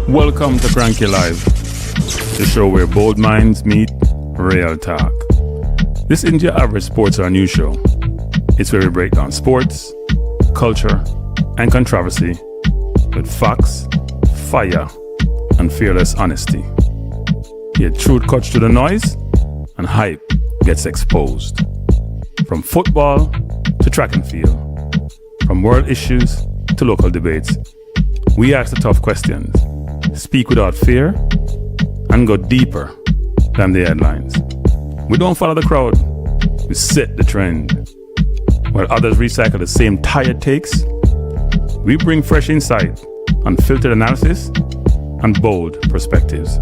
Welcome to Kranky Live, the show where bold minds meet real talk. This isn't your average sports or news show. It's where we break down sports, culture, and controversy with facts, fire, and fearless honesty. Here, truth cuts through the noise, and hype gets exposed. From football to track and field, from world issues to local debates, we ask the tough questions, speak without fear, and go deeper than the headlines. We don't follow the crowd, we set the trend. While others recycle the same tired takes, we bring fresh insight, unfiltered analysis, and bold perspectives.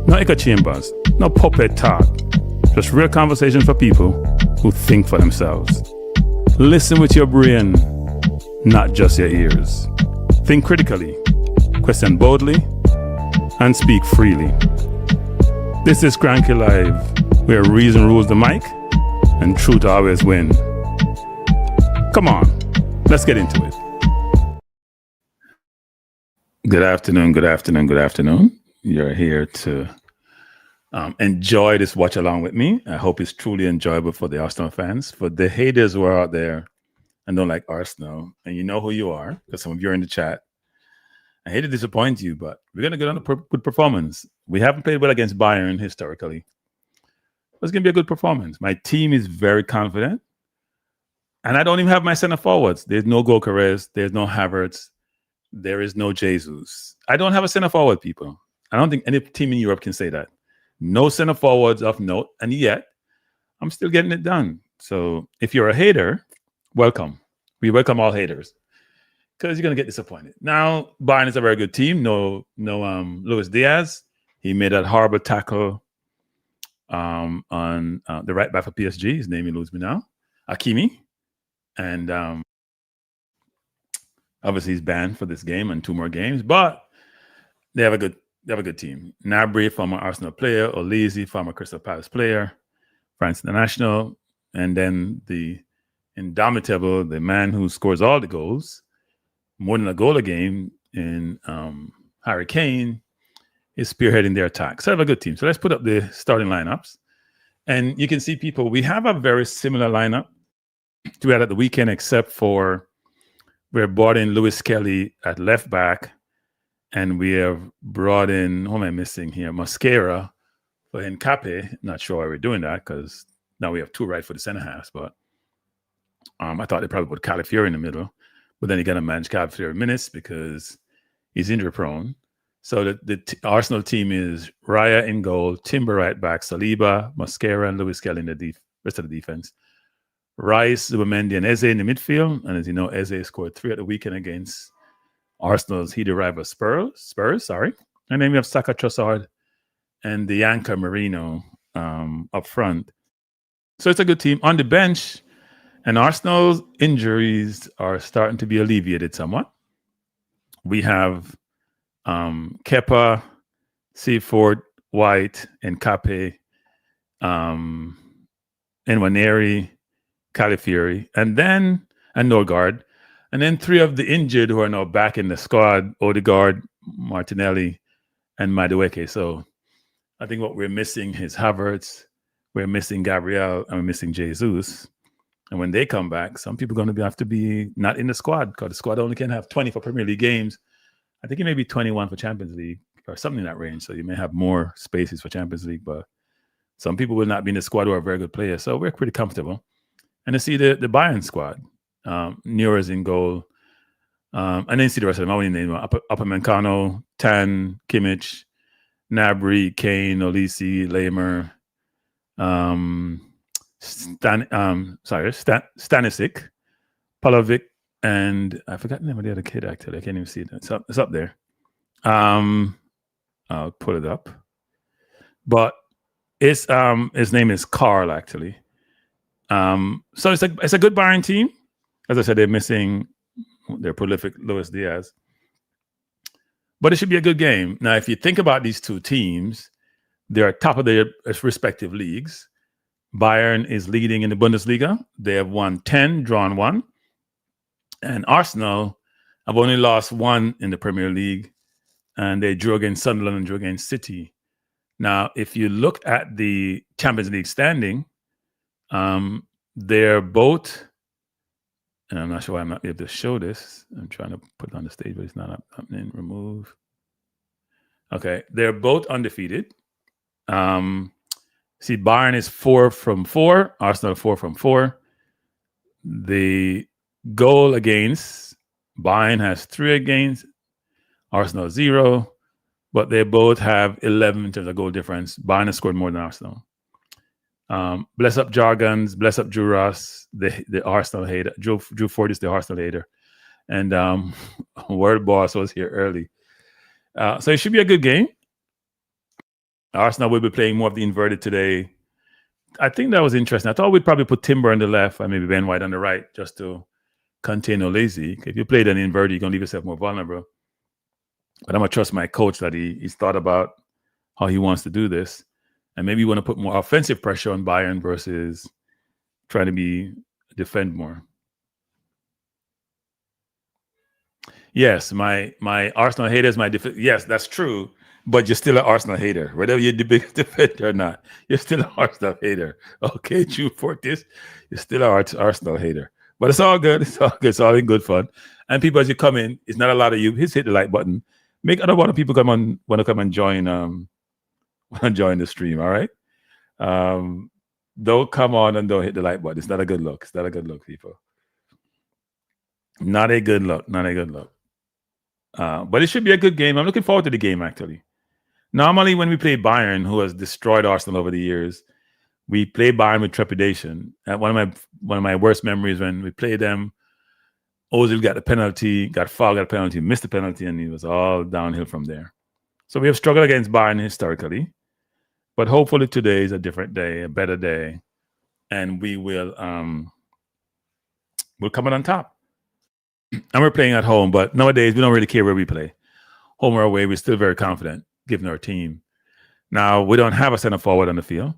No echo chambers, no puppet talk, just real conversation for people who think for themselves. Listen with your brain, not just your ears. Think critically, question boldly, and speak freely. This is Kranky Live, where reason rules the mic and truth always win. Come on, let's get into it. Good afternoon. You're here to enjoy this watch along with me. I hope it's truly enjoyable for the Arsenal fans. For the haters who are out there and don't like Arsenal, and you know who you are, because some of you are in the chat. I hate to disappoint you, but we're going to get on a good performance. We haven't played well against Bayern historically. It's going to be a good performance. My team is very confident. And I don't even have my center forwards. There's no Gokares. There's no Havertz. There is no Jesus. I don't have a center forward, people. I don't think any team in Europe can say that. No center forwards of note. And yet, I'm still getting it done. So if you're a hater, welcome. We welcome all haters, because you're going to get disappointed. Now, Bayern is a very good team. No Luis Diaz. He made that horrible tackle on the right back for PSG. His name eludes me now. Hakimi. And obviously he's banned for this game and 2 more games. But they have a good team. Gnabry, former Arsenal player. Olise, former Crystal Palace player. France International. And then the indomitable, the man who scores all the goals, more than a goal a game, in Harry Kane, is spearheading their attack. So I have a good team. So let's put up the starting lineups. And you can see, people, we have a very similar lineup to we had at the weekend, except for we're brought in Lewis Kelly at left back, and we have brought in, who am I missing here? Mosquera for Nkape. Not sure why we're doing that, because now we have 2 right for the center halves, but I thought they probably put Calafiori in the middle. But then you got to manage Calafiori minutes because he's injury prone. So the Arsenal team is Raya in goal, Timber right back, Saliba, Mosquera, and Lewis Kelly in the rest of the defense. Rice, Zubimendi, and Eze in the midfield. And as you know, Eze scored 3 at the weekend against Arsenal's heated rival Spurs. And then we have Saka, Trossard, and the anchor Merino up front. So it's a good team. On the bench, and Arsenal's injuries are starting to be alleviated somewhat. We have Kepa, Seaford, White, Nkape, Nwaneri, Calafiori, and Norgard. And then 3 of the injured who are now back in the squad: Odegaard, Martinelli, and Madueke. So I think what we're missing is Havertz, we're missing Gabriel, and we're missing Jesus. And when they come back, some people are going to have to be not in the squad, because the squad only can have 20 for Premier League games. I think it may be 21 for Champions League or something in that range. So you may have more spaces for Champions League, but some people will not be in the squad who are very good players. So we're pretty comfortable. And to see the Bayern squad, Neuer's in goal. And then see the rest of them. I won't name them. Upamecano, Tan, Kimmich, Gnabry, Kane, Olise, Lamer, Stanisic, Palovic, and I forgot the name of the other kid, actually. I can't even see it. It's up there. I'll put it up. But his name is Carl, actually. So it's a good Bayern team. As I said, they're missing their prolific Luis Diaz. But it should be a good game. Now, if you think about these 2 teams, they're top of their respective leagues. Bayern is leading in the Bundesliga. They have won 10, drawn 1. And Arsenal have only lost 1 in the Premier League and they drew against Sunderland and drew against City. Now, if you look at the Champions League standing, they're both, and I'm not sure why I'm not able to show this. I'm trying to put it on the stage, but it's not happening. Remove. Okay, they're both undefeated. See, Bayern is 4 from 4, Arsenal 4 from 4. The goal against Bayern has 3 against, Arsenal 0, but they both have 11 in terms of goal difference. Bayern has scored more than Arsenal. Bless up Jargons, bless up Drew Ross, the Arsenal hater. Drew Ford is the Arsenal hater. And Word Boss was here early. So it should be a good game. Arsenal will be playing more of the inverted today. I think that was interesting. I thought we'd probably put Timber on the left and maybe Ben White on the right just to contain Olazy. If you played an inverted, you're going to leave yourself more vulnerable. But I'm going to trust my coach that he's thought about how he wants to do this. And maybe you want to put more offensive pressure on Bayern versus trying to defend more. Yes, my Arsenal hater is my yes, that's true. But you're still an Arsenal hater. Whether you're the biggest defender or not, you're still an Arsenal hater. Okay, Drew Fortis, you're still an Arsenal hater. But it's all good. It's all good. It's all in good fun. And people, as you come in, it's not a lot of you. Just hit the like button. Make other one of people want to come and join join the stream. All right. Don't come on and don't hit the like button. It's not a good look. It's not a good look, people. Not a good look. Not a good look. But it should be a good game. I'm looking forward to the game, actually. Normally, when we play Bayern, who has destroyed Arsenal over the years, we play Bayern with trepidation. One of my worst memories when we played them, Ozil got the penalty, got fouled, got a penalty, missed the penalty, and it was all downhill from there. So we have struggled against Bayern historically, but hopefully today is a different day, a better day, and we will we'll come in on top. And we're playing at home, but nowadays we don't really care where we play. Home or away, we're still very confident, given our team. Now, we don't have a center forward on the field.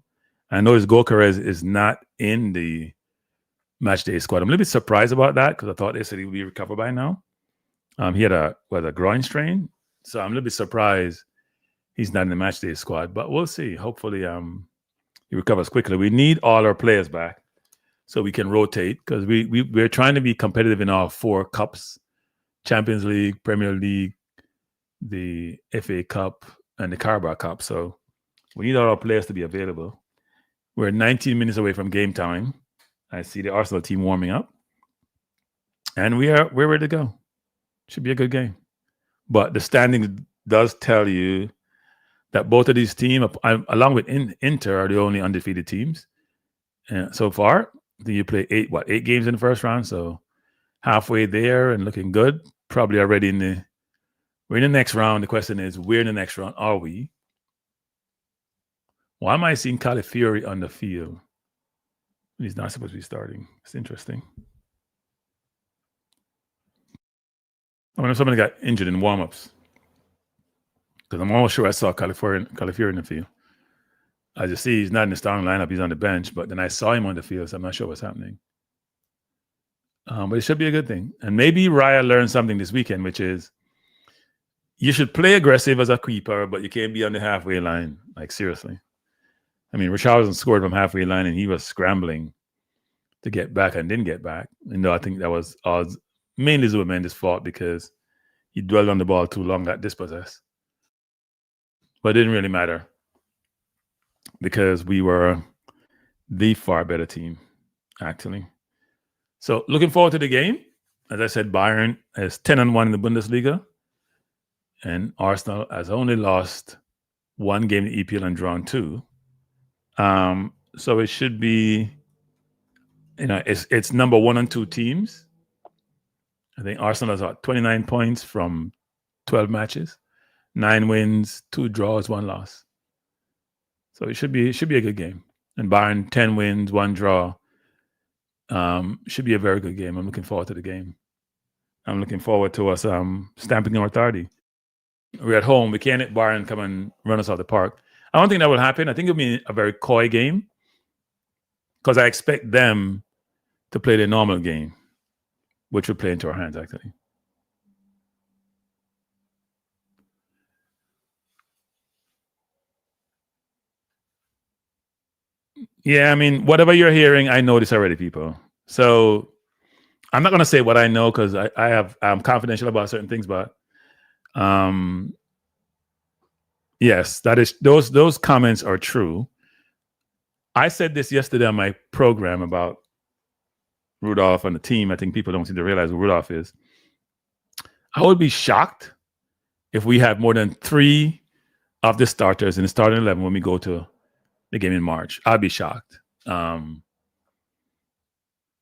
I noticed Gokares is not in the match day squad. I'm a little bit surprised about that because I thought they said he would be recovered by now. He had a groin strain. So I'm a little bit surprised he's not in the match day squad, but we'll see. Hopefully he recovers quickly. We need all our players back so we can rotate because we're trying to be competitive in our 4 cups, Champions League, Premier League, the FA Cup, and the Carabao Cup. So we need all our players to be available. We're 19 minutes away from game time. I see the Arsenal team warming up. And we're ready to go. Should be a good game. But the standings does tell you that both of these teams, along with Inter, are the only undefeated teams. So far, I think you play 8 games in the first round. So halfway there and looking good. Probably already we're in the next round. The question is, where in the next round are we? Why am I seeing Calafiori on the field? He's not supposed to be starting. It's interesting. I wonder if somebody got injured in warm-ups. Because I'm almost sure I saw Calafiori in the field. As you see, he's not in the starting lineup. He's on the bench. But then I saw him on the field, so I'm not sure what's happening. But it should be a good thing. And maybe Raya learned something this weekend, which is you should play aggressive as a keeper, but you can't be on the halfway line. Like, seriously. I mean, Richarlison scored from halfway line, and he was scrambling to get back and didn't get back. I think that was mainly Zubamendi's fault because he dwelled on the ball too long, got dispossessed. But it didn't really matter because we were the far better team, actually. So looking forward to the game. As I said, Bayern is 10-1 in the Bundesliga, and Arsenal has only lost 1 game in the EPL and drawn 2. So it should be, it's number 1 and 2 teams. I think Arsenal has got 29 points from 12 matches, 9 wins, 2 draws, 1 loss. So it should be a good game. And Bayern 10 wins, 1 draw. Should be a very good game. I'm looking forward to the game. I'm looking forward to us stamping our authority. We're at home. We can't let Bayern come and run us out the park. I don't think that will happen. I think it'll be a very coy game because I expect them to play their normal game, which will play into our hands, actually. Yeah, I mean, whatever you're hearing, I know this already, people. So I'm not gonna say what I know because I'm confidential about certain things, but yes, that is those comments are true. I said this yesterday on my program about Rudolph and the team. I think people don't seem to realize who Rudolph is. I would be shocked if we have more than 3 of the starters in the starting 11 when we go to the game in March. I'd be shocked. And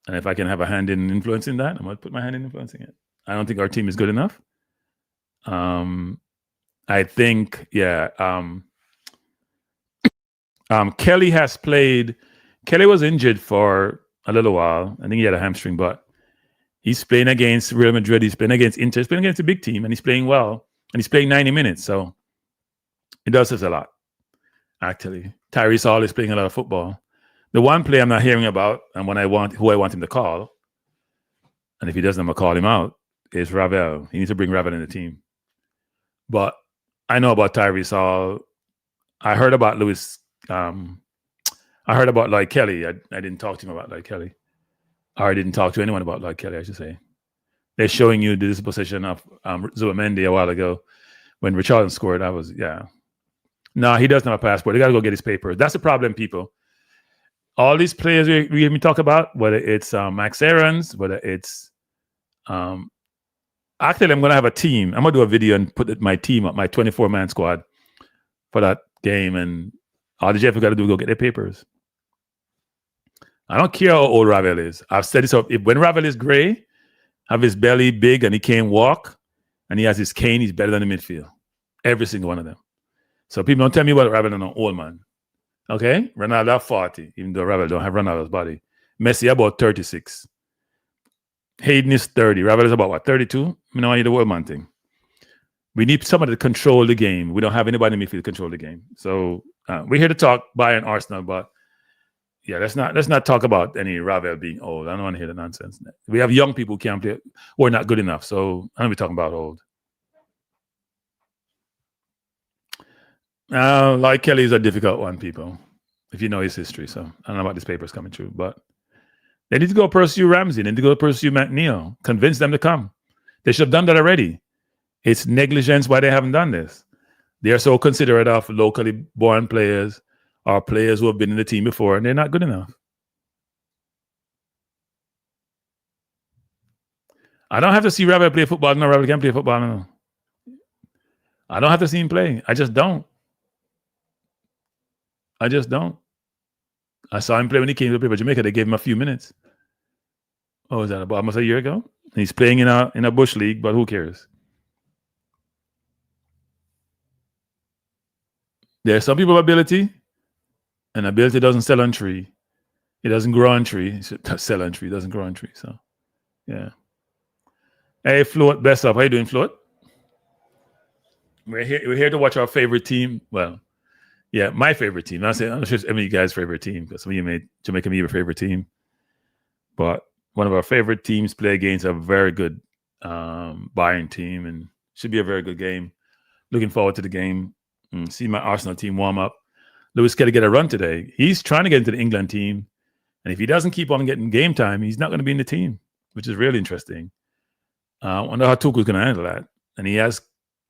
if I can have a hand in influencing that, I'm going to put my hand in influencing it. I don't think our team is good enough. I think, Kelly has played. Kelly was injured for a little while. I think he had a hamstring, but he's playing against Real Madrid. He's playing against Inter. He's playing against a big team, and he's playing well. And he's playing 90 minutes, so it does us a lot, actually. Tyrese Hall is playing a lot of football. The one play I'm not hearing about, and who I want him to call, and if he doesn't, I'm going to call him out, is Ravel. He needs to bring Ravel in the team. But I know about Tyrese Hall. I heard about Lewis. I heard about Lloyd Kelly. I didn't talk to him about Lloyd Kelly. Or I didn't talk to anyone about Lloyd Kelly, I should say. They're showing you the disposition of Zubimendi a while ago when Richarlison scored. No, he doesn't have a passport. They got to go get his papers. That's the problem, people. All these players we hear me talk about, whether it's Max Aarons, whether it's actually, I'm going to have a team. I'm going to do a video and put my team up, my 24-man squad for that game. And all the Jeff got to do is go get their papers. I don't care how old Ravel is. I've said this up. When Ravel is gray, have his belly big, and he can't walk, and he has his cane, he's better than the midfield. Every single one of them. So people don't tell me what Ravel is an old man. Okay? Ronaldo 40, even though Ravel don't have Ronaldo's body. Messi about 36. Hayden is 30. Ravel is about what, 32? I know I the world man thing. We need somebody to control the game. We don't have anybody in the midfield to control the game. So we're here to talk Bayern Arsenal, but yeah, let's not talk about any Ravel being old. I don't want to hear the nonsense. We have young people who can't play, who are not good enough. So I don't be talking about old. Like Kelly is a difficult one, people, if you know his history. So I don't know about these papers coming through, but they need to go pursue Ramsey. They need to go pursue McNeil. Convince them to come. They should have done that already. It's negligence why they haven't done this. They are so considerate of locally born players or players who have been in the team before, and they're not good enough. I don't have to see Ravel play football. No, Ravel can play football. No. I don't have to see him play. I just don't. I saw him play when he came to play for Jamaica. They gave him a few minutes. What was that, about almost a year ago? He's playing in a bush league, but who cares? There's some people with ability, and ability doesn't sell on tree. It doesn't grow on tree. It sell on tree. It doesn't grow on tree. So, yeah. Hey, Float, best up. How you doing, Float? We're here to watch our favorite team. Well, yeah, my favorite team. I'm not sure it's any of you guys' favorite team, because some of you made Jamaica me your favorite team. But one of our favorite teams play against a very good Bayern team, and should be a very good game. Looking forward to the game. See my Arsenal team warm up. Lewis got to get a run today. He's trying to get into the England team, and if he doesn't keep on getting game time, he's not going to be in the team, which is really interesting. I wonder how Tuchel's going to handle that. And he has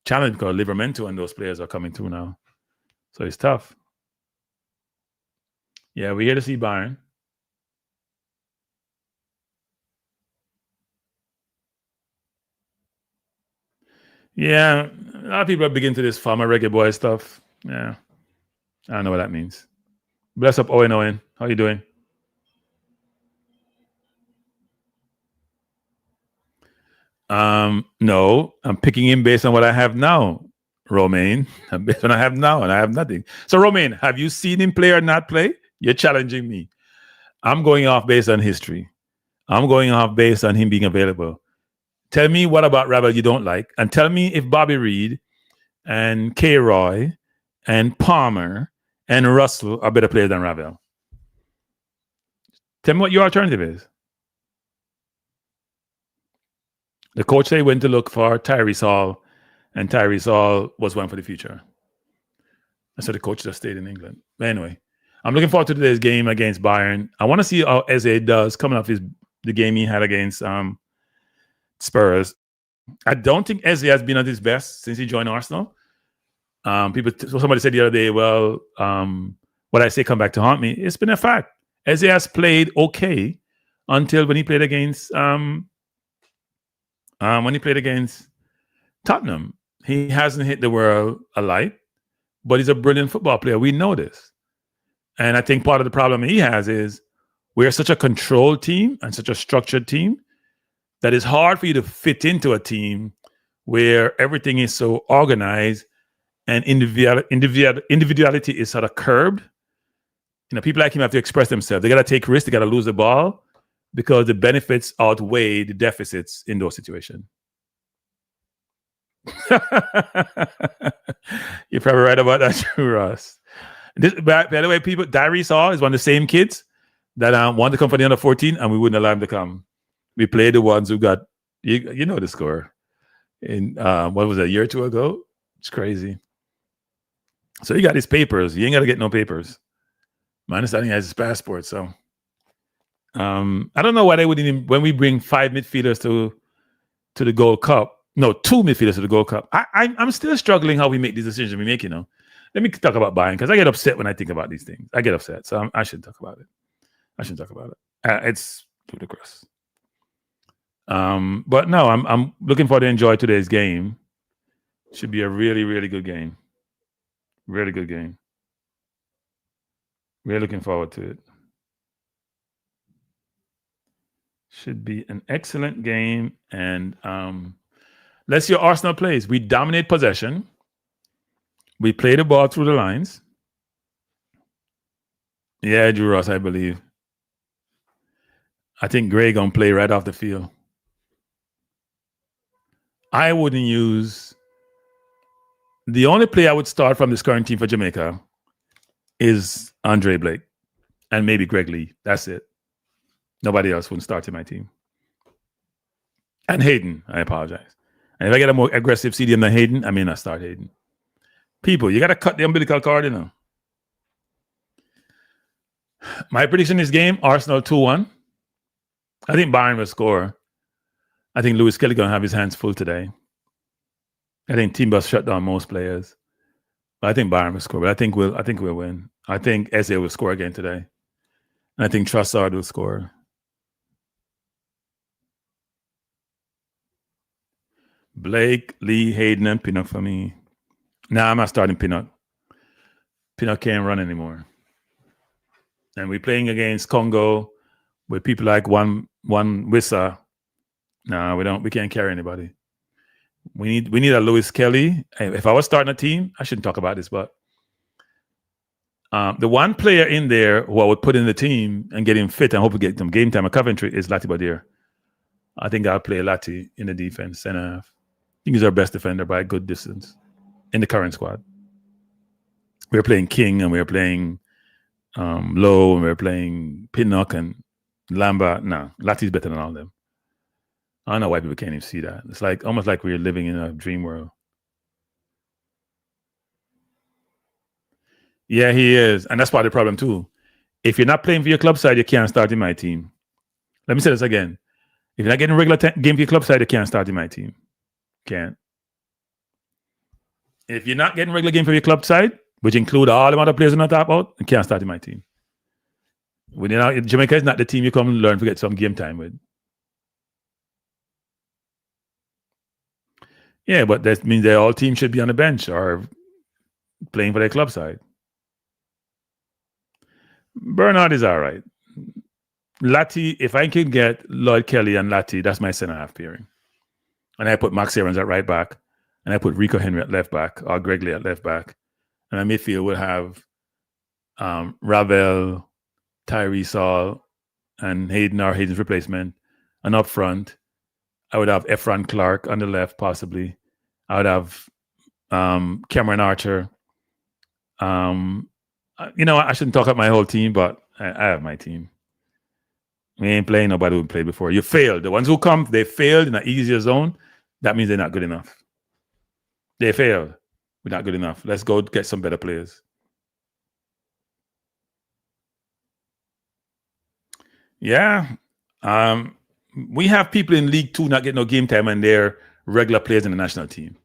challenge because Livermento and those players are coming through now. So it's tough. Yeah, we're here to see Bayern. Yeah, a lot of people are big into this farmer reggae boy stuff. Yeah, I don't know what that means. Bless up, Owen. How you doing? No, I'm picking him based on what I have now, Romain. Based on what I have now, and I have nothing. So, Romain, have you seen him play or not play? You're challenging me. I'm going off based on history. I'm going off based on him being available. Tell me what about Ravel you don't like, and tell me if Bobby Reed and K. Roy and Palmer and Russell are better players than Ravel. Tell me what your alternative is. The coach they went to look for Tyrese Hall, and Tyrese Hall was one for the future. And so the coach just stayed in England. But anyway, I'm looking forward to today's game against Bayern. I want to see how Eze does coming off the game he had against Spurs. I don't think Eze has been at his best since he joined Arsenal. Somebody said the other day, well, what I say come back to haunt me. It's been a fact. Eze has played okay until when he played against Tottenham. He hasn't hit the world alight, but he's a brilliant football player. We know this. And I think part of the problem he has is we're such a controlled team and such a structured team that it's hard for you to fit into a team where everything is so organized and individuality is sort of curbed. People like him have to express themselves. They got to take risks. They got to lose the ball because the benefits outweigh the deficits in those situations. You're probably right about that, too, Ross. By the way, people, Diary Saw is one of the same kids that wanted to come for the under 14, and we wouldn't allow him to come. We played the ones who got, you know the score. In what was it, a year or two ago? It's crazy. So he got his papers. He ain't got to get no papers. My understanding he has his passport. So I don't know why they wouldn't even, when we bring 5 midfielders to the Gold Cup. No, 2 midfielders to the Gold Cup. I'm still struggling how we make these decisions we make, Let me talk about Bayern because I get upset when I think about these things. I get upset. So I shouldn't talk about it. It's ludicrous. But no, I'm looking forward to enjoy today's game. Should be a really, really good game. Really good game. We're looking forward to it. Should be an excellent game. And let's see how Arsenal plays. We dominate possession. We play the ball through the lines. Yeah, Drew Ross, I believe. I think Gray gonna play right off the field. I wouldn't use. The only player I would start from this current team for Jamaica is Andre Blake and maybe Greg Lee. That's it. Nobody else wouldn't start in my team. And Hayden, I apologize. And if I get a more aggressive CDM than Hayden, I may not start Hayden. People, you got to cut the umbilical cord, My prediction in this game, Arsenal 2-1. I think Bayern will score. I think Lewis Kelly going to have his hands full today. I think Team Bus shut down most players. But I think Bayern will score. But I think we'll win. I think Eze will score again today. And I think Trossard will score. Blake, Lee, Hayden, and Pinnock for me. Nah, I'm not starting Pinnock. Pinnock can't run anymore. And we're playing against Congo with people like one Wissa. Nah, we can't carry anybody. We need a Lewis Kelly. If I was starting a team, I shouldn't talk about this, but the one player in there who I would put in the team and get him fit and hope to get some game time at Coventry is Lati Badir. I think I'll play Lati in the defense, center half. I think he's our best defender by a good distance in the current squad. We're playing King and we're playing Lowe and we're playing Pinnock and Lambert. No, Lati's better than all of them. I don't know why people can't even see that. It's like almost like we're living in a dream world. Yeah, he is. And that's part of the problem too. If you're not playing for your club side, you can't start in my team. Let me say this again. If you're not getting a regular game for your club side, you can't start in my team. Can't. If you're not getting regular game for your club side, which include all the other players in the top out, you can't start in my team. When you're not, Jamaica is not the team you come and learn to get some game time with. Yeah, but that means that all teams should be on the bench or playing for their club side. Bernard is all right. Lati, if I can get Lloyd Kelly and Lati, that's my center half pairing. And I put Max Aarons at right back, and I put Rico Henry at left back, or Greg Lee at left back. And my midfield will have Ravel, Tyree Saul, and Hayden or Hayden's replacement. And up front, I would have Efron Clark on the left, possibly. I would have Cameron Archer. I shouldn't talk about my whole team, but I have my team. We ain't playing nobody who played before. You failed. The ones who come, they failed in an easier zone. That means they're not good enough. They failed. We're not good enough. Let's go get some better players. Yeah. We have people in League Two not getting no game time and they're regular players in the national team.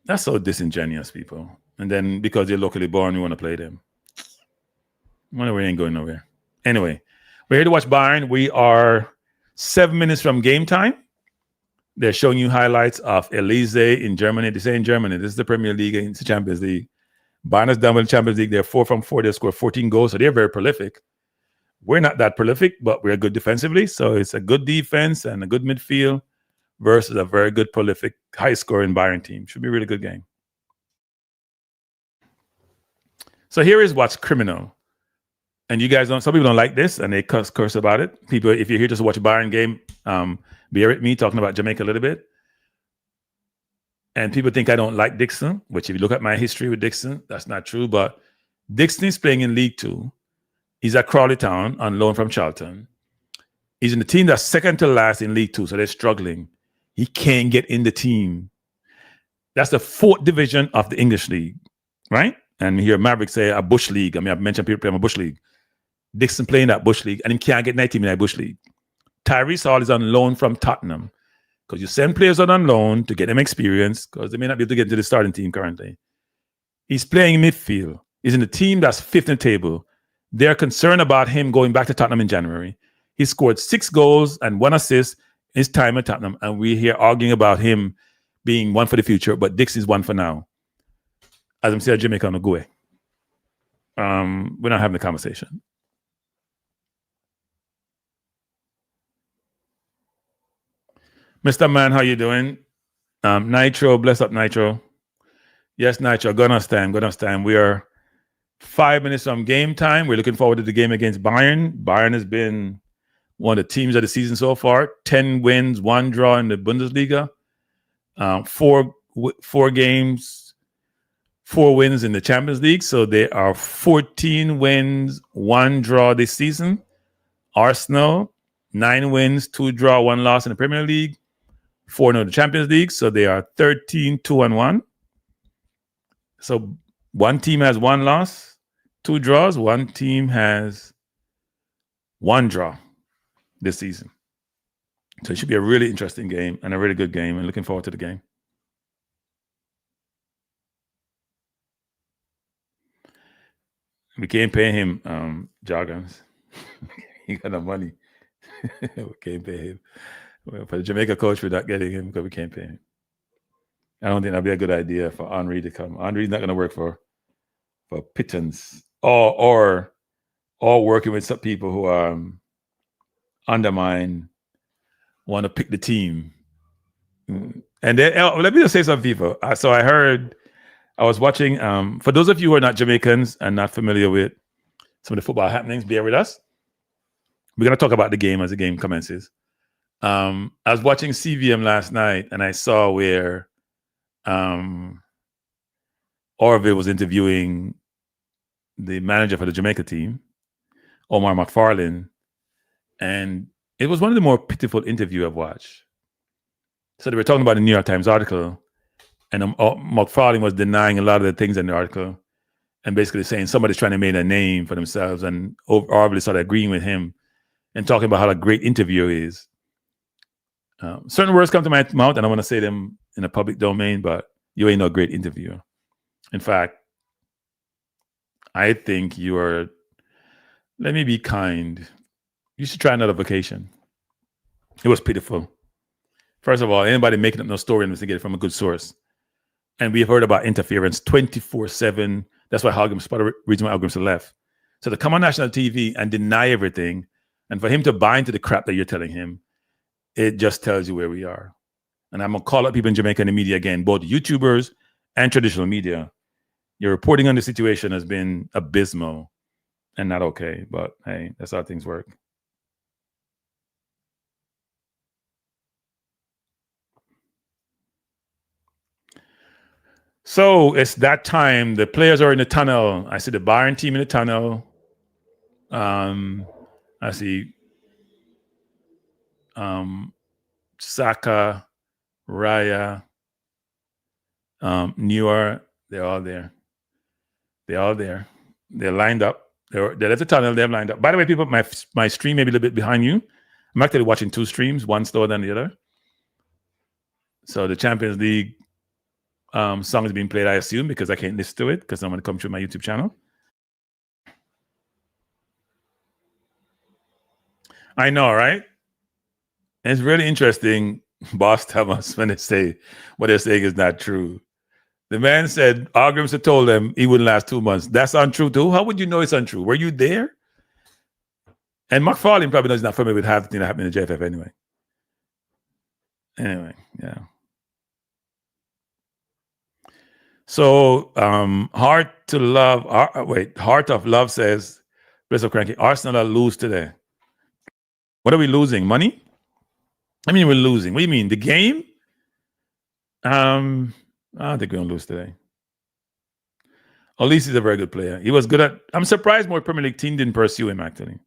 That's so disingenuous, people. And then because they're locally born, we want to play them. Well, we ain't going nowhere. Anyway, we're here to watch Bayern. We are 7 minutes from game time. They're showing you highlights of Elise in Germany. They say in Germany, this is the Premier League, it's the Champions League. Bayern is done with the Champions League. They're 4 from 4. They scored 14 goals, so they're very prolific. We're not that prolific, but we're good defensively. So it's a good defense and a good midfield versus a very good, prolific, high-scoring Bayern team. Should be a really good game. So here is what's criminal. And you guys don't, some people don't like this and they curse about it. People, if you're here just to watch a Bayern game, bear with me talking about Jamaica a little bit. And people think I don't like Dixon, which if you look at my history with Dixon, that's not true. But Dixon is playing in League Two. He's at Crawley Town on loan from Charlton. He's in the team that's second to last in League Two, so they're struggling. He can't get in the team. That's the 4th division of the English league, right? And here Maverick say a Bush league. I mean, I've mentioned people playing a Bush league. Dixon playing that Bush league, and he can't get 19 in that Bush league. Tyrese Hall is on loan from Tottenham because you send players out on loan to get them experience because they may not be able to get into the starting team currently. He's playing midfield. He's in the team that's 5th in the table. They're concerned about him going back to Tottenham in January. He scored 6 goals and 1 assist in his time at Tottenham, and we're here arguing about him being one for the future, but Dixon's one for now. As I'm saying, Jamaica on the go. We're not having the conversation. Mr. Man, how you doing? Nitro, bless up Nitro. Yes, Nitro, got us time. We are 5 minutes from game time. We're looking forward to the game against Bayern. Bayern has been one of the teams of the season so far. 10 wins, 1 draw in the Bundesliga. 4 games, 4 wins in the Champions League. So they are 14 wins, 1 draw this season. Arsenal, 9 wins, 2 draw, 1 loss in the Premier League. 4 in the Champions League. So they are 13, 2 and 1. So one team has 1 loss, 2 draws. One team has 1 draw this season. So it should be a really interesting game and a really good game, and looking forward to the game. We can't pay him, Jargons. He got no money. We can't pay him. Well, for the Jamaica coach, we're not getting him because we can't pay him. I don't think that'd be a good idea for Henry to come. Henry's not going to work for pittance or working with some people who undermine, want to pick the team. And then let me just say something, people. So I was watching, for those of you who are not Jamaicans and not familiar with some of the football happenings, bear with us. We're going to talk about the game as the game commences. I was watching CVM last night and I saw where Orville was interviewing the manager for the Jamaica team, Omar McFarlane, and it was one of the more pitiful interviews I've watched. So they were talking about the New York Times article, and McFarlane was denying a lot of the things in the article and basically saying somebody's trying to make a name for themselves, and Orville started agreeing with him and talking about how a great interviewer is. Certain words come to my mouth, and I want to say them in a public domain, but you ain't no great interviewer. In fact, I think you are, let me be kind, you should try another vacation. It was pitiful. First of all, anybody making up no story investigated from a good source. And we've heard about interference 24/7. That's why regional Hallgrim's left. So to come on national TV and deny everything, and for him to buy into the crap that you're telling him, it just tells you where we are. And I'm going to call out people in Jamaica and the media again, both YouTubers and traditional media. Your reporting on the situation has been abysmal and not okay. But hey, that's how things work. So it's that time. The players are in the tunnel. I see the Bayern team in the tunnel. I see Saka, Raya, Newer. They're all there. They're lined up. They left the tunnel. They've lined up. By the way, people, my stream may be a little bit behind you. I'm actually watching 2 streams, one slower than the other. So the Champions League song is being played, I assume, because I can't listen to it because I'm going to come through my YouTube channel. I know, right? And it's really interesting, Boss Thomas, when they say what they're saying is not true. The man said Arguments had told him he wouldn't last 2 months. That's untrue too. How would you know it's untrue? Were you there? And Mark Farley probably knows he's not familiar with half the thing that happened in the JFF anyway. Anyway, yeah. So Heart of Love says, Bless of Kranky, Arsenal lose today. What are we losing? Money? I mean, we're losing. What do you mean? The game? I don't think we're going to lose today. Olise is a very good player. He was good at... I'm surprised more Premier League team didn't pursue him, actually.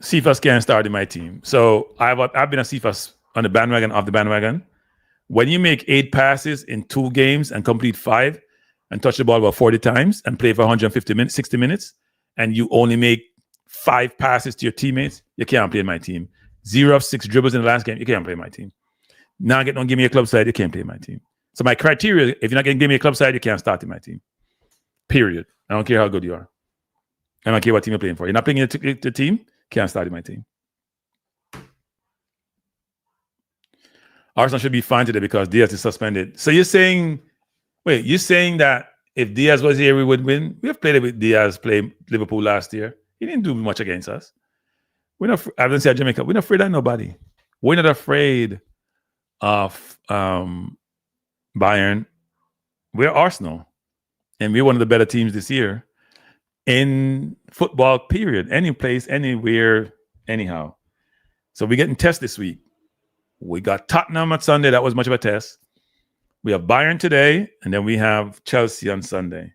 Cephas can't start in my team. So I've been a Cephas on the bandwagon, off the bandwagon. When you make 8 passes in 2 games and complete 5 and touch the ball about 40 times and play for 150 minutes, 60 minutes, and you only make 5 passes to your teammates, you can't play in my team. 0 of 6 dribbles in the last game, you can't play in my team. Now don't give me a club side, you can't play in my team. So my criteria, if you're not going to give me a club side, you can't start in my team. Period. I don't care how good you are. I don't care what team you're playing for. You're not playing in the team, can't start in my team. Arsenal should be fine today because Diaz is suspended. So you're saying that if Diaz was here, we would win? We have played with Diaz play Liverpool last year. He didn't do much against us. We're not. I haven't said Jamaica. We're not afraid of nobody. We're not afraid of Bayern. We're Arsenal, and we're one of the better teams this year in football. Period. Any place, anywhere, anyhow. So we're getting tests this week. We got Tottenham on Sunday. That was much of a test. We have Bayern today, and then we have Chelsea on Sunday.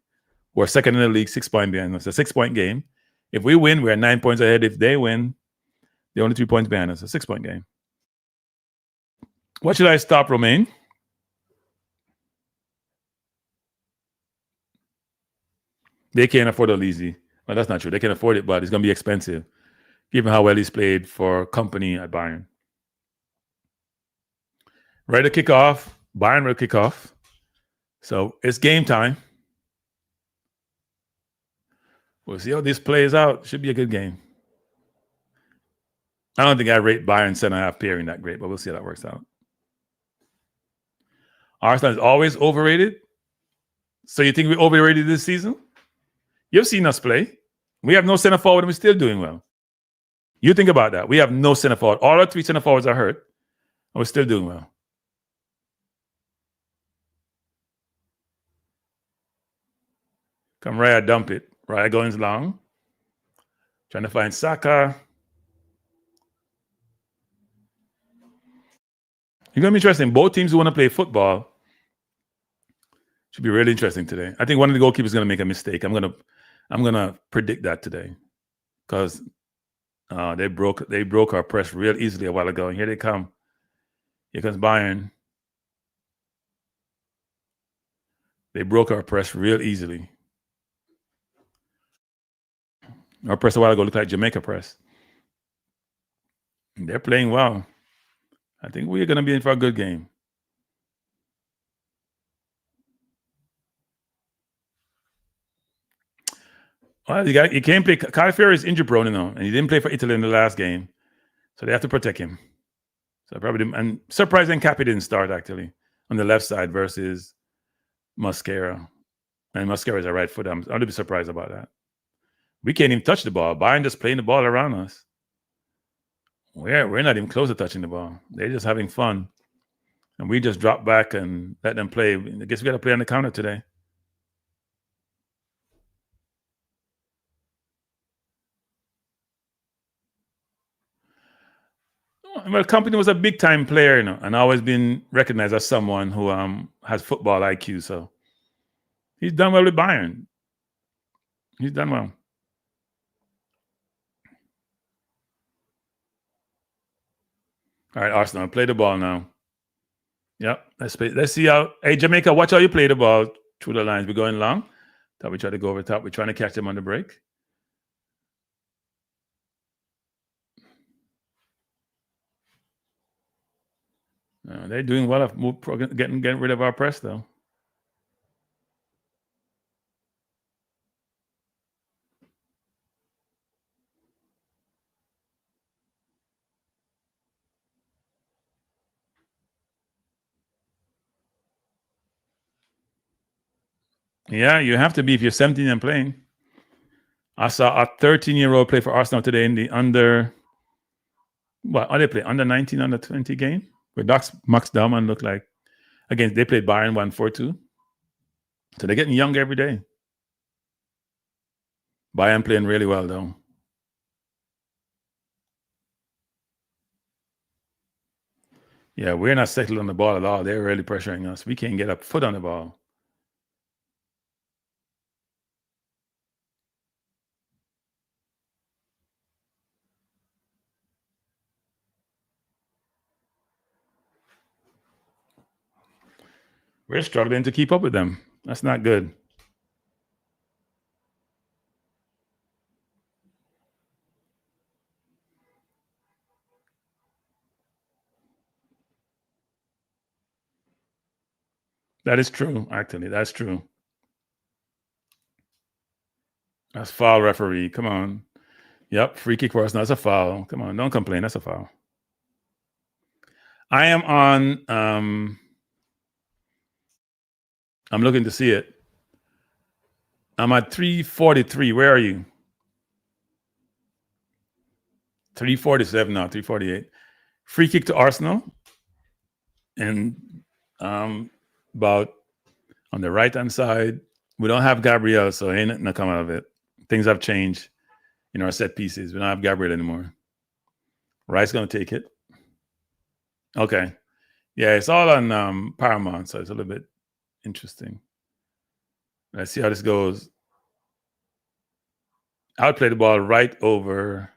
We're second in the league, 6 points behind us. It's a 6-point game. If we win, we're 9 points ahead. If they win, they're only 3 points behind us. A 6-point game. What should I stop, Romain? They can't afford Olise. Well, that's not true. They can afford it, but it's going to be expensive, given how well he's played for company at Bayern. Ready to kick off. Bayern will kick off. So it's game time. We'll see how this plays out. Should be a good game. I don't think I rate Bayern 7.5 pairing that great, but we'll see how that works out. Arsenal is always overrated. So you think we're overrated this season? You've seen us play. We have no center forward and we're still doing well. You think about that. We have no center forward. All our 3 center forwards are hurt and we're still doing well. Come Raya dump it. Raya going long. Trying to find Saka. It's going to be interesting. Both teams who want to play football should be really interesting today. I think one of the goalkeepers is going to make a mistake. I'm going to predict that today because they broke our press real easily a while ago. And here they come. Here comes Bayern. They broke our press real easily. Our press a while ago looked like Jamaica press. They're playing well. I think we're going to be in for a good game. Well, you can't play. Calafiori is injury prone, and he didn't play for Italy in the last game, so they have to protect him. So probably, and surprising, Cappy didn't start actually on the left side versus Mascara, and Mascara is a right foot. I'm going to be surprised about that. We can't even touch the ball. Bayern just playing the ball around us. We're not even close to touching the ball. They're just having fun. And we just drop back and let them play. I guess we got to play on the counter today. Well, Company was a big-time player, and always been recognized as someone who has football IQ. So he's done well with Bayern. He's done well. All right, Arsenal, play the ball now. Yep. Let's see how. Hey, Jamaica, watch how you play the ball through the lines. We're going long. Thought we try to go over top. We're trying to catch them on the break. They're doing well of getting rid of our press, though. Yeah, you have to be if you're 17 and playing. I saw a 13-year-old play for Arsenal today in the under. What are they play? Under 19, under 20 game? Where Max Dahman looked like. Again, they played Bayern 1-4-2. So they're getting younger every day. Bayern playing really well, though. Yeah, we're not settled on the ball at all. They're really pressuring us. We can't get a foot on the ball. We're struggling to keep up with them. That's not good. That is true, actually. That's true. That's foul, referee. Come on. Yep, free kick for us. No, that's a foul. Come on, don't complain. That's a foul. I am on. I'm looking to see it. I'm at 343. Where are you? 347 now. 348. Free kick to Arsenal, and about on the right hand side, we don't have Gabriel, so ain't nothing to come out of it. Things have changed in our set pieces. We don't have Gabriel anymore. Rice gonna take it. Okay. Yeah, it's all on Paramount, so it's a little bit interesting. Let's see how this goes. I would play the ball right over.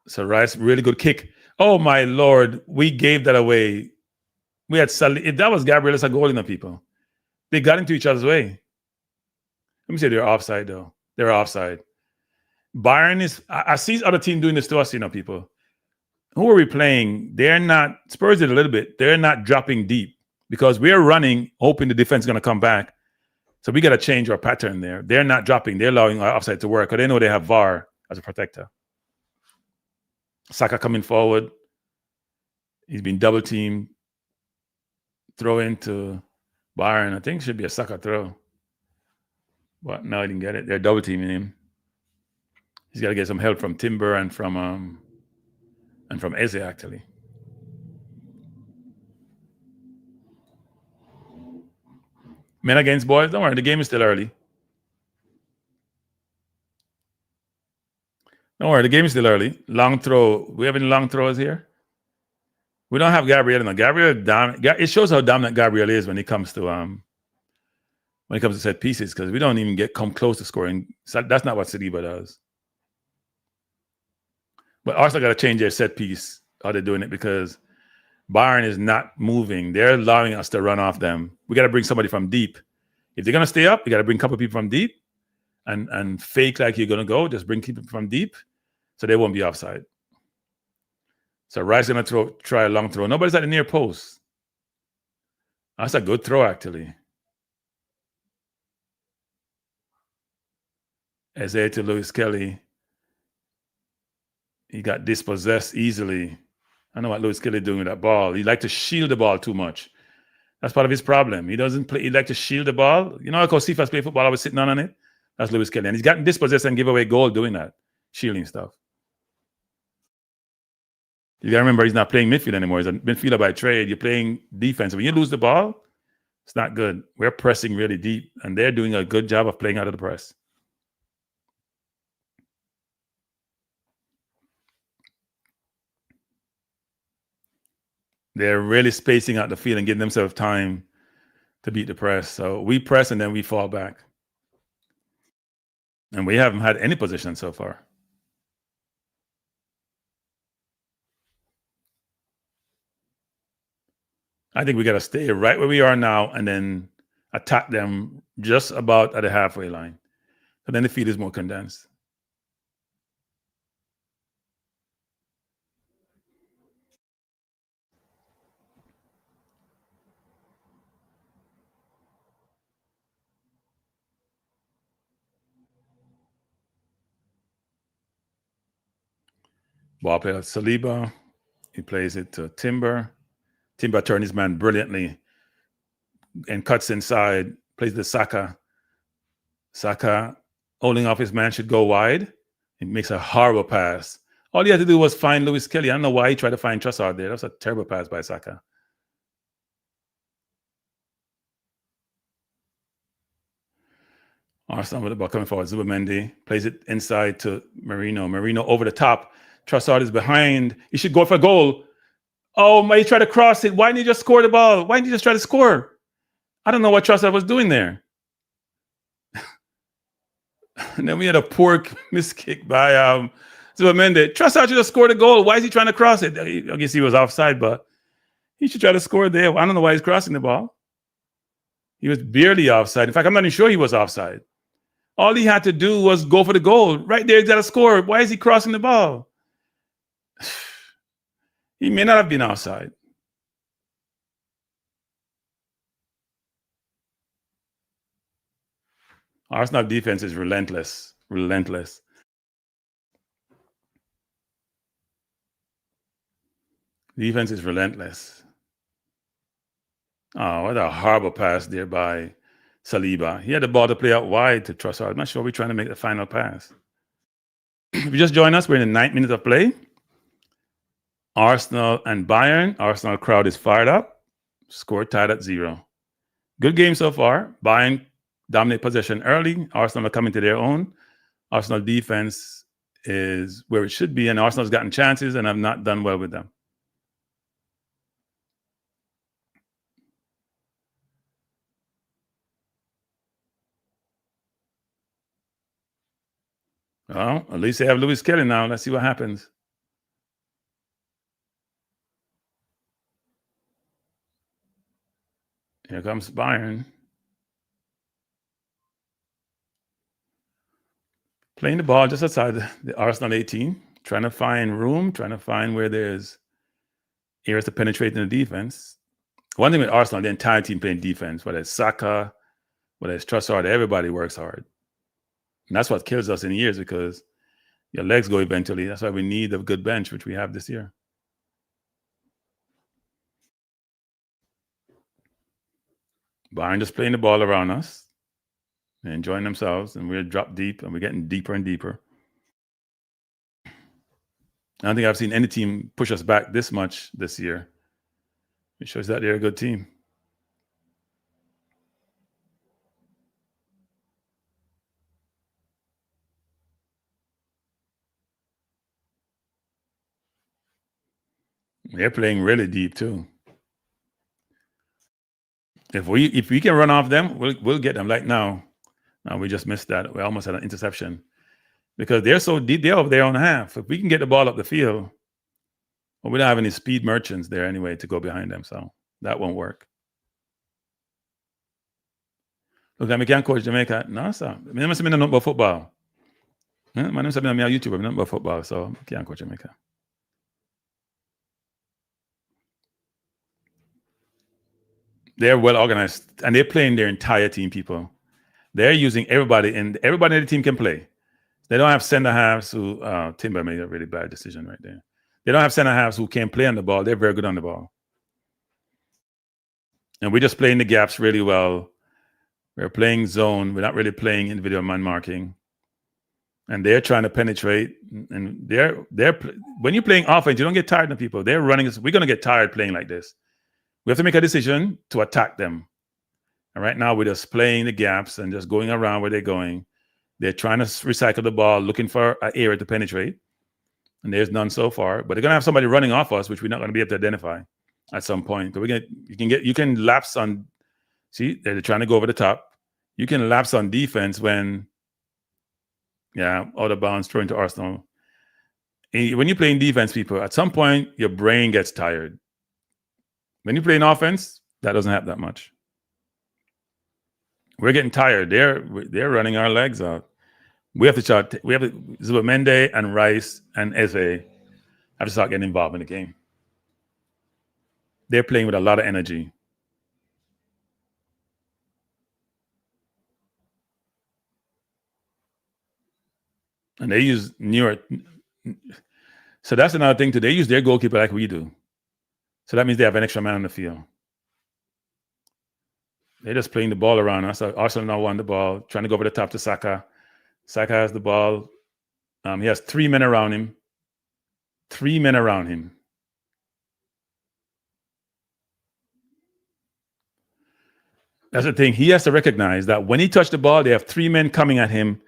So Rice, really good kick. Oh my Lord, we gave that away. We had if that was Gabriel, it's a goal in the people. They got into each other's way. Let me say they're offside though. They're offside. Bayern is. I see other team doing this to us, people. Who are we playing? They're not. Spurs did a little bit. They're not dropping deep because we're running, hoping the defense is going to come back. So we got to change our pattern there. They're not dropping. They're allowing our offside to work because they know they have VAR as a protector. Saka coming forward. He's been double teamed. Throw into Bayern. I think it should be a Saka throw. But no, I didn't get it. They're double teaming him. He's got to get some help from Timber and from Eze, actually. Men against boys. Don't worry, the game is still early. Don't worry, the game is still early. Long throw. We have any long throws here? We don't have Gabriel. No, Gabriel. It shows how dominant Gabriel is when it comes to set pieces because we don't even come close to scoring. So that's not what Saliba does. But Arsenal got to change their set piece. How they're doing it because Bayern is not moving. They're allowing us to run off them. We got to bring somebody from deep. If they're gonna stay up, you got to bring a couple of people from deep, and fake like you're gonna go. Just bring people from deep, so they won't be offside. So Rice gonna try a long throw. Nobody's at the near post. That's a good throw, actually. Eze to Lewis Kelly. He got dispossessed easily. I know what Lewis Kelly doing with that ball. He like to shield the ball too much. That's part of his problem. He doesn't play. He like to shield the ball. You know how Kosifas play football? I was sitting on it. That's Lewis Kelly, and he's gotten dispossessed and give away goal doing that, shielding stuff. You got to remember, he's not playing midfield anymore. He's a midfielder by trade. You're playing defense. When you lose the ball, it's not good. We're pressing really deep, and they're doing a good job of playing out of the press. They're really spacing out the field and giving themselves time to beat the press. So we press, and then we fall back. And we haven't had any position so far. I think we got to stay right where we are now and then attack them just about at the halfway line. But then the field is more condensed. Ball player Saliba. He plays it to Timber. Timber turns his man brilliantly and cuts inside, plays the Saka. Saka, holding off his man, should go wide. He makes a horrible pass. All he had to do was find Lewis Kelly. I don't know why he tried to find Trossard there. That was a terrible pass by Saka. Arsenal with the ball coming forward. Zubimendi plays it inside to Marino. Marino over the top. Trossard is behind. He should go for a goal. Oh, my, he tried to cross it. Why didn't he just score the ball? Why didn't he just try to score? I don't know what Trossard was doing there. And then we had a poor miss kick by Zubimendi. Trossard should have scored a goal. Why is he trying to cross it? I guess he was offside, but he should try to score there. I don't know why he's crossing the ball. He was barely offside. In fact, I'm not even sure he was offside. All he had to do was go for the goal. Right there, he's got to score. Why is he crossing the ball? He may not have been offside. Arsenal defense is relentless. Relentless. Defense is relentless. Oh, what a horrible pass there by Saliba. He had the ball to play out wide to Trossard. I'm not sure we're trying to make the final pass. If you just join us, we're in the 9th minute of play. Arsenal and Bayern. Arsenal crowd is fired up. Score tied at 0. Good game so far. Bayern dominate possession early. Arsenal are coming to their own. Arsenal defense is where it should be, and Arsenal's gotten chances and have not done well with them. Well, at least they have Lewis Kelly now. Let's see what happens. Here comes Bayern. Playing the ball just outside the Arsenal 18, trying to find room, trying to find where there's areas to penetrate in the defense. One thing with Arsenal, the entire team playing defense, whether it's Saka, whether it's Trossard, everybody works hard. And that's what kills us in years because your legs go eventually. That's why we need a good bench, which we have this year. Bayern just playing the ball around us and enjoying themselves, and we're dropped deep, and we're getting deeper and deeper. I don't think I've seen any team push us back this much this year. It shows that they're a good team. They're playing really deep too. If we can run off them, we'll get them. Like now we just missed that. We almost had an interception because they're so deep. They're over their own half. If we can get the ball up the field, well, we don't have any speed merchants there anyway to go behind them, so that won't work. Look, I can't coach Jamaica. No, sir. I must have been a number of football. My name is on YouTube. I'm number of football, so I can't coach Jamaica. They're well organized, and they're playing their entire team, people. They're using everybody, and everybody in the team can play. They don't have center halves who Timber made a really bad decision right there. They don't have center halves who can play on the ball. They're very good on the ball. And we're just playing the gaps really well. We're playing zone. We're not really playing individual man marking. And they're trying to penetrate. And they're when you're playing offense, you don't get tired of people. They're running. We're going to get tired playing like this. We have to make a decision to attack them. And right now, we're just playing the gaps and just going around where they're going. They're trying to recycle the ball, looking for an area to penetrate. And there's none so far. But they're going to have somebody running off us, which we're not going to be able to identify at some point. Because you can lapse on. See, they're trying to go over the top. You can lapse on defense when, out of bounds, thrown to Arsenal. And when you're playing defense, people, at some point, your brain gets tired. When you play in offense, that doesn't happen that much. We're getting tired. They're running our legs out. We have to start. We have Zubamende and Rice and Eze have to start getting involved in the game. They're playing with a lot of energy. And they use newer. So that's another thing too. They use their goalkeeper like we do. So that means they have an extra man on the field. They're just playing the ball around us. Arsenal now won the ball, trying to go over the top to Saka. Saka has the ball. He has 3 men around him. 3 men around him. That's the thing. He has to recognize that when he touched the ball, they have 3 men coming at him.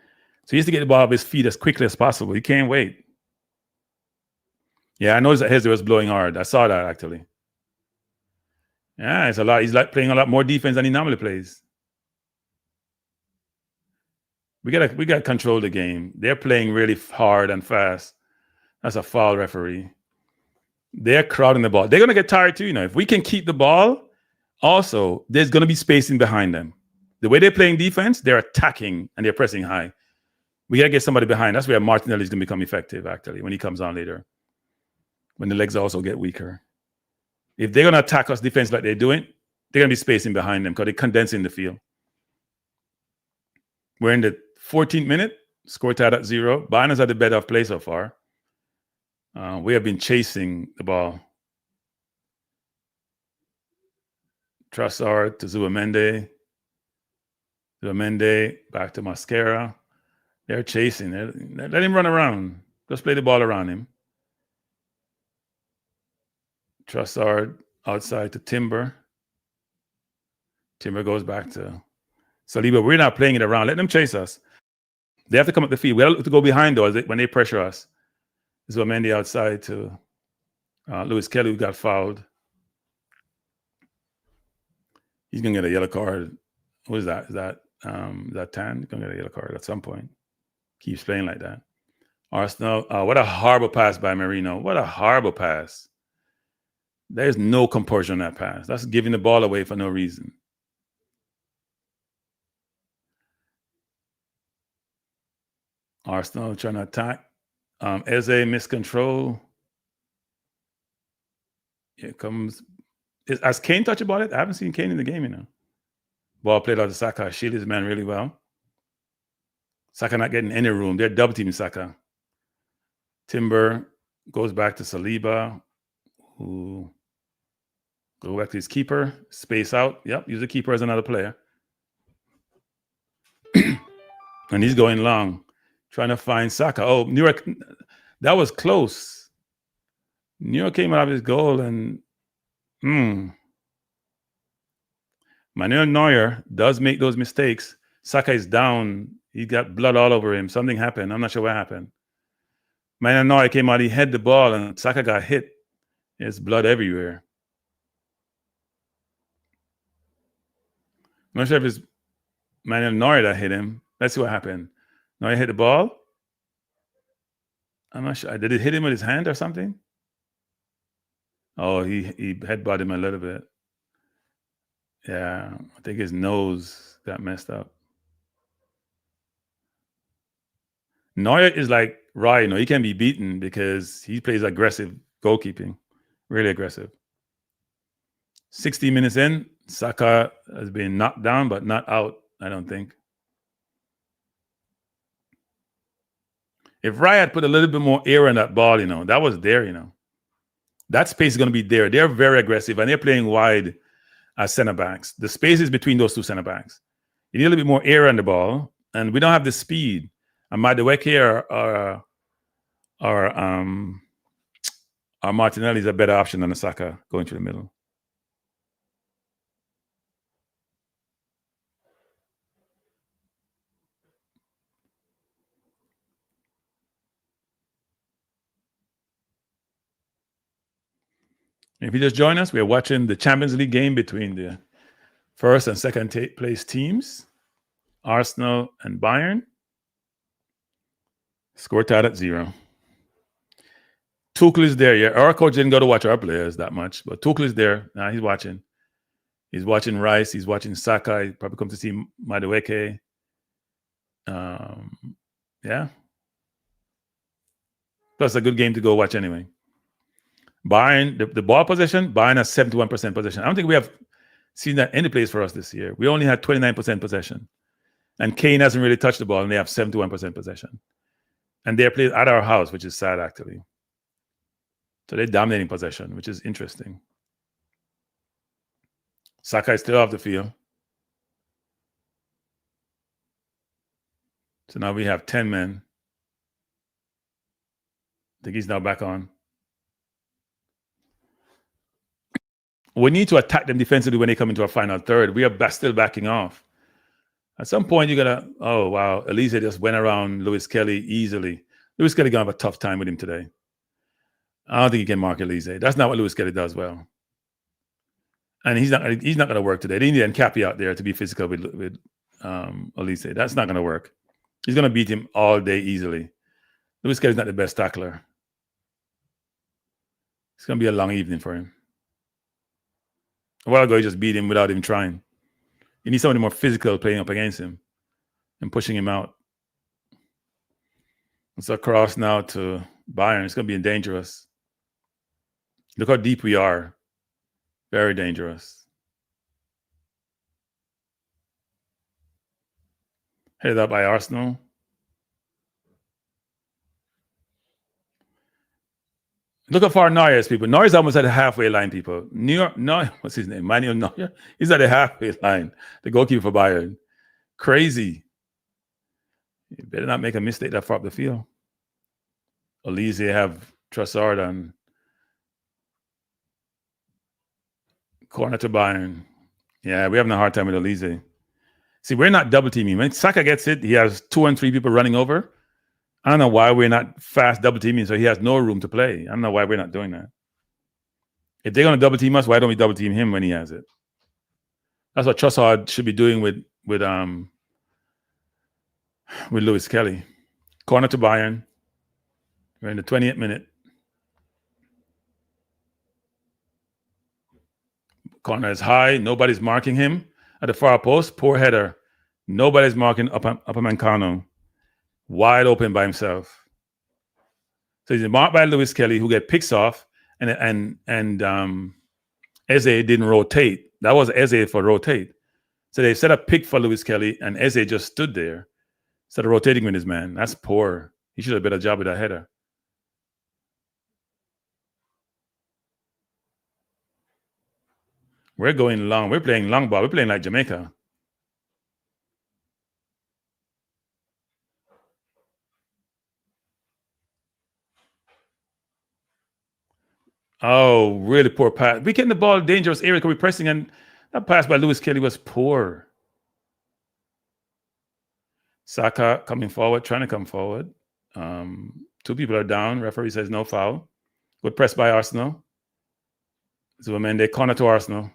So he has to get the ball off his feet as quickly as possible. He can't wait. Yeah, I noticed that Eze was blowing hard. I saw that actually. Yeah, it's a lot. He's like playing a lot more defense than he normally plays. We gotta control the game. They're playing really hard and fast. That's a foul, referee. They're crowding the ball. They're gonna get tired too. If we can keep the ball, also there's gonna be spacing behind them. The way they're playing defense, they're attacking and they're pressing high. We gotta get somebody behind. That's where Martinelli is gonna become effective. Actually, when he comes on later, when the legs also get weaker. If they're gonna attack us defense like they're doing, they're gonna be spacing behind them because they're condensing the field. We're in the 14th minute, score tied at 0. Bayern has had the better of play so far. We have been chasing the ball. Trossard to Zubamende. Zubamende back to Mascara. They're chasing. Let him run around. Just play the ball around him. Trossard outside to Timber. Timber goes back to Saliba. We're not playing it around. Let them chase us. They have to come up the field. We have to go behind those when they pressure us. Zubamende outside to Lewis Kelly, who got fouled. He's gonna get a yellow card. What is that? Is that Tan? He's gonna get a yellow card at some point. Keeps playing like that. Arsenal. What a horrible pass by Marino. What a horrible pass. There's no composure on that pass. That's giving the ball away for no reason. Arsenal trying to attack. Eze miscontrol. Here comes. Has Kane touched about it? I haven't seen Kane in the game, Ball played out to Saka. Shield his man really well. Saka not getting any room. They're double teaming Saka. Timber goes back to Saliba, who go back to his keeper. Space out. Yep, use the keeper as another player. And he's going long, trying to find Saka. Oh, New York, that was close. New York came out of his goal and Manuel Neuer does make those mistakes. Saka is down. He got blood all over him. Something happened. I'm not sure what happened. Manuel Neuer came out. He had the ball and Saka got hit. There's blood everywhere. I'm not sure if it's Manuel Neuer that hit him. Let's see what happened. Neuer hit the ball. I'm not sure. Did it hit him with his hand or something? Oh, he headbutted him a little bit. Yeah, I think his nose got messed up. Neuer is like Ryan. He can be beaten because he plays aggressive goalkeeping, really aggressive. 60 minutes in, Saka has been knocked down, but not out, I don't think. If Raya had put a little bit more air on that ball, that was there, That space is going to be there. They're very aggressive, and they're playing wide as center backs. The space is between those two center backs. You need a little bit more air on the ball, and we don't have the speed. And Madueke or Martinelli is a better option than Saka going through the middle. If you just join us, we are watching the Champions League game between the first and second place teams, Arsenal and Bayern. Score tied at 0. Tuchel is there. Yeah, our coach didn't go to watch our players that much, but Tuchel is there. Now he's watching. He's watching Rice. He's watching Saka. He probably come to see Madueke. Yeah. Plus a good game to go watch anyway. Bayern, the ball possession, Bayern has 71% possession. I don't think we have seen that any place for us this year. We only had 29% possession. And Kane hasn't really touched the ball, and they have 71% possession. And they're playing at our house, which is sad, actually. So they're dominating possession, which is interesting. Saka is still off the field. So now we have 10 men. I think he's now back on. We need to attack them defensively when they come into our final third. We are still backing off. At some point, you're going to, oh, wow, Elise just went around Lewis Kelly easily. Lewis Kelly going to have a tough time with him today. I don't think he can mark Elise. That's not what Lewis Kelly does well. And he's not going to work today. They need Nkapi out there to be physical with Elise. That's not going to work. He's going to beat him all day easily. Lewis Kelly's not the best tackler. It's going to be a long evening for him. A while ago, he just beat him without even trying. You need somebody more physical playing up against him and pushing him out. It's across now to Bayern. It's going to be dangerous. Look how deep we are. Very dangerous. Headed up by Arsenal. Look how far Neuer is, people. Neuer's almost at the halfway line, people. Neuer, what's his name? Manuel Neuer. He's at the halfway line. The goalkeeper for Bayern. Crazy. You better not make a mistake that far up the field. Elise have Trossard on corner to Bayern. Yeah, we're having a hard time with Elise. See, we're not double teaming. When Saka gets it, he has 2 and 3 people running over. I don't know why we're not fast double teaming, so he has no room to play. I don't know why we're not doing that. If they're going to double team us, why don't we double team him when he has it? That's what Trossard should be doing with Lewis Kelly. Corner to Bayern. We're in the 28th minute. Corner is high. Nobody's marking him at the far post. Poor header. Nobody's marking Upamecano. Wide open by himself. So he's marked by Lewis Kelly, who get picks off, and Eze didn't rotate. That was Eze for rotate. So they set a pick for Lewis Kelly, and Eze just stood there instead of rotating with his man. That's poor. He should have done a better job with that header. We're going long. We're playing long ball. We're playing like Jamaica. Oh, really poor pass. We getting the ball in dangerous area because we're pressing, and that pass by Lewis Kelly was poor. Saka coming forward, trying to come forward. 2 people are down. Referee says no foul. Good press by Arsenal. Zubimendi corner to Arsenal.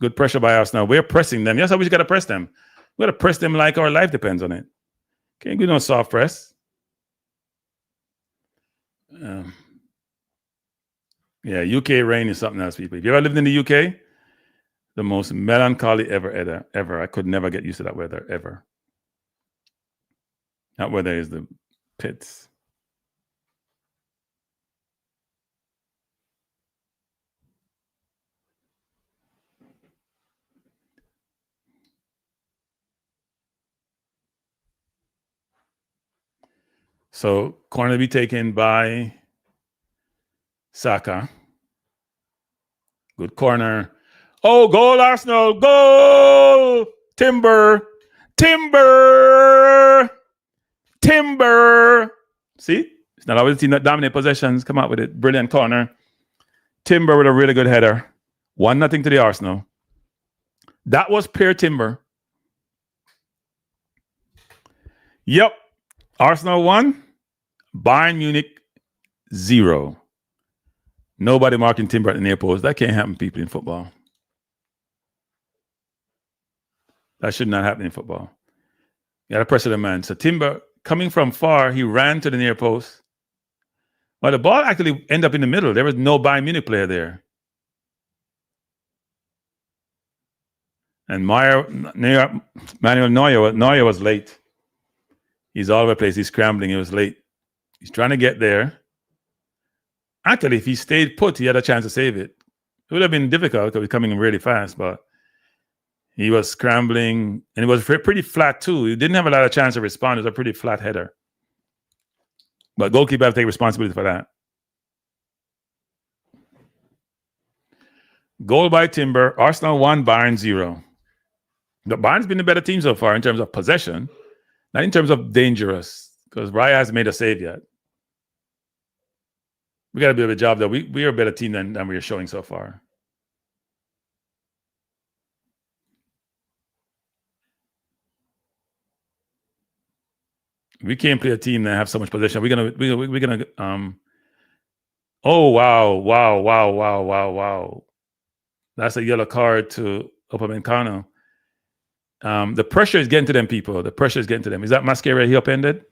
Good pressure by Arsenal. We're pressing them. Yes, how we just got to press them. We got to press them like our life depends on it. Can't do no soft press. Yeah, UK rain is something else, people. If you ever lived in the UK, the most melancholy ever. I could never get used to that weather, ever. That weather is the pits. So, corner to be taken by Saka. Good corner. Oh, goal, Arsenal. Goal! Timber. See? It's not always the team that dominate possessions. Come out with it. Brilliant corner. Timber with a really good header. 1-0 to the Arsenal. That was pure Timber. Yep. Arsenal 1. Bayern Munich 0. Nobody marking Timber at the near post. That can't happen, people, in football. That should not happen in football. You got to pressure the man. So Timber, coming from far, he ran to the near post. Well, the ball actually ended up in the middle. There was no Bayern Munich player there. And Manuel Neuer was late. He's all over the place. He's scrambling. He was late. He's trying to get there. Actually, if he stayed put, he had a chance to save it. It would have been difficult because he's coming really fast, but he was scrambling, and it was pretty flat too. He didn't have a lot of chance to respond. It was a pretty flat header. But goalkeeper have to take responsibility for that. Goal by Timber. Arsenal 1, Bayern 0. The Bayern's been the better team so far in terms of possession, not in terms of dangerous, because Raya hasn't made a save yet. We got a bit of a job, though. We are a better team than we are showing so far. We can't play a team that have so much possession. We're gonna oh wow. That's a yellow card to Upamecano. The pressure is getting to them, people. The pressure is getting to them. Is that Masquerade he upended?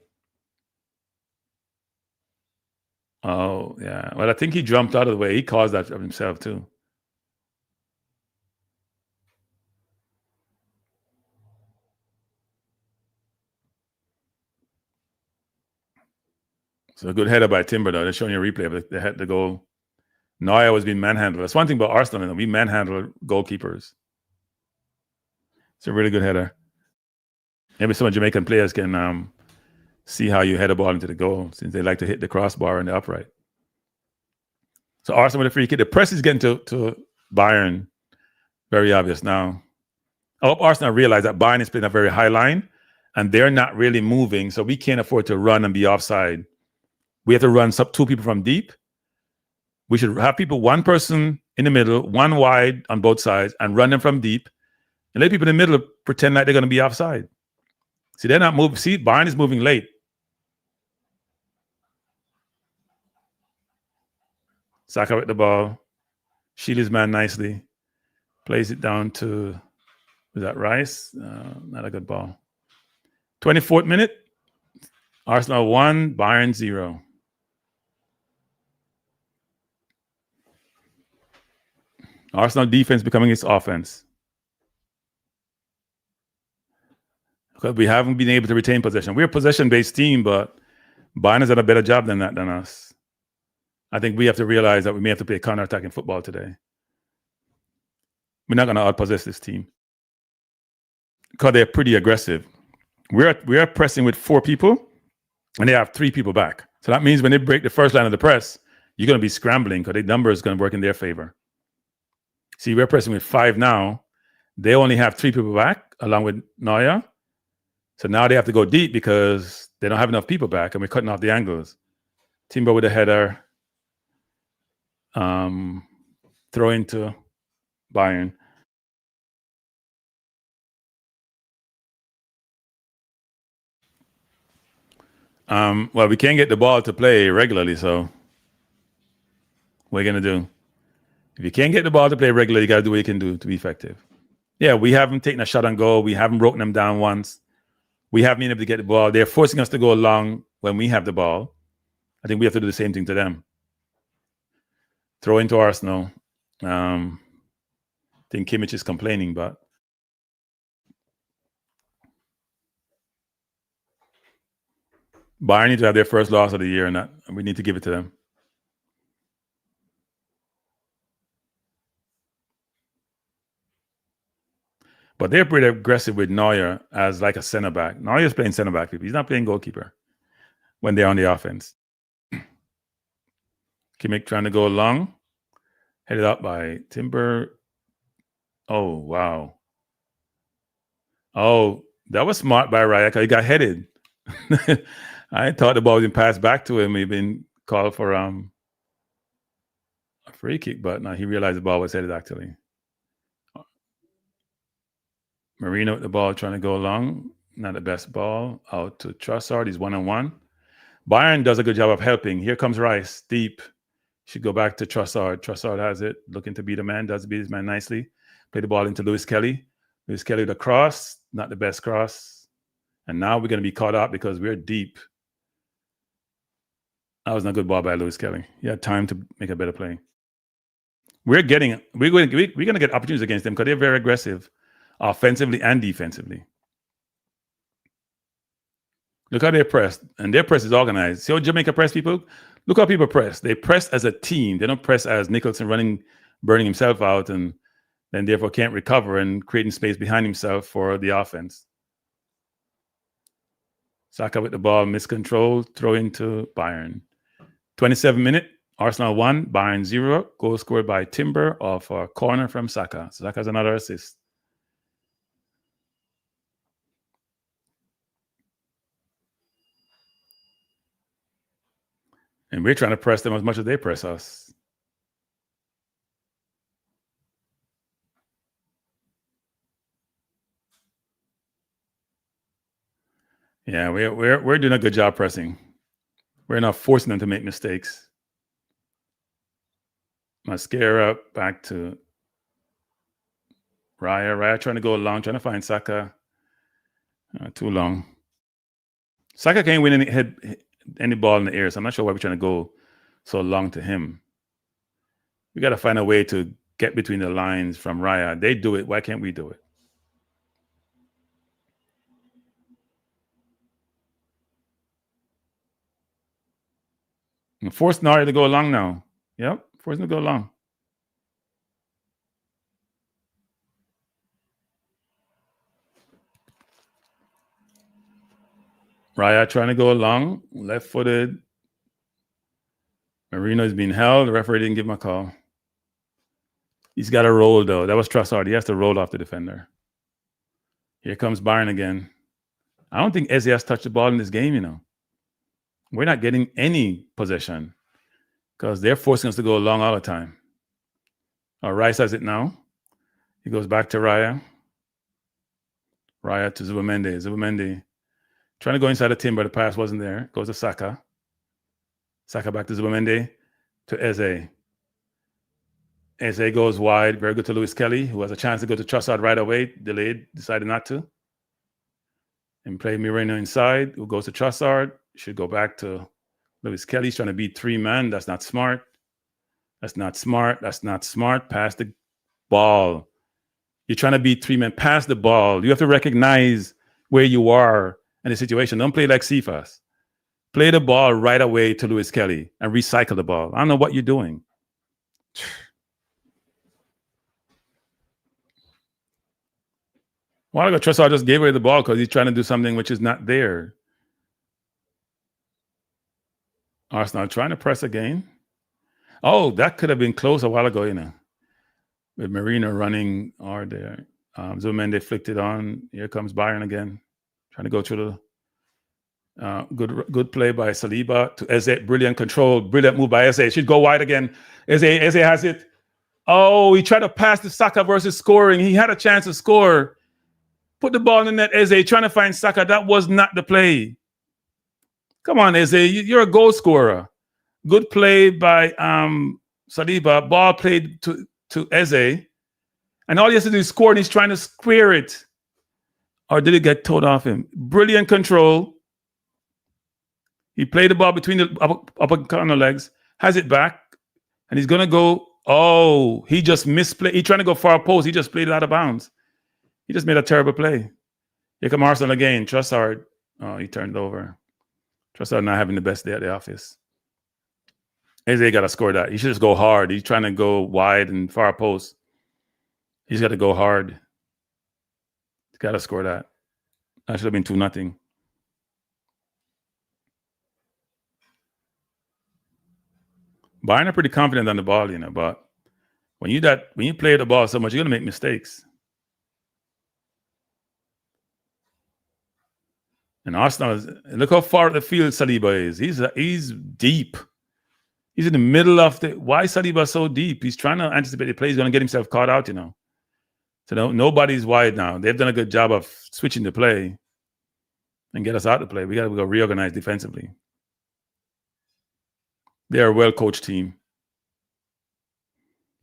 Oh, yeah. Well, I think he jumped out of the way. He caused that of himself, too. So a good header by Timber, though. They're showing you a replay of they had the goal. Neuer was being manhandled. That's one thing about Arsenal. We manhandle goalkeepers. It's a really good header. Maybe some Jamaican players can see how you head a ball into the goal, since they like to hit the crossbar and the upright. So Arsenal with a free kick. The press is getting to Bayern. Very obvious now. I hope Arsenal realize that Bayern is playing a very high line, and they're not really moving, so we can't afford to run and be offside. We have to run two people from deep. We should have one person in the middle, one wide on both sides, and run them from deep, and let people in the middle pretend like they're going to be offside. See, they're not moving. See, Bayern is moving late. Saka with the ball. Shield his man nicely. Plays it down to, is that Rice? Not a good ball. 24th minute. Arsenal 1, Bayern 0. Arsenal defense becoming its offense. Because we haven't been able to retain possession. We're a possession-based team, but Bayern has done a better job than us. I think we have to realize that we may have to play counter-attacking football today. We're not going to outpossess this team because they're pretty aggressive. We're pressing with 4 people, and they have 3 people back. So that means when they break the first line of the press, you're going to be scrambling because the number is going to work in their favor. See, we're pressing with 5 now. They only have 3 people back, along with Neuer. So now they have to go deep because they don't have enough people back, and we're cutting off the angles. Timber with a header. Throw into Bayern. Well, we can't get the ball to play regularly, so what are you going to do? If you can't get the ball to play regularly, you got to do what you can do to be effective. Yeah, we haven't taken a shot on goal. We haven't broken them down once. We haven't been able to get the ball. They're forcing us to go long when we have the ball. I think we have to do the same thing to them. Throw into Arsenal. I think Kimmich is complaining, but Bayern need to have their first loss of the year, and we need to give it to them. But they're pretty aggressive with Neuer as like a center back. Neuer's playing center back, people. He's not playing goalkeeper when they're on the offense. Kimmich trying to go long. Headed up by Timber. Oh, wow. Oh, that was smart by Raya because he got headed. I thought the ball was passed back to him. He'd been called for a free kick, but no, he realized the ball was headed actually. Marino with the ball trying to go long. Not the best ball. Out to Trossard. He's 1-on-1. Bayern does a good job of helping. Here comes Rice. Deep. Should go back to Trossard. Trossard has it. Looking to beat a man. Does beat his man nicely. Play the ball into Lewis Kelly. Lewis Kelly with a cross. Not the best cross. And now we're going to be caught up because we're deep. That was not a good ball by Lewis Kelly. He had time to make a better play. We're going to get opportunities against them because they're very aggressive, offensively and defensively. Look how they press, and their press is organized. See how Jamaica press people? Look how people press. They press as a team. They don't press as Nicholson burning himself out, and then therefore can't recover and creating space behind himself for the offense. Saka with the ball, miscontrol, throw into Bayern. 27 minute, Arsenal 1, Bayern 0. Goal scored by Timber off a corner from Saka. Saka's another assist. And we're trying to press them as much as they press us. Yeah, we're doing a good job pressing. We're not forcing them to make mistakes. Mascara back to Raya. Raya trying to go long, trying to find Saka. Too long. Saka can't win any ball in the air, so I'm not sure why we're trying to go so long to him. We got to find a way to get between the lines from Raya. They do it. Why can't we do it? And force Nari to go long now. Yep, force him to go long. Raya trying to go long, left-footed. Marino is being held. The referee didn't give him a call. He's got to roll, though. That was Trossard. He has to roll off the defender. Here comes Bayern again. I don't think Eze has touched the ball in this game, you know. We're not getting any possession because they're forcing us to go long all the time. Rice has it now. He goes back to Raya. Raya to Zubamende. Zubamende trying to go inside the Timber. The pass wasn't there. Goes to Saka. Saka back to Zubamende to Eze. Eze goes wide. Very good to Lewis Kelly, who has a chance to go to Trossard right away. Delayed. Decided not to. And play Moreno inside, who goes to Trossard. Should go back to Lewis Kelly. He's trying to beat 3-man. That's not smart. That's not smart. That's not smart. Pass the ball. You're trying to beat 3-man. Pass the ball. You have to recognize where you are in the situation. Don't play like Cephas. Play the ball right away to Lewis Kelly and recycle the ball. I don't know what you're doing. A while ago, Trossard just gave away the ball because he's trying to do something which is not there. Arsenal trying to press again. Oh, that could have been close a while ago, you know. With Marino running hard there. Zubamende flicked it on. Here comes Bayern again. Trying to go through the good play by Saliba to Eze. Brilliant control. Brilliant move by Eze. Should go wide again. Eze has it. Oh, he tried to pass to Saka versus scoring. He had a chance to score. Put the ball in the net, Eze. Trying to find Saka. That was not the play. Come on, Eze. You're a goal scorer. Good play by Saliba. Ball played to Eze. And all he has to do is score, and he's trying to square it. Or did it get towed off him? Brilliant control. He played the ball between the upper corner legs, has it back, and he's going to go. Oh, he just misplayed. He's trying to go far post. He just played it out of bounds. He just made a terrible play. Here come Arsenal again. Trossard. Oh, he turned over. Trossard not having the best day at the office. Eze got to score that. He should just go hard. He's trying to go wide and far post. He's got to go hard. He's got to score that. That should have been 2-0. Bayern are pretty confident on the ball, you know, but when you play the ball so much, you're gonna make mistakes. And Arsenal look how far the field Saliba is. He's deep. He's in the middle of the. Why Saliba so deep? He's trying to anticipate the play. He's gonna get himself caught out, you know. So nobody's wide now. They've done a good job of switching the play and get us out of the play. We got to go reorganize defensively. They're a well-coached team.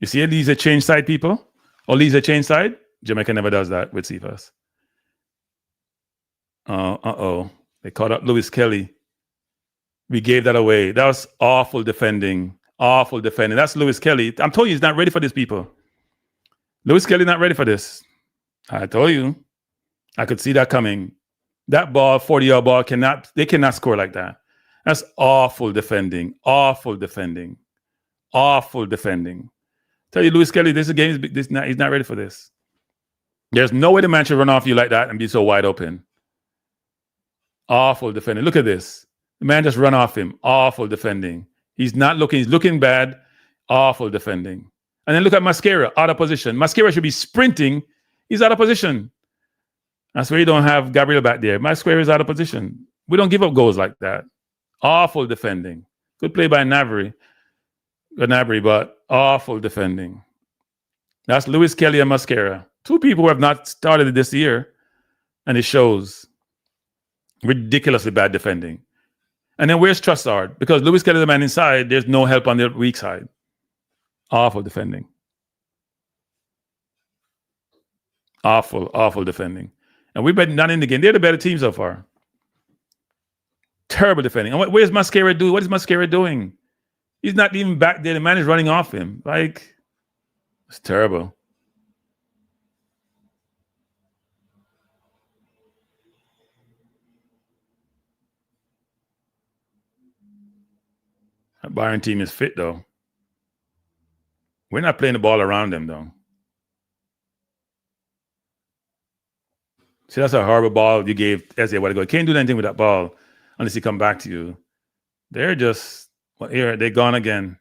You see Elisa change side, people? Elisa change side? Jamaica never does that with Cephas. They caught up Lewis Kelly. We gave that away. That was awful defending. Awful defending. That's Lewis Kelly. I'm telling you, he's not ready for this, people. Lewis Kelly not ready for this. I told you. I could see that coming. That ball, 40-yard ball, they cannot score like that. That's awful defending. Awful defending. Awful defending. Tell you, Lewis Kelly, this game he's not ready for this. There's no way the man should run off you like that and be so wide open. Awful defending. Look at this. The man just run off him. Awful defending. He's looking bad. Awful defending. And then look at Mascara, out of position. Mascara should be sprinting. He's out of position. That's where you don't have Gabriel back there. Mascara is out of position. We don't give up goals like that. Awful defending. Good play by Gnabry, but awful defending. That's Lewis Kelly and Mascara. Two people who have not started this year, and it shows. Ridiculously bad defending. And then where's Trossard? Because Lewis Kelly, the man inside, there's no help on the weak side. Awful defending. Awful defending. And we've been not in the game. They're the better team so far. Terrible defending. And where's Mascara doing? What is Mascara doing? He's not even back there. The man is running off him. Like, it's terrible. That Bayern team is fit, though. We're not playing the ball around them, though. See, that's a horrible ball you gave Eze a while ago. You can't do anything with that ball unless he come back to you. They're just, here, they're gone again.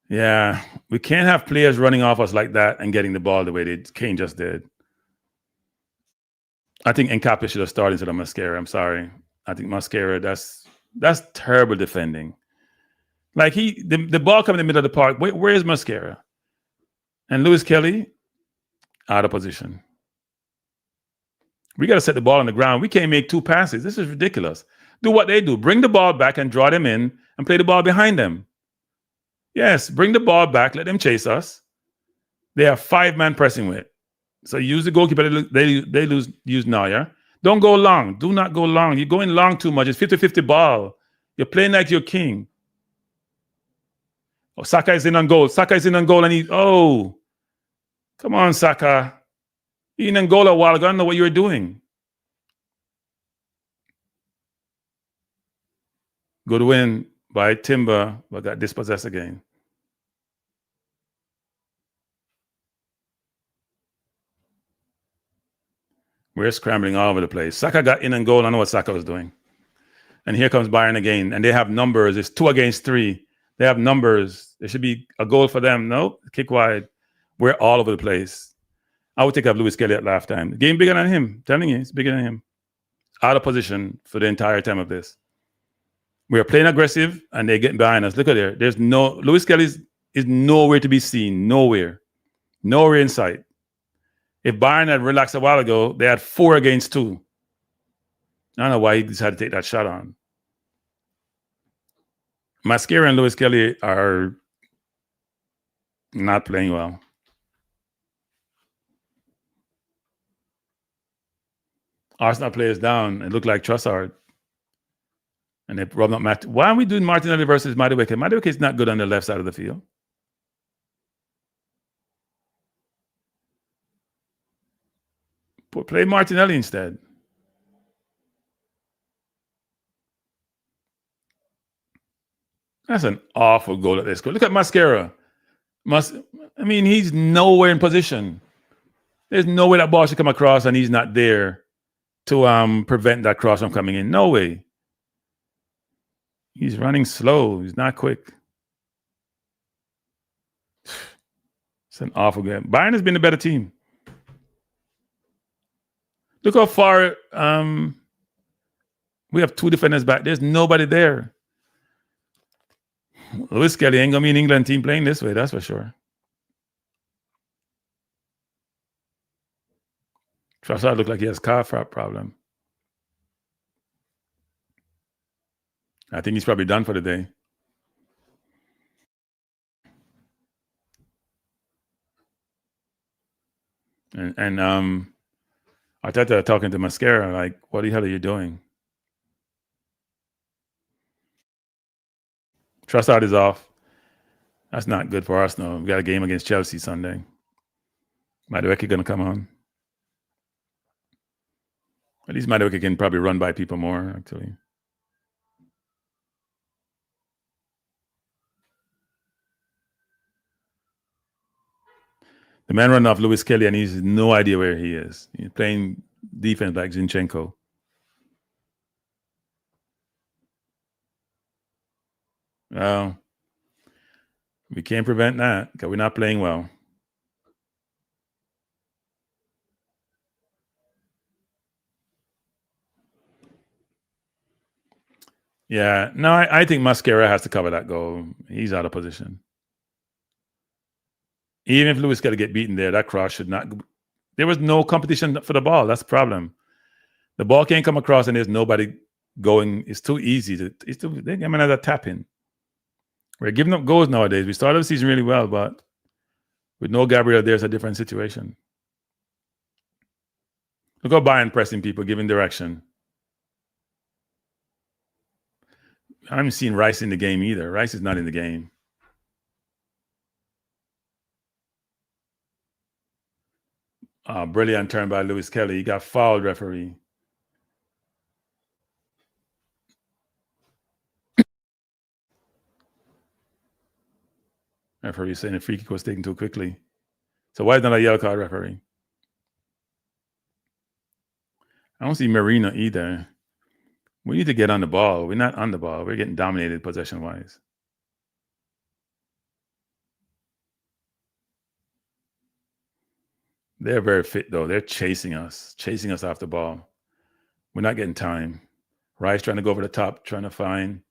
Yeah, we can't have players running off us like that and getting the ball the way Kane just did. I think Nkapé should have started instead of Mascara. I'm sorry. I think Mascara, that's terrible defending. Like the ball coming in the middle of the park. Where is Mascara? And Lewis Kelly, out of position. We got to set the ball on the ground. We can't make two passes. This is ridiculous. Do what they do. Bring the ball back and draw them in and play the ball behind them. Yes, bring the ball back. Let them chase us. They have 5-man pressing with. So use the goalkeeper. They use Neuer. Don't go long. Do not go long. You're going long too much. It's 50-50 ball. You're playing like you're king. Oh, Saka is in on goal. Saka is in on goal, and come on, Saka. You're in on goal a while ago. I don't know what you were doing. Good win by Timber, but got dispossessed again. We're scrambling all over the place. Saka got in and goal. I don't know what Saka was doing. And here comes Bayern again. And they have numbers. It's 2 against 3. They have numbers. There should be a goal for them. No, kick wide. We're all over the place. I would take up Lewis Kelly at halftime. The game bigger than him. I'm telling you, it's bigger than him. Out of position for the entire time of this. We're playing aggressive, and they're getting behind us. Look at there. There's Lewis Kelly is nowhere to be seen. Nowhere in sight. If Bayern had relaxed a while ago, they had 4 against 2. I don't know why he decided to take that shot on. Mascara and Lewis Kelly are not playing well. Arsenal players down. It looked like Trossard. And they rubbed up Matt. Why are we doing Martinelli versus Madueke? Madueke is not good on the left side of the field. Play Martinelli instead. That's an awful goal that they scored. Look at Mascara. He's nowhere in position. There's no way that ball should come across, and he's not there to prevent that cross from coming in. No way. He's running slow. He's not quick. It's an awful game. Bayern has been a better team. Look how far we have 2 defenders back. There's nobody there. Lewis Kelly ain't going to be an England team playing this way, that's for sure. Trossard looked like he has calf problem. I think he's probably done for the day. And Arteta talking to Mascara, like, what the hell are you doing? Trossard is off. That's not good for Arsenal. We got a game against Chelsea Sunday. Madueke going to come on. At least Madueke can probably run by people more, actually. The man running off Lewis Kelly, and he's no idea where he is. He's playing defense like Zinchenko. Well, we can't prevent that because we're not playing well. Yeah, no, I think Mascara has to cover that goal. He's out of position. Even if Lewis Kelly get beaten there, that cross should not. There was no competition for the ball. That's the problem. The ball can't come across, and there's nobody going. It's too easy to. It's too. They get another tap in. We're giving up goals nowadays. We started the season really well, but with no Gabriel, there's a different situation. Look how Bayern pressing people, giving direction. I haven't seen Rice in the game either. Rice is not in the game. Brilliant turn by Lewis Kelly. He got fouled, referee. Referee saying the free kick was taken too quickly. So why is not a yellow card, referee? I don't see Marina either. We need to get on the ball. We're not on the ball. We're getting dominated possession-wise. They're very fit, though. They're chasing us off the ball. We're not getting time. Rice trying to go over the top, trying to find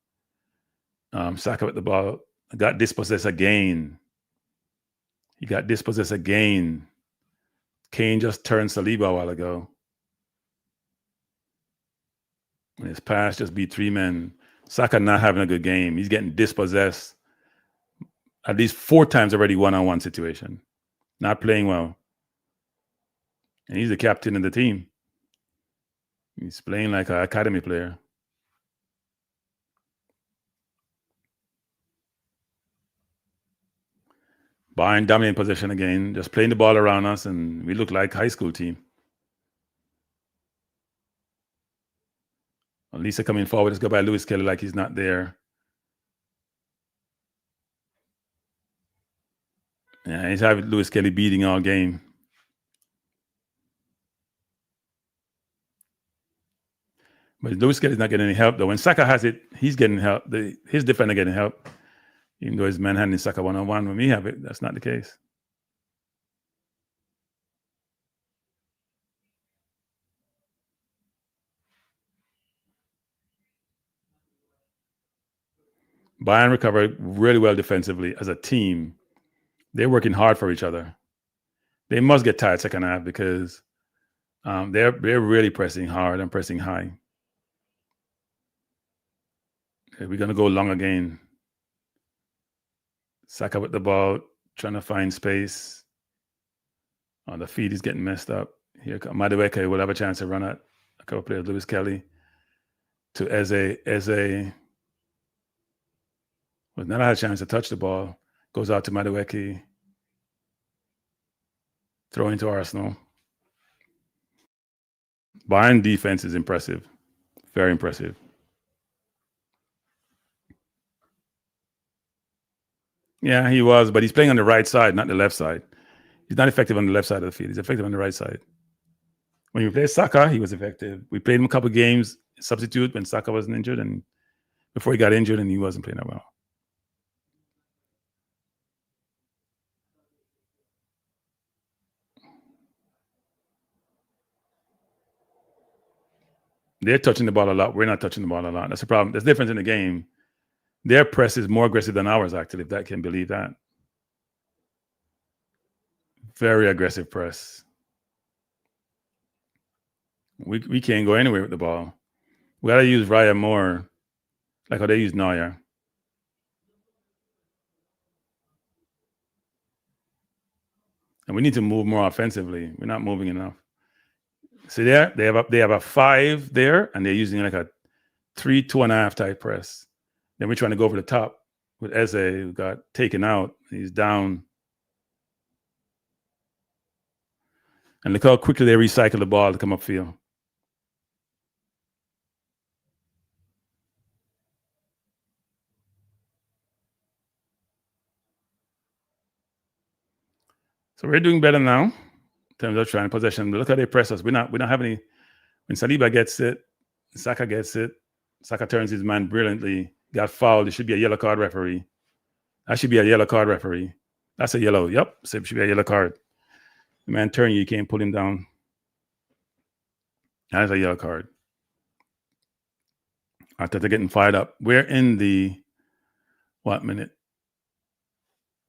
Saka with the ball. Got dispossessed again. He got dispossessed again. Kane just turned Saliba a while ago. And his pass just beat 3 men. Saka not having a good game. He's getting dispossessed at least 4 times already one-on-one situation. Not playing well. And he's the captain of the team. He's playing like an academy player. Bayern dominating possession again, just playing the ball around us, and we look like high school team. Lisa coming forward, let's go by Lewis Kelly like he's not there. Yeah, he's having Lewis Kelly beating all game. But Lewis Kelly's not getting any help, though. When Saka has it, he's getting help. His defender getting help. Even though his manhandling Saka one-on-one, when we have it, that's not the case. Bayern recovered really well defensively as a team. They're working hard for each other. They must get tired second half because they're really pressing hard and pressing high. Okay, we're going to go long again. Saka with the ball, trying to find space. The feed is getting messed up. Here, Madueke will have a chance to run at a couple players. Lewis Kelly to Eze. Eze was not had a chance to touch the ball. Goes out to Madueke. Throw into Arsenal. Bayern defense is impressive. Very impressive. Yeah, he was, but he's playing on the right side, not the left side. He's not effective on the left side of the field. He's effective on the right side. When we played Saka, he was effective. We played him a couple of games, substitute when Saka wasn't injured, and before he got injured, and he wasn't playing that well. They're touching the ball a lot. We're not touching the ball a lot. That's the problem. There's a difference in the game. Their press is more aggressive than ours, actually, if that can believe that. Very aggressive press. We can't go anywhere with the ball. We got to use Raya more, like how they use Neuer. And we need to move more offensively. We're not moving enough. See there, they have a 5 there, and they're using like a 3, 2.5 type press. Then we're trying to go over the top. with Eze, who got taken out. He's down. And look how quickly they recycle the ball to come upfield. So we're doing better now in terms of trying possession. Look how they press us. We don't have any. When Saliba gets it, Saka gets it. Saka turns his man brilliantly. Got fouled. It should be a yellow card, referee. That should be a yellow card, referee. That's a yellow. Yep. So it should be a yellow card. The man turning you can't pull him down. That is a yellow card. Arteta getting fired up. We're in the what minute?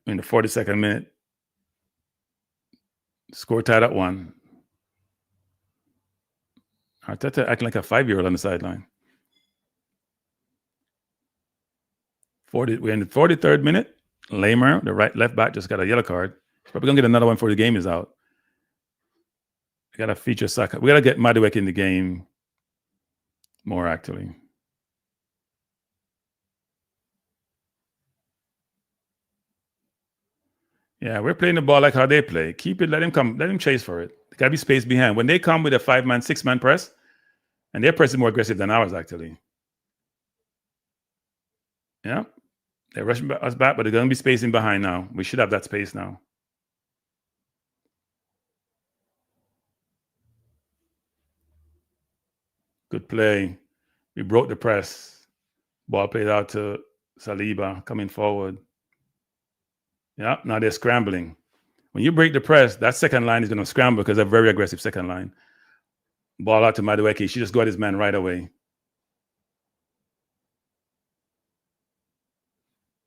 In the 42nd minute. Score tied at 1. Arteta acting like a 5-year-old on the sideline. We're in the 43rd minute. Lamer, the left back, just got a yellow card. He's probably gonna get another one before the game is out. We gotta feature Saka. We gotta get Madueke in the game more, actually. Yeah, we're playing the ball like how they play. Keep it, let him come, let him chase for it. There gotta be space behind. When they come with a 5-man, 6-man press, and their press is more aggressive than ours, actually. Yeah. They're rushing us back, but they're going to be spacing behind now. We should have that space now. Good play. We broke the press. Ball played out to Saliba coming forward. Yeah, now they're scrambling. When you break the press, that second line is going to scramble because they're very aggressive second line. Ball out to Madueke. She just got his man right away.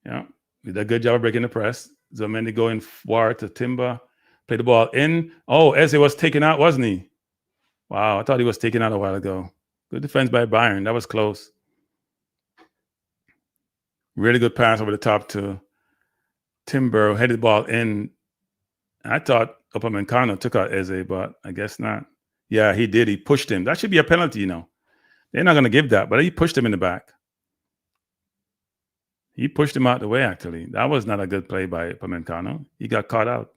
Yeah, we did a good job of breaking the press. Zomendi going forward to Timber. Play the ball in. Oh, Eze was taken out, wasn't he? Wow, I thought he was taken out a while ago. Good defense by Bayern. That was close. Really good pass over the top to Timber. Headed the ball in. I thought Upamecano took out Eze, but I guess not. Yeah, he did. He pushed him. That should be a penalty, you know. They're not going to give that, but he pushed him in the back. He pushed him out the way, actually. That was not a good play by Upamecano. He got caught out.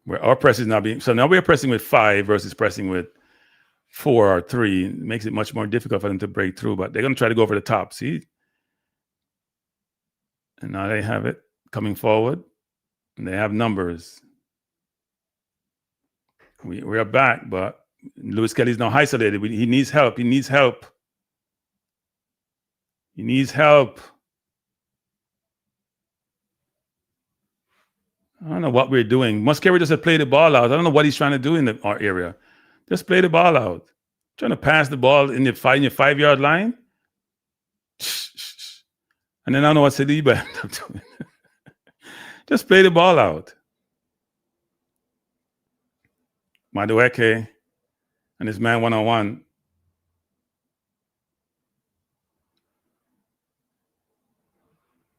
Where our press is now being... So now we're pressing with 5 versus pressing with 4 or 3. It makes it much more difficult for them to break through, but they're going to try to go over the top. See? And now they have it coming forward. And they have numbers. We are back, but Lewis Kelly's now isolated. He needs help. He needs help. He needs help. I don't know what we're doing. Muscari just play the ball out. I don't know what he's trying to do in our area. Just play the ball out. Trying to pass the ball in your 5-yard line. And then I don't know what Saliba ended up doing. Just play the ball out. Madueke and his man one-on-one.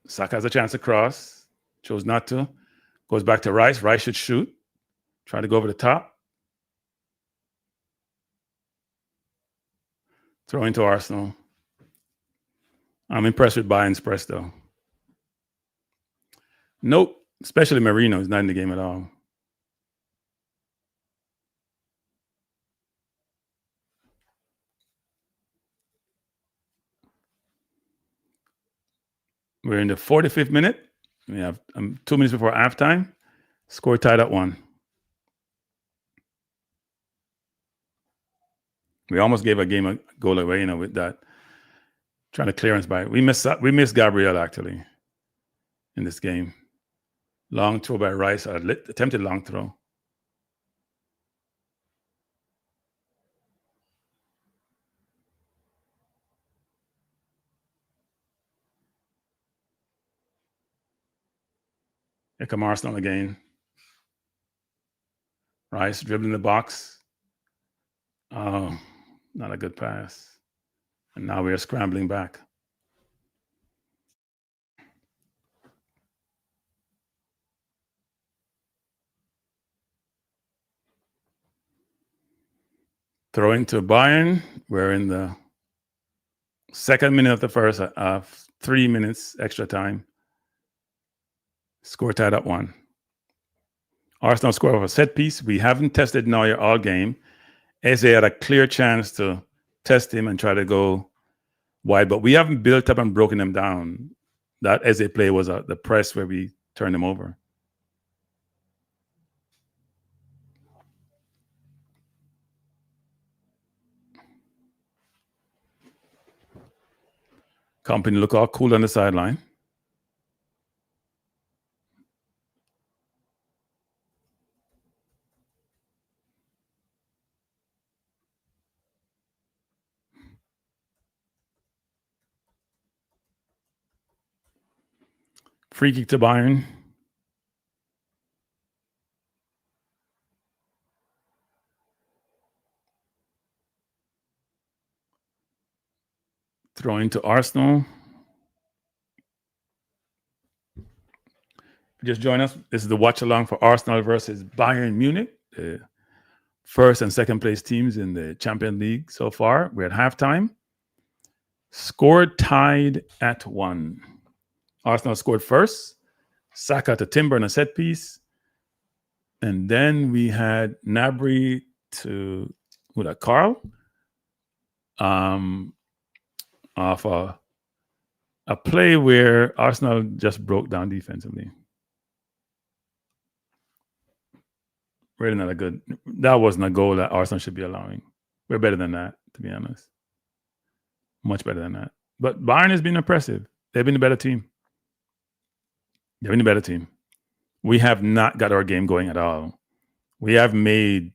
Saka has a chance to cross. Chose not to. Goes back to Rice. Rice should shoot. Try to go over the top. Throw into Arsenal. I'm impressed with Bayern's press, though. Nope. Especially Marino is not in the game at all. We're in the 45th minute. We have 2 minutes before halftime. Score tied at 1. We almost gave a goal away, with that. Trying to clearance by. We missed Gabriel, actually, in this game. Long throw by Rice. Attempted long throw. Here come Arsenal again. Rice dribbling the box. Oh, not a good pass. And now we are scrambling back. Throwing to Bayern. We're in the Second minute of the first, 3 minutes extra time. Score tied up 1. Arsenal score off a set piece. We haven't tested Neuer all game. Eze had a clear chance to test him and try to go wide, but we haven't built up and broken them down. That Eze play was the press where we turned them over. Company look all cool on the sideline. Free kick to Bayern. Throwing to Arsenal. Just join us. This is the watch along for Arsenal versus Bayern Munich, the first and second place teams in the Champions League so far. We're at halftime. Score tied at 1. Arsenal scored first. Saka to Timber on a set piece. And then we had Gnabry to Carl off a play where Arsenal just broke down defensively. Really not a good. That wasn't a goal that Arsenal should be allowing. We're better than that, to be honest. Much better than that. But Bayern has been impressive. They've been a better team. They've been a better team. We have not got our game going at all. We have made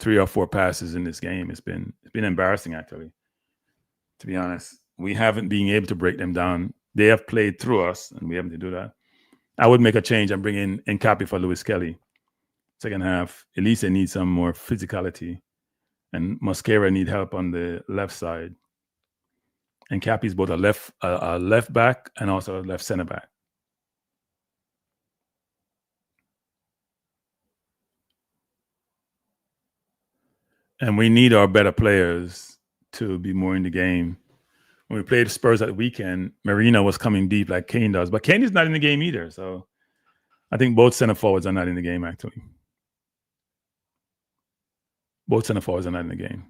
3 or 4 passes in this game. It's been embarrassing, actually, to be honest. We haven't been able to break them down. They have played through us, and we haven't to do that. I would make a change and bring in Kranky for Lewis Kelly. Second half, Elise needs some more physicality, and Mosquera need help on the left side. And Kranky is both a left back and also a left center back. And we need our better players to be more in the game. When we played Spurs at the weekend, Marino was coming deep like Kane does, but Kane is not in the game either. So I think both center forwards are not in the game, actually. Both center forwards are not in the game.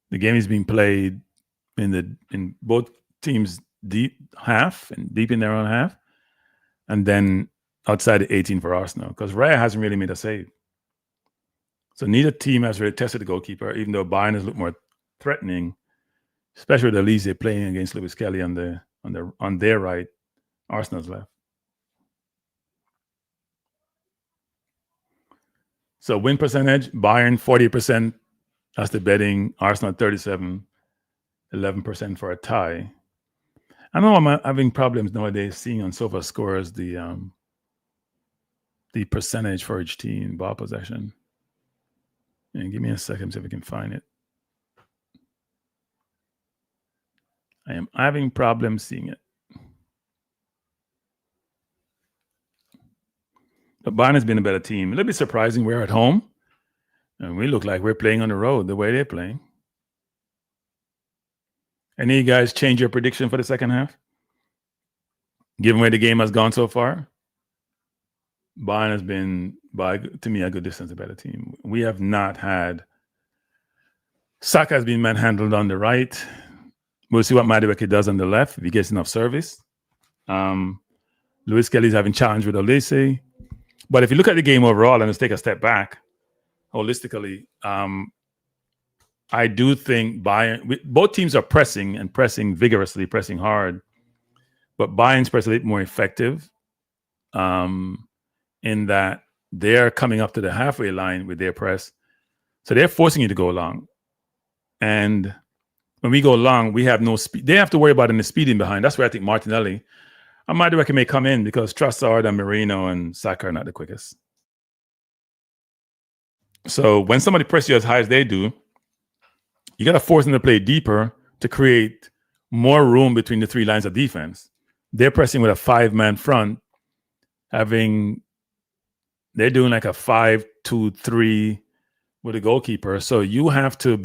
The game is being played in both teams' deep half and deep in their own half, and then outside the 18 for Arsenal, because Raya hasn't really made a save. So neither team has really tested the goalkeeper, even though Bayern has looked more threatening, especially with Elise playing against Lewis Kelly on their right, Arsenal's left. So win percentage, Bayern 40%. That's the betting. Arsenal 37%, 11% for a tie. I know I'm having problems nowadays seeing on Sofa Scores the percentage for each team ball possession. And give me a second, see if we can find it. I am having problems seeing it. But Bayern has been a better team. A little bit surprising. We're at home, and we look like we're playing on the road the way they're playing. Any of you guys change your prediction for the second half? Given where the game has gone so far, Bayern has been, to me, a good distance a better team. We have not had. Saka has been manhandled on the right. We'll see what Madueke does on the left if he gets enough service. Lewis Kelly's having challenge with Olise. But if you look at the game overall and let's take a step back, holistically, I do think both teams are pressing vigorously, pressing hard. But Bayern's press a little more effective in that they're coming up to the halfway line with their press. So they're forcing you to go long. And when we go long, we have no speed. They have to worry about the speeding behind. That's where I think Martinelli, I might reckon may come in because Trossard and Marino and Saka are not the quickest. So when somebody presses you as high as they do, you got to force them to play deeper to create more room between the 3 lines of defense. They're pressing with a 5-man front, they're doing like a 5-2-3 with a goalkeeper. So you have to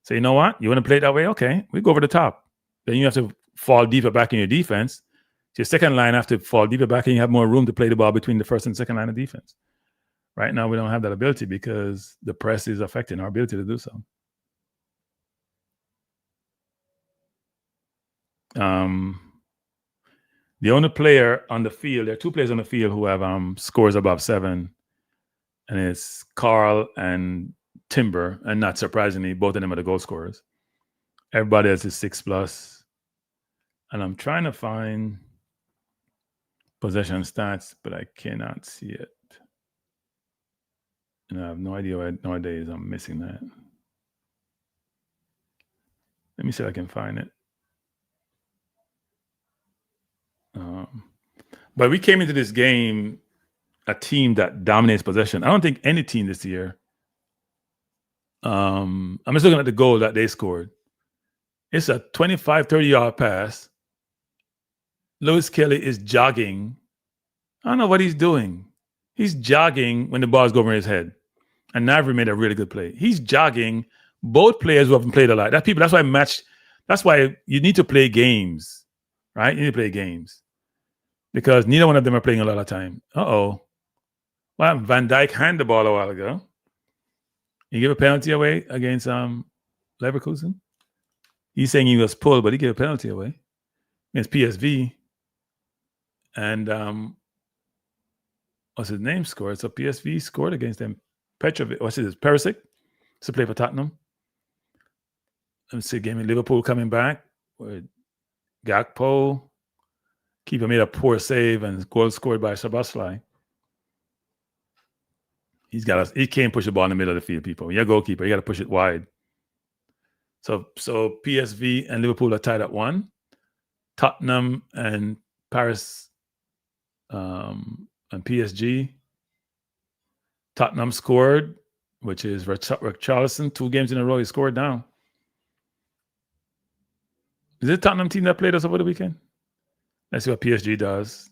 say, you know what? You want to play it that way? Okay, we go over the top. then you have to fall deeper back in your defense. Your second line have to fall deeper back, and you have more room to play the ball between the first and second line of defense. Right now, we don't have that ability because the press is affecting our ability to do so. The only player on the field, there are two players on the field who have scores above 7, and it's Carl and Timber, and not surprisingly, both of them are the goal scorers. Everybody else is 6+. And I'm trying to find possession stats, but I cannot see it. And I have no idea why nowadays I'm missing that. Let me see if I can find it. But we came into this game a team that dominates possession. I don't think any team this year. I'm just looking at the goal that they scored. It's a 25, 30-yard pass. Lewis Kelly is jogging. I don't know what he's doing. He's jogging when the ball's going over his head. And Navry made a really good play. He's jogging. Both players who haven't played a lot. That's why you need to play games, right? You need to play games. Because neither one of them are playing a lot of time. Well, Van Dijk handed the ball a while ago. He gave a penalty away against Leverkusen. He's saying he was pulled, but he gave a penalty away against PSV. And what's his name scored? So PSV scored against them. Petrovic, Perisic to play for Tottenham. Let's see, game in Liverpool coming back with Gakpo. Keeper made a poor save and goal scored by Szoboszlai. He can't push the ball in the middle of the field, people. You're a goalkeeper, you got to push it wide. So PSV and Liverpool are tied at 1. Tottenham and Paris and PSG. Tottenham scored, which is Richarlison. 2 games in a row he scored now. Is it Tottenham team that played us over the weekend? Let's see what PSG does.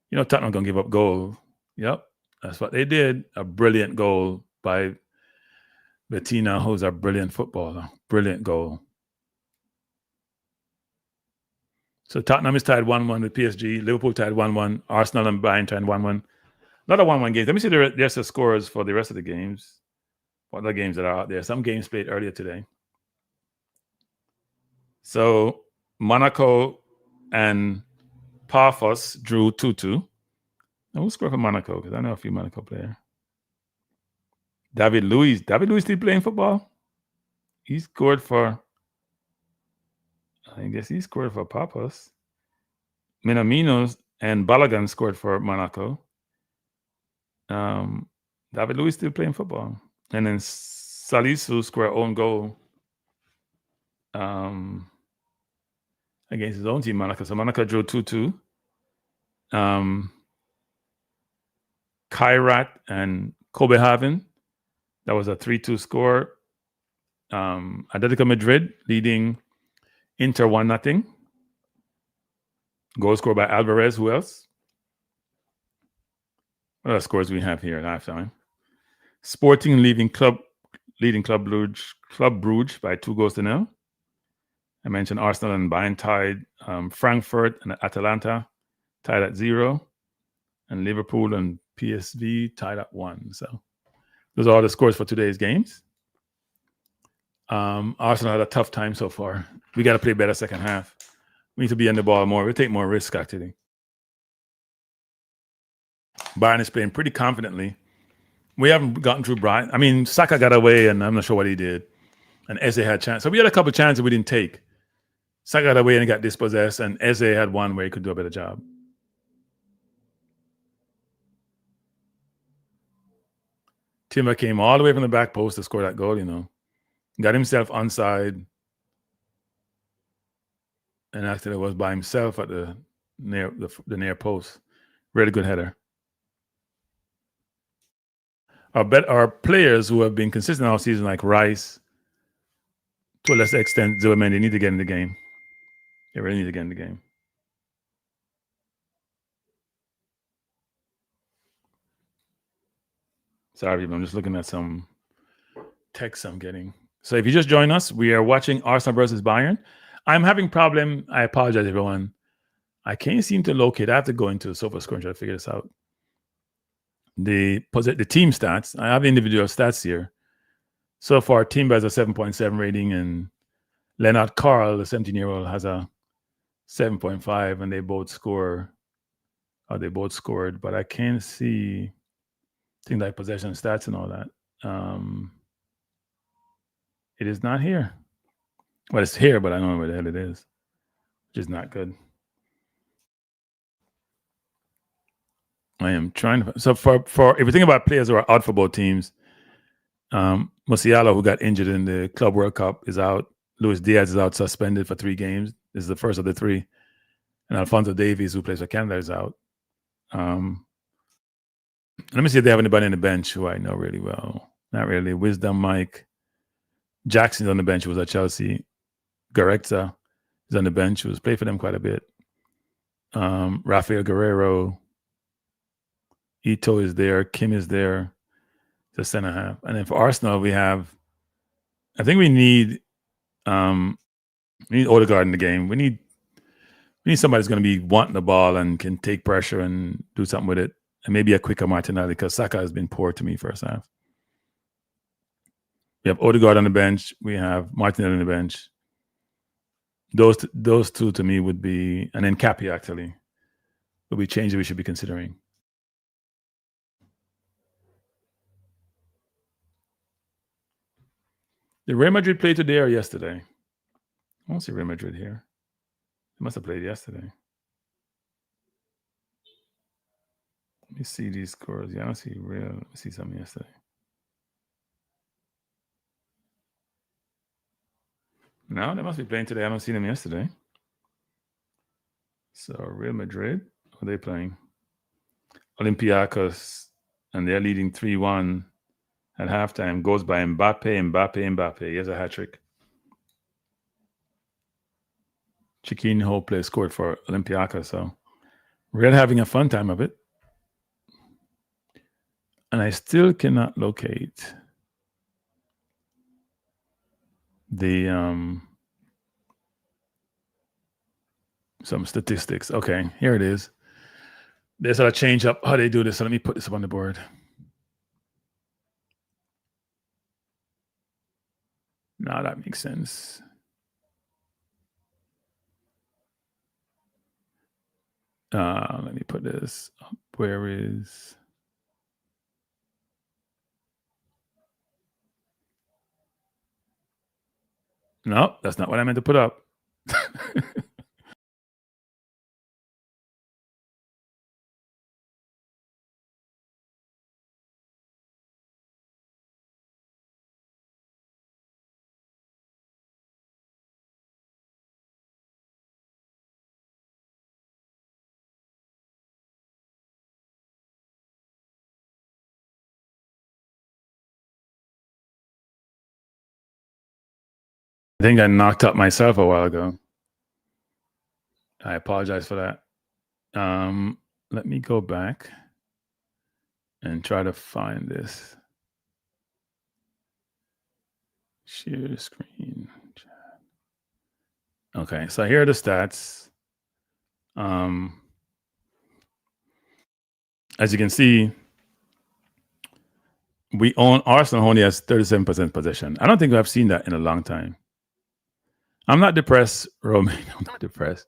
You know Tottenham going to give up goal. Yep, that's what they did. A brilliant goal by Bettina, who's a brilliant footballer. Brilliant goal. So Tottenham is tied 1-1 with PSG. Liverpool tied 1-1. Arsenal and Bayern tied 1-1. A lot of 1-1 games. Let me see the rest of the scores for the rest of the games. What are the games that are out there? Some games played earlier today. So Monaco and Parfos drew 2-2. And who scored for Monaco? Because I know a few Monaco players. David Luiz still playing football? He scored for, I guess he scored for Parfos. Minaminos and Balogun scored for Monaco. David Luiz still playing football. And then Salisu scored own goal against his own team, Monaco. So Monaco drew 2-2. Kairat and Kobehaven, that was a 3-2 score. Atletico Madrid leading Inter 1-0. Goal scored by Alvarez. Who else? What other scores we have here at halftime? Sporting leading Club Brugge by 2-0. I mentioned Arsenal and Bayern tied. Frankfurt and Atalanta tied at 0. And Liverpool and PSV tied at 1. So those are all the scores for today's games. Arsenal had a tough time so far. We got to play better second half. We need to be on the ball more. We take more risk, actually. Bayern is playing pretty confidently. We haven't gotten through Brian. I mean, Saka got away, and I'm not sure what he did. And Eze had a chance. So we had a couple of chances we didn't take. Saka got away and he got dispossessed, and Eze had one where he could do a better job. Timber came all the way from the back post to score that goal, Got himself onside. And actually was by himself at the near post. Really good header. Our players who have been consistent all season, like Rice, to a lesser extent, Zuberman, need to get in the game. They really need to get in the game. Sorry, people, I'm just looking at some text I'm getting. So if you just joined us, we are watching Arsenal versus Bayern. I'm having problem. I apologize, everyone. I can't seem to locate. I have to go into SofaScore and try to figure this out. The team stats. I have individual stats here. So far, Timber has a 7.7 rating, and Leonard Carl, the 17-year-old, has a 7.5, and they both score. They both scored, but I can't see things like possession stats and all that. It is not here. Well, it's here, but I don't know where the hell it is, which is not good. I am trying to. So for if you think about players who are out for both teams, Musiala, who got injured in the Club World Cup, is out. Luis Diaz is out, suspended for 3 games. This is the first of the 3. And Alphonso Davies, who plays for Canada, is out. Let me see if they have anybody on the bench who I know really well. Not really. Wisdom Mike. Jackson's on the bench, who was at Chelsea. Goretzka is on the bench, who's played for them quite a bit. Rafael Guerrero. Ito is there. Kim is there. The center half. And then for Arsenal, we have, I think we need Odegaard in the game. We need somebody who's going to be wanting the ball and can take pressure and do something with it. And maybe a quicker Martinelli, because Saka has been poor to me first half. We have Odegaard on the bench. We have Martinelli on the bench. Those two to me would be, and then Cappy actually, would be changes we should be considering. Did Real Madrid play today or yesterday? I don't see Real Madrid here. They must have played yesterday. Let me see these scores. Yeah, I don't see Real. Let me see something yesterday. No, they must be playing today. I don't see them yesterday. So Real Madrid, who are they playing? Olympiacos, and they're leading 3-1 at halftime. Goes by Mbappe. He has a hat trick. Chiquinho scored for Olympiacos, so Real having a fun time of it. And I still cannot locate the some statistics. Okay, here it is. There's a change up how they do this. So let me put this up on the board. Now that makes sense. Let me put this up. Where is... No, that's not what I meant to put up. I think I knocked up myself a while ago. I apologize for that. Let me go back and try to find this. Share screen. Okay, so here are the stats. As you can see, Arsenal only has 37% possession. I don't think I've seen that in a long time. I'm not depressed, Roman. I'm not depressed.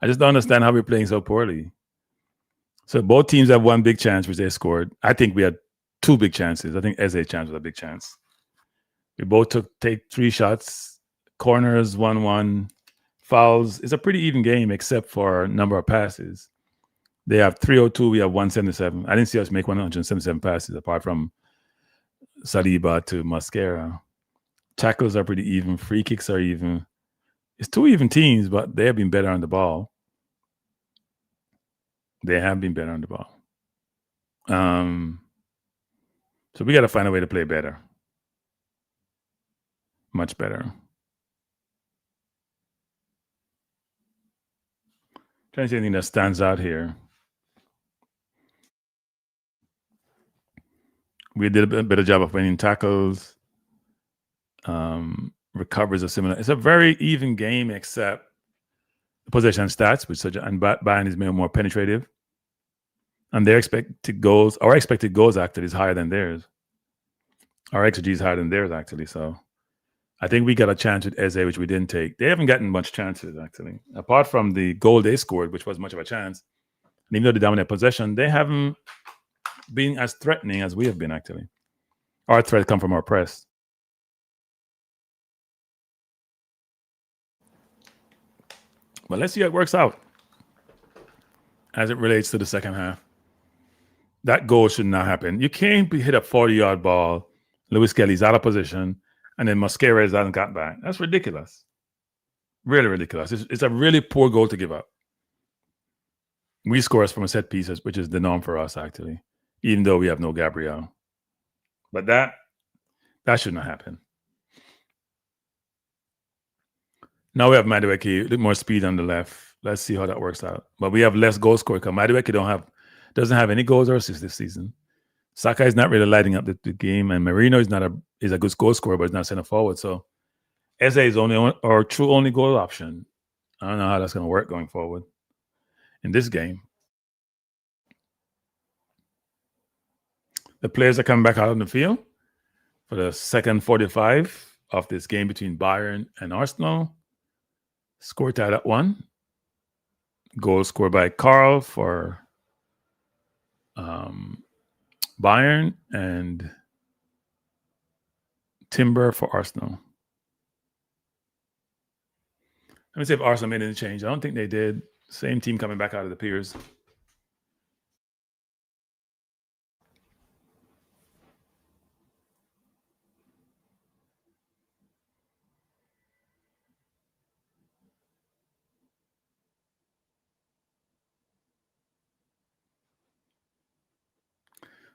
I just don't understand how we're playing so poorly. So both teams have one big chance, which they scored. I think we had 2 big chances. I think Eze's chance was a big chance. We both take 3 shots, corners, 1-1, fouls. It's a pretty even game except for number of passes. They have 302. We have 177. I didn't see us make 177 passes apart from Saliba to Mascara. Tackles are pretty even. Free kicks are even. It's 2 even teams, but they have been better on the ball. They have been better on the ball. So we got to find a way to play better. Much better. Trying to see anything that stands out here. We did a better job of winning tackles. recoveries are similar. It's a very even game, except the possession stats, which Bayern is maybe more penetrative, and their expected goals actually is higher than theirs. Our XG is higher than theirs actually. So I think we got a chance with Eze, which we didn't take. They haven't gotten much chances actually, apart from the goal they scored, which was much of a chance. And even though they dominate possession, they haven't been as threatening as we have been actually. Our threat come from our press. But let's see how it works out as it relates to the second half. That goal should not happen. You can't hit a 40-yard ball. Lewis Kelly's out of position, and then Mosquera hasn't got back. That's ridiculous. Really ridiculous. It's a really poor goal to give up. We score us from a set piece, which is the norm for us, actually, even though we have no Gabriel. But that should not happen. Now we have Madueke, a bit more speed on the left. Let's see how that works out. But we have less goal scorer because Madueke doesn't have any goals or assists this season. Saka is not really lighting up the game, and Marino is a good goal scorer, but he's not center forward. So Eze is our true only goal option. I don't know how that's going to work going forward in this game. The players are coming back out on the field for the second 45 of this game between Bayern and Arsenal. Score tied at 1. Goal scored by Carl for Bayern and Timber for Arsenal. Let me see if Arsenal made any change. I don't think they did. Same team coming back out of the Piers.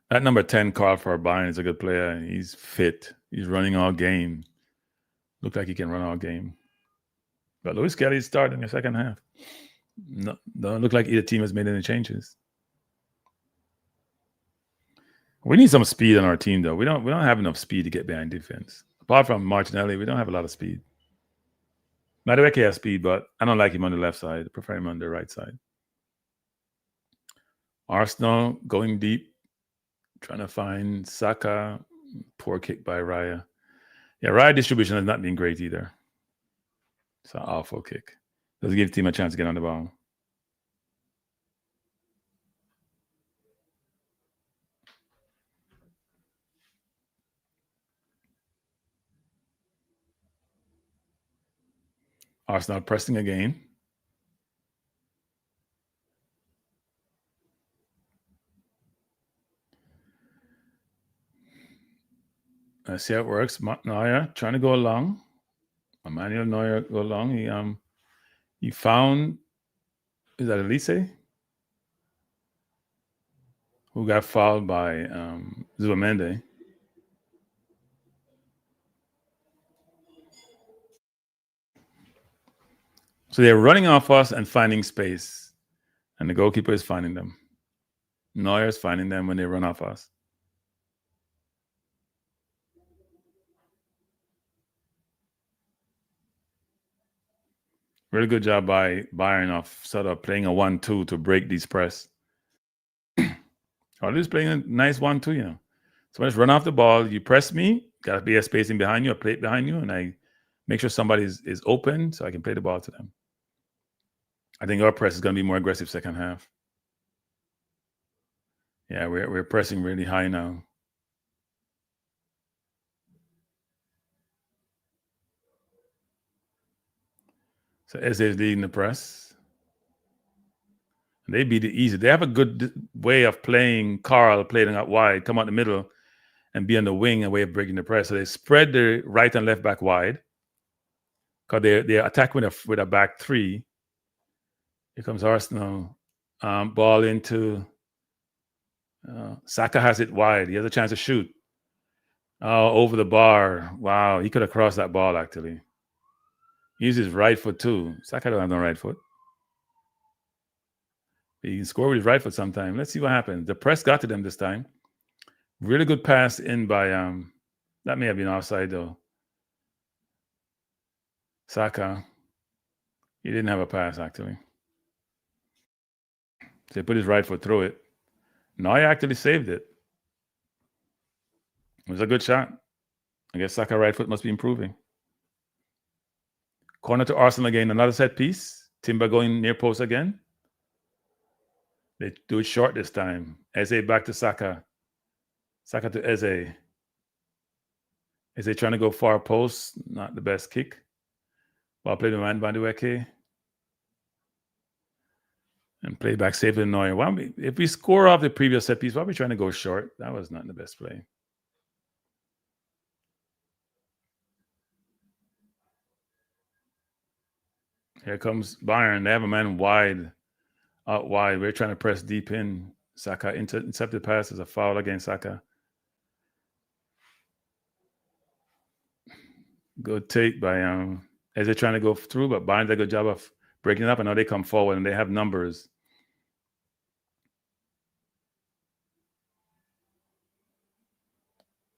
That number 10, Carl for Bayern, is a good player. He's fit. He's running all game. Look like he can run all game. But Lewis Kelly's starting the second half. No, don't look like either team has made any changes. We need some speed on our team, though. We don't have enough speed to get behind defense. Apart from Martinelli, we don't have a lot of speed. Madueke has speed, but I don't like him on the left side. I prefer him on the right side. Arsenal going deep, trying to find Saka. Poor kick by Raya. Yeah, Raya distribution has not been great either. It's an awful kick. Doesn't give the team a chance to get on the ball. Arsenal pressing again. Let's see how it works. Neuer trying to go along. Emmanuel Neuer go along. He found, is that Elise? Who got fouled by Zubamende. So they're running off us and finding space. And the goalkeeper is finding them. Neuer is finding them when they run off us. Really good job by Bayern of sort of playing a 1-2 to break these press. Or just playing a nice 1-2, you know. So let's run off the ball. You press me, got to be a spacing behind you, a plate behind you, and I make sure somebody is open so I can play the ball to them. I think our press is going to be more aggressive second half. Yeah, we're pressing really high now. So Eze is leading the press. And they beat it easy. They have a good way of playing Carl, playing out wide, come out the middle, and be on the wing, a way of breaking the press. So they spread the right and left back wide because they attack with a back three. Here comes Arsenal. Ball into Saka has it wide. He has a chance to shoot. Oh, over the bar. Wow, he could have crossed that ball, actually. He uses his right foot, too. Saka don't have no right foot. He can score with his right foot sometime. Let's see what happens. The press got to them this time. Really good pass in by that may have been offside though. Saka, he didn't have a pass actually. So he put his right foot through it. Neuer actually saved it. It was a good shot. I guess Saka right foot must be improving. Corner to Arsenal again, another set piece. Timber going near post again. They do it short this time. Eze back to Saka. Saka to Eze. Eze trying to go far post. Not the best kick. Ball played by Madueke. And play back safely to Neuer. If we score off the previous set piece, why are we trying to go short? That was not the best play. Here comes Bayern. They have a man wide, out wide. We're trying to press deep in. Saka intercepted pass is a foul against Saka. Good take by as they're trying to go through, but Bayern did a good job of breaking it up. And now they come forward and they have numbers.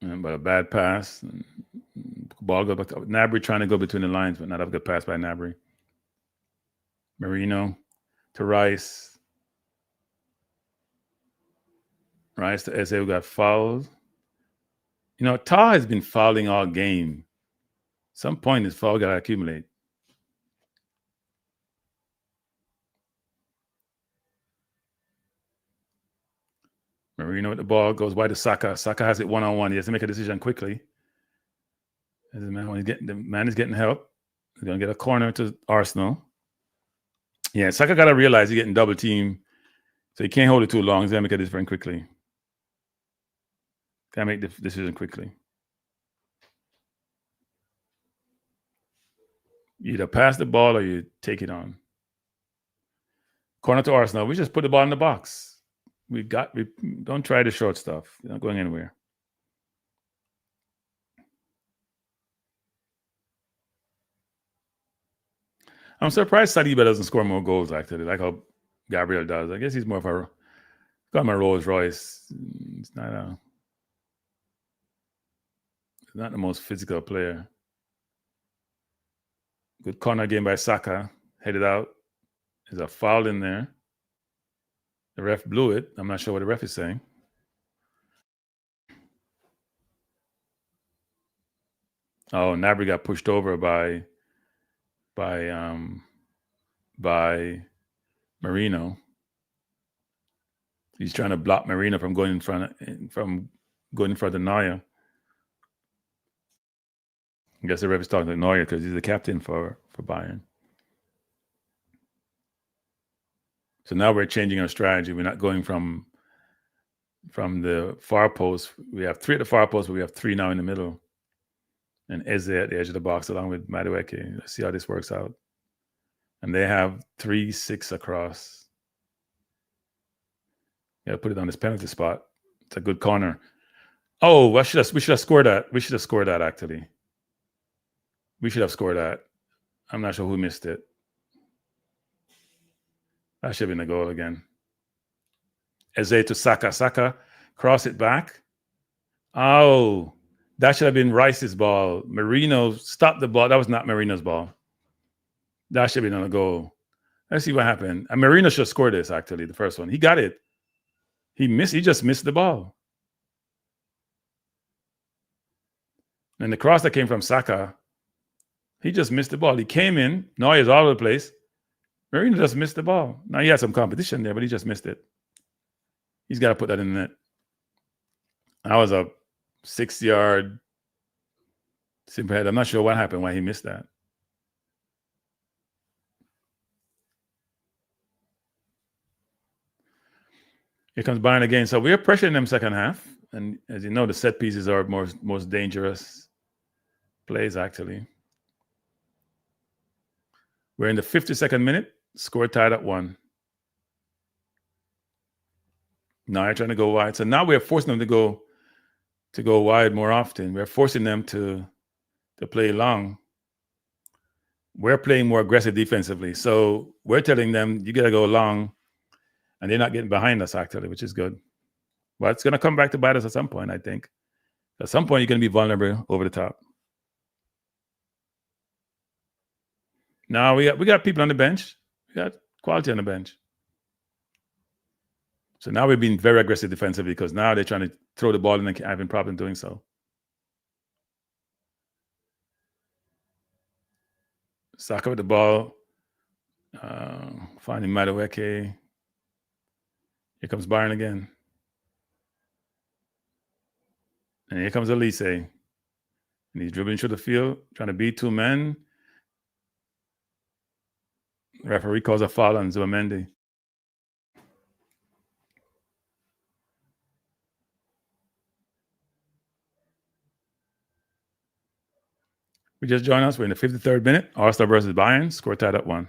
But a bad pass. Ball goes back to Gnabry trying to go between the lines, but not a good pass by Gnabry. Merino to Rice. Rice to Eze, who got fouled. You know, Tar has been fouling all game. Some point his foul got to accumulate. Merino with the ball goes wide to Saka. Saka has it one-on-one. He has to make a decision quickly. As the man is getting help. He's going to get a corner to Arsenal. Yeah, Saka got to realize he's getting double team. So he can't hold it too long. He's going to make a decision quickly. Got to make the decision quickly. You either pass the ball or you take it on. Corner to Arsenal. We just put the ball in the box. We don't try the short stuff. You're not going anywhere. I'm surprised Saliba doesn't score more goals, actually, like how Gabriel does. I guess he's more of a Rolls Royce. It's not the most physical player. Good corner game by Saka. Headed out. There's a foul in there. The ref blew it. I'm not sure what the ref is saying. Oh, Gnabry got pushed over by Merino. He's trying to block Merino from going in front of Neuer. I guess the ref is talking to Neuer because he's the captain for Bayern. So now we're changing our strategy. We're not going from the far post. We have 3 at the far post, but we have 3 now in the middle. And Eze at the edge of the box along with Madueke. Let's see how this works out. And they have 3-6 across. Yeah, put it on this penalty spot. It's a good corner. Oh, we should have scored that. We should have scored that, actually. We should have scored that. I'm not sure who missed it. That should have been a goal again. Eze to Saka. Saka, cross it back. Oh, that should have been Rice's ball. Merino stopped the ball. That was not Merino's ball. That should have been on a goal. Let's see what happened. And Merino should have scored this, actually, the first one. He got it. He just missed the ball. And the cross that came from Saka, he just missed the ball. He came in. Neuer's all over the place. Merino just missed the ball. Now, he had some competition there, but he just missed it. He's got to put that in the net. That was a 6-yard simple head. I'm not sure what happened, why he missed that. Here comes Bayern again. So we're pressuring them second half. And as you know, the set pieces are most dangerous plays, actually. We're in the 52nd minute. Score tied at 1. Now you're trying to go wide. So now we're forcing them to go wide more often. We're forcing them to play long. We're playing more aggressive defensively. So we're telling them, you got to go long. And they're not getting behind us, actually, which is good. But it's going to come back to bite us at some point, I think. At some point, you're going to be vulnerable over the top. Now we got people on the bench. We got quality on the bench. So now we're being very aggressive defensively because now they're trying to throw the ball and they're having problem doing so. Saka with the ball. Finding Madueke. Here comes Bayern again. And here comes Elise. And he's dribbling through the field, trying to beat two men. Referee calls a foul on Zubimendi. We just joined us. We're in the 53rd minute. Arsenal versus Bayern. Score tied at 1.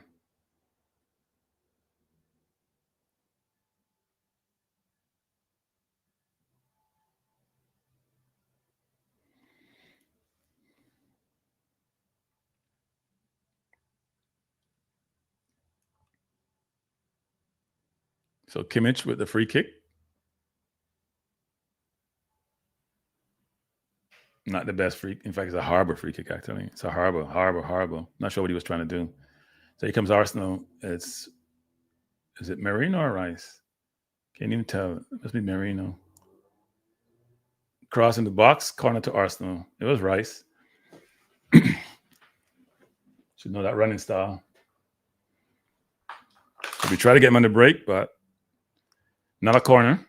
So Kimmich with the free kick. Not the best free. In fact, it's a horrible free kick, actually. It's a horrible. Not sure what he was trying to do. So here comes Arsenal. Is it Merino or Rice? Can't even tell. It must be Merino. Cross in the box, corner to Arsenal. It was Rice. Should know that running style. So we try to get him on the break, but not a corner.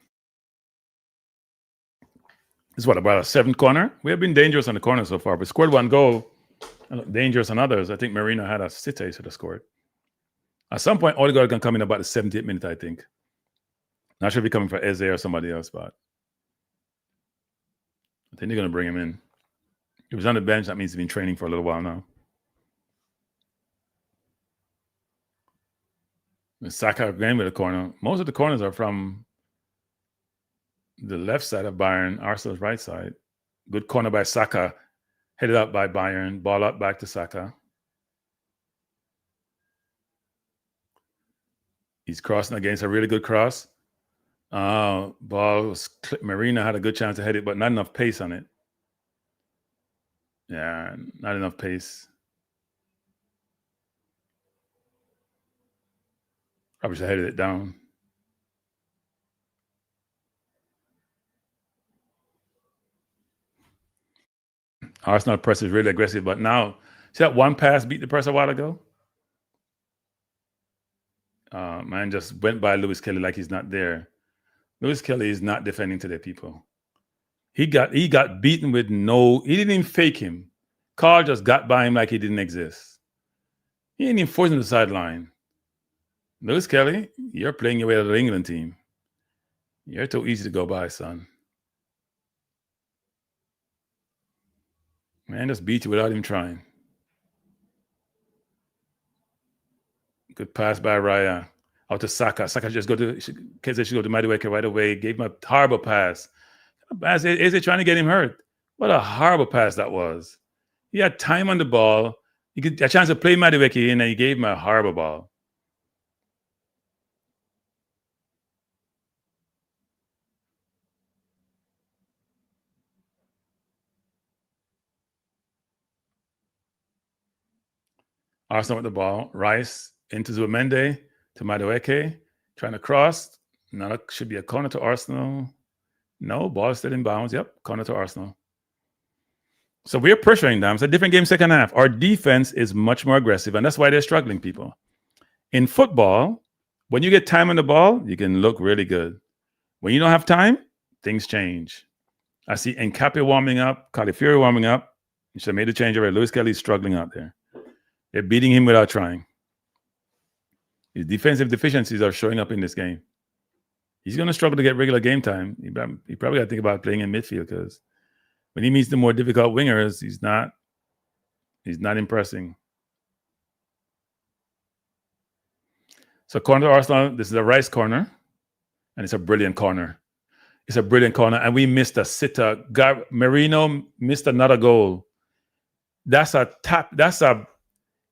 This is what, about a 7th corner? We have been dangerous on the corner so far, but scored 1 goal. Dangerous on others. I think Merino had a sitter, he should have scored. At some point, Odegaard can come in about the 70th minute, I think. Not sure if he's coming for Eze or somebody else, but I think they're going to bring him in. He was on the bench. That means he's been training for a little while now. Saka again with a corner. Most of the corners are from the left side of Bayern, Arsenal's right side. Good corner by Saka. Headed up by Bayern. Ball up back to Saka. He's crossing against a really good cross. Ball was Marina had a good chance to hit it, but not enough pace on it. Yeah, not enough pace. Probably should have headed it down. Arsenal press is really aggressive, but now, see that one pass beat the press a while ago? Man just went by Lewis Kelly like he's not there. Lewis Kelly is not defending today, people. He got beaten with he didn't even fake him. Carl just got by him like he didn't exist. He didn't even force him to the sideline. Lewis Kelly, you're playing your way to the England team. You're too easy to go by, son. Man just beat you without him trying. Good pass by Raya. Out to Saka. Saka just go to Madueke right away. Gave him a horrible pass. Is he trying to get him hurt? What a horrible pass that was. He had time on the ball. He got a chance to play Madueke in, and he gave him a horrible ball. Arsenal with the ball. Rice into Zubimendi to Madueke. Trying to cross. Now that should be a corner to Arsenal. No, ball is still in bounds. Yep, corner to Arsenal. So we're pressuring them. It's a different game second half. Our defense is much more aggressive, and that's why they're struggling, people. In football, when you get time on the ball, you can look really good. When you don't have time, things change. I see Nkapi warming up, Califury warming up. You should have made a change already. Lewis Kelly's struggling out there. They're beating him without trying. His defensive deficiencies are showing up in this game. He's going to struggle to get regular game time. He probably got to think about playing in midfield because when he meets the more difficult wingers, he's not impressing. So corner to Arsenal. This is a Rice corner, and it's a brilliant corner. It's a brilliant corner, and we missed a sitter. Merino missed another goal. That's a tap.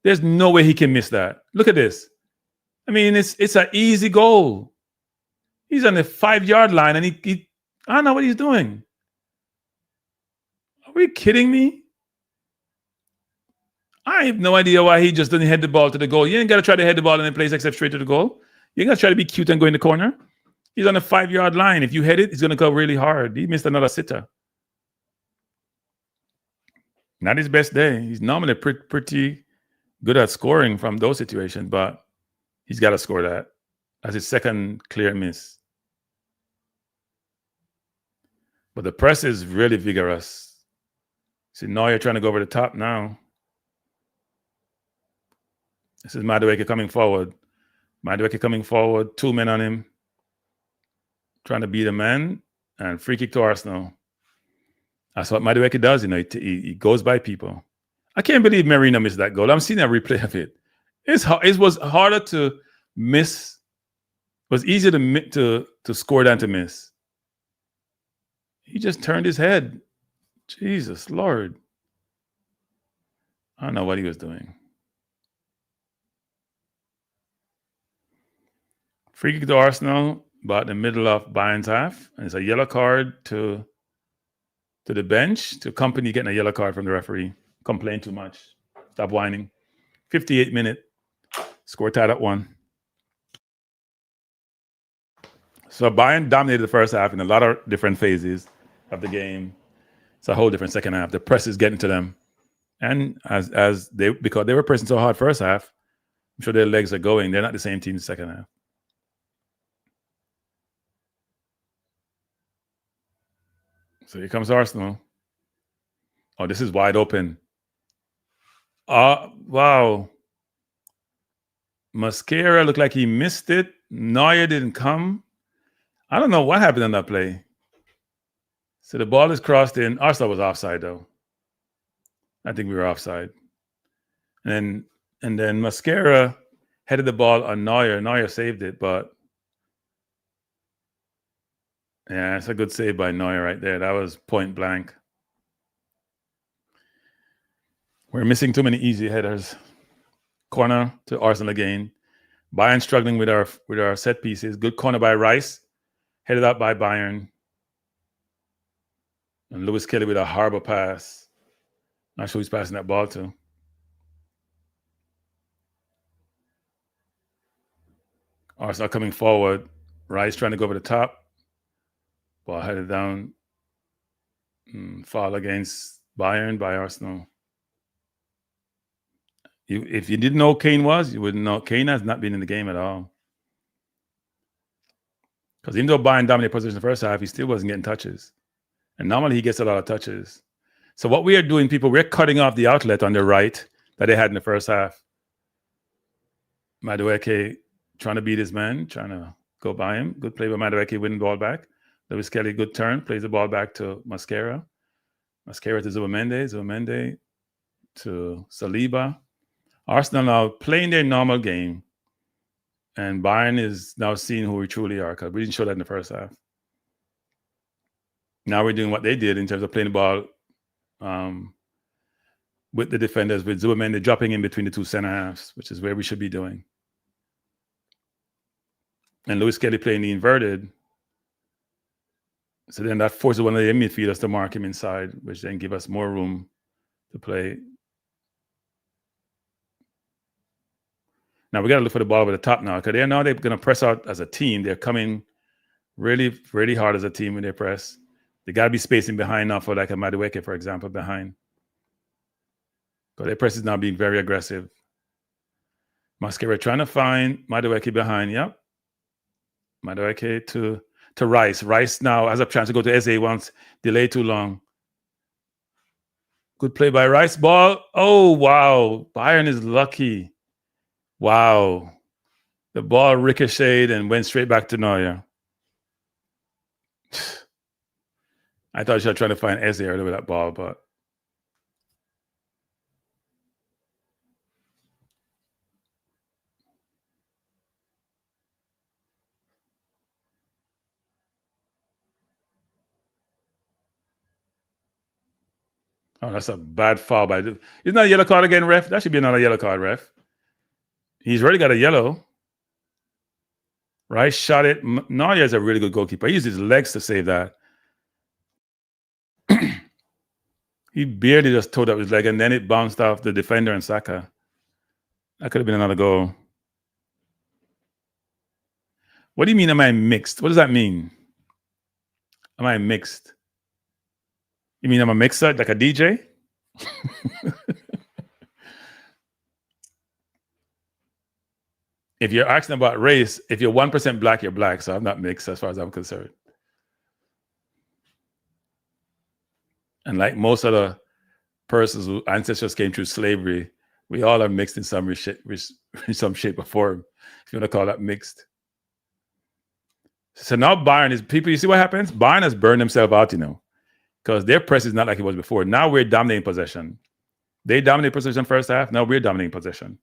There's no way he can miss that. Look at this. I mean, it's an easy goal. He's on the 5-yard line, and I don't know what he's doing. Are we kidding me? I have no idea why he just didn't head the ball to the goal. You ain't got to try to head the ball and then place except straight to the goal. You ain't got to try to be cute and go in the corner. He's on the 5-yard line. If you head it, it's going to go really hard. He missed another sitter. Not his best day. He's normally pretty good at scoring from those situations, but he's got to score that. That's his second clear miss. But the press is really vigorous. See, Neuer trying to go over the top now. This is Madueke coming forward. Madueke coming forward. 2 men on him. Trying to beat a man. And free kick to Arsenal. That's what Madueke does. He goes by people. I can't believe Merino missed that goal. I'm seeing a replay of it. It was harder to miss. It was easier to score than to miss. He just turned his head. Jesus Lord. I don't know what he was doing. Free kick to Arsenal, about the middle of Bayern's half. And it's a yellow card to the bench, to Company getting a yellow card from the referee. Complain too much. Stop whining. 58 minute. Score tied at 1. So Bayern dominated the first half in a lot of different phases of the game. It's a whole different second half. The press is getting to them. And because they were pressing so hard first half, I'm sure their legs are going. They're not the same team in the second half. So here comes Arsenal. Oh, this is wide open. Wow. Mascara looked like he missed it. Neuer didn't come. I don't know what happened on that play. So the ball is crossed in. Arsenal was offside, though. I think we were offside. And then Mascara headed the ball on Neuer. Neuer saved it, but yeah, it's a good save by Neuer right there. That was point blank. We're missing too many easy headers. Corner to Arsenal again. Bayern struggling with our set pieces. Good corner by Rice. Headed up by Bayern. And Lewis Kelly with a horrible pass. Not sure who's passing that ball to. Arsenal coming forward. Rice trying to go over the top. Ball headed down. Foul against Bayern by Arsenal. If you didn't know Kane was, you wouldn't know. Kane has not been in the game at all. Because even though Bayern dominated position in the first half, he still wasn't getting touches. And normally he gets a lot of touches. So what we are doing, people, we're cutting off the outlet on the right that they had in the first half. Madueke trying to beat his man, trying to go by him. Good play by Madueke, winning the ball back. Lewis Kelly, good turn, plays the ball back to Mascara. Mascara to Zubamende. Zubamende to Saliba. Arsenal now playing their normal game. And Bayern is now seeing who we truly are, because we didn't show that in the first half. Now we're doing what they did in terms of playing the ball with the defenders, with Zubamende dropping in between the two center halves, which is where we should be doing. And Lewis Kelly playing the inverted. So then that forces one of the midfielders to mark him inside, which then give us more room to play. Now we got to look for the ball over the top now, because they're going to press out as a team. They're coming really, really hard as a team when they press. They got to be spacing behind now for like a Madueke, for example, behind. But their press is now being very aggressive. Mascara trying to find Madueke behind. Yep. Madueke to Rice. Rice now has a chance to go to Eze once. Delay too long. Good play by Rice. Ball. Oh, wow. Bayern is lucky. Wow. The ball ricocheted and went straight back to Neuer. I thought she was trying to find Eze earlier with that ball, but oh, that's a bad foul by. Isn't that a yellow card again, ref? That should be another yellow card, ref. He's already got a yellow. Rice shot it. Neuer is a really good goalkeeper. He used his legs to save that. He He barely just towed up his leg, and then it bounced off the defender and Saka. That could have been another goal. What do you mean, am I mixed? What does that mean? Am I mixed? You mean I'm a mixer, like a DJ? If you're asking about race, if you're 1% black, you're black. So I'm not mixed as far as I'm concerned. And like most of the persons whose ancestors came through slavery, we all are mixed in some shape or form, if you want to call that mixed. So now Bayern is, people, you see what happens? Bayern has burned themselves out, because their press is not like it was before. Now we're dominating possession. They dominate possession first half. Now we're dominating possession.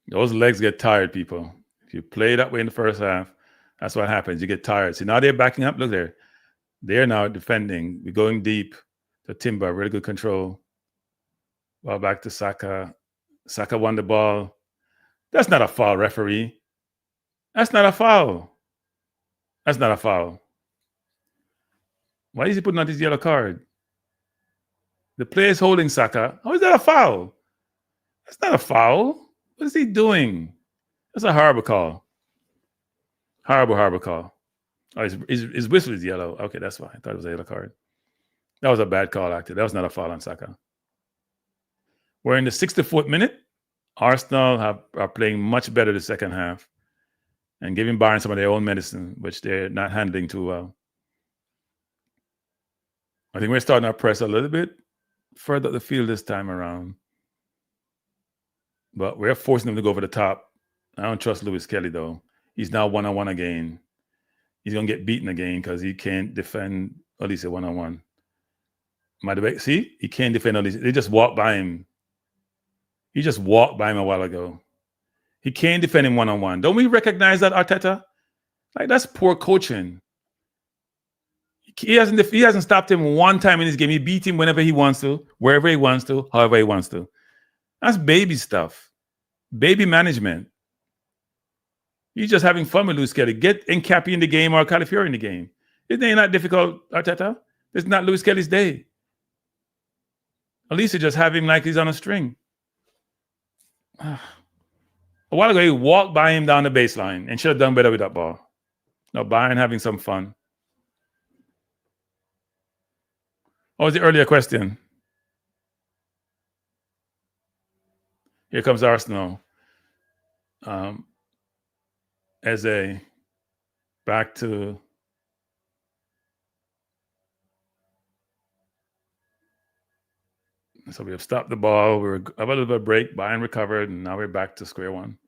Those legs get tired, people. If you play that way in the first half, that's what happens. You get tired. See, now they're backing up. Look there. They're now defending. We're going deep to Timber. Really good control. Ball back to Saka. Saka won the ball. That's not a foul, referee. That's not a foul. That's not a foul. Why is he putting out his yellow card? The player is holding Saka. How is that a foul? That's not a foul. What is he doing? That's a horrible call. Horrible call. Oh, his whistle is yellow. Okay, that's fine. I thought it was a yellow card. That was a bad call, actually. That was not a foul on Saka. We're in the 64th minute. Arsenal are playing much better the second half and giving Bayern some of their own medicine, which they're not handling too well. I think we're starting our press a little bit further up the field this time around. But we're forcing them to go over the top. I don't trust Lewis Kelly, though. He's now one-on-one again. He's going to get beaten again because he can't defend Olise one-on-one. See? He can't defend Olise. They just walked by him. He just walked by him a while ago. He can't defend him one-on-one. Don't we recognize that, Arteta? Like, that's poor coaching. He hasn't stopped him one time in this game. He beat him whenever he wants to, wherever he wants to, however he wants to. That's baby stuff. Baby management. He's just having fun with Lewis Kelly. Get Kranky in the game or Calafiori in the game. Isn't it not difficult, Arteta? It's not Lewis Kelly's day. At least you just have him like he's on a string. A while ago, he walked by him down the baseline and should have done better with that ball. Now, Bayern having some fun. What was the earlier question? Here comes Arsenal. Eze back to so we have stopped the ball. We have a little bit of break. Bayern recovered, and now we're back to square one.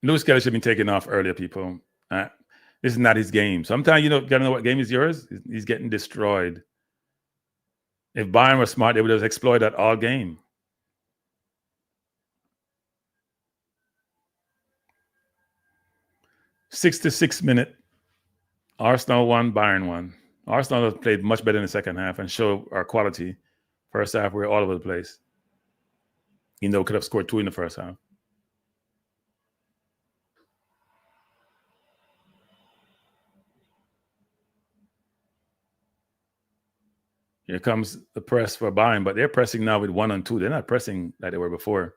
Lewis Kelly should have been taken off earlier, people. This is not his game. Sometimes you gotta know what game is yours. He's getting destroyed. If Bayern was smart, they would have exploited that all game. '66 minute. Arsenal won, Bayern won. Arsenal has played much better in the second half and showed our quality. First half, we're all over the place. We could have scored 2 in the first half. Here comes the press for Bayern, but they're pressing now with 1 and 2. They're not pressing like they were before.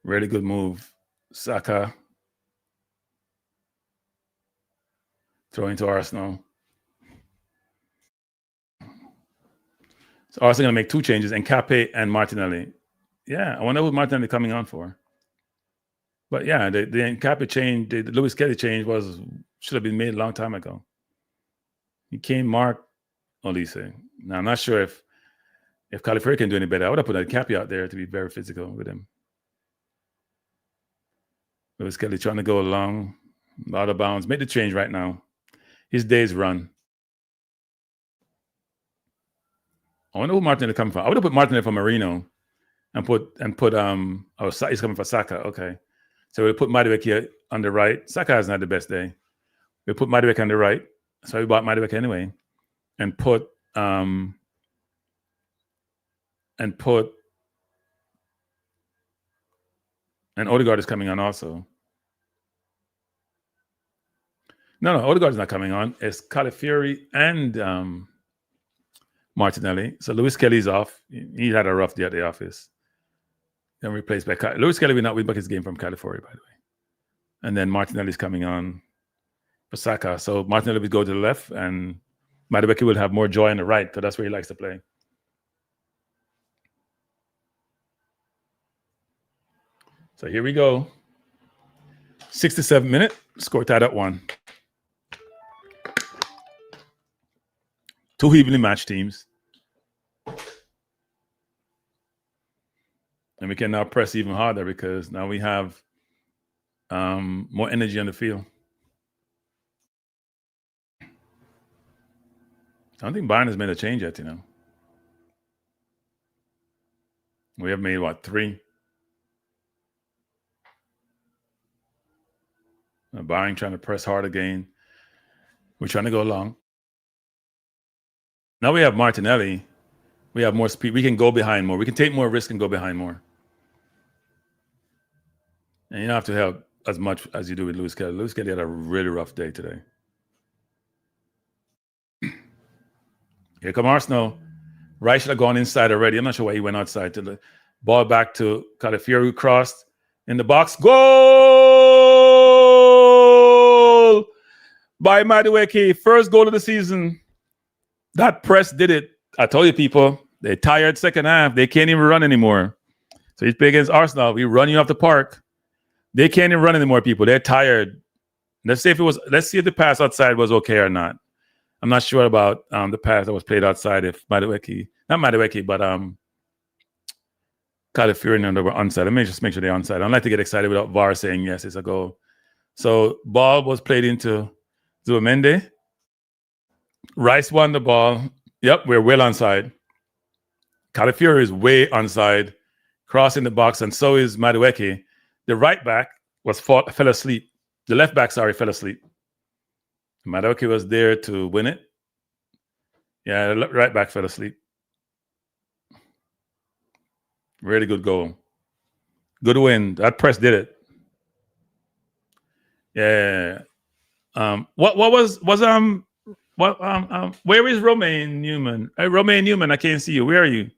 Really good move. Saka throwing to Arsenal. So Arsenal going to make 2 changes, Nkape and Martinelli. Yeah, I wonder who Martinelli coming on for. But yeah, the Nkape change, the Lewis Kelly change should have been made a long time ago. He can't mark Olise. Now, I'm not sure if Calafiori can do any better. I would have put Nkape out there to be very physical with him. Lewis Kelly trying to go along, out of bounds. Make the change right now. His day's run. I wonder who Martinelli coming from. I would have put Martinelli for Marino and put he's coming for Saka. Okay. So we put Madueke here on the right. Saka has not the best day. We put Madueke on the right. So we bought Madueke anyway. And put And Odegaard is coming on also. No, Odegaard is not coming on. It's Calafiori and Martinelli. So Lewis Kelly's off. He had a rough day at the office. Then replaced by Lewis Kelly will not win back his game from Calafiori, by the way. And then Martinelli's coming on for Saka. So Martinelli will go to the left, and Madueke will have more joy on the right, because that's where he likes to play. So here we go. 67th minute, score tied at 1. Two evenly matched teams. And we can now press even harder because now we have more energy on the field. I don't think Bayern has made a change yet, We have made, 3? Bayern trying to press hard again. We're trying to go long. Now we have Martinelli. We have more speed. We can go behind more. We can take more risk and go behind more. And you don't have to help as much as you do with Lewis Kelly. Lewis Kelly had a really rough day today. Here come Arsenal. Rice should have gone inside already. I'm not sure why he went outside. To the ball back to Calafiori, who crossed in the box. Goal by Madueke. First goal of the season. That press did it. I told you, people, they're tired second half. They can't even run anymore. So he's playing against Arsenal. We run you off the park. They can't even run anymore, people. They're tired. Let's see if the pass outside was okay or not. I'm not sure about the pass that was played outside. If not Madueke, but Calafiori and they were onside. Let me just make sure they're onside. I don't like to get excited without VAR saying yes, it's a goal. So ball was played into Zubimendi. Rice won the ball. Yep, we're well onside. Calafiori is way onside, crossing the box, and so is Madueke. The right back fell asleep. The left back, fell asleep. Madueke was there to win it. Yeah, the right back fell asleep. Really good goal. Good win. That press did it. Yeah. Where is Romain Newman? Romain Newman, I can't see you. Where are you?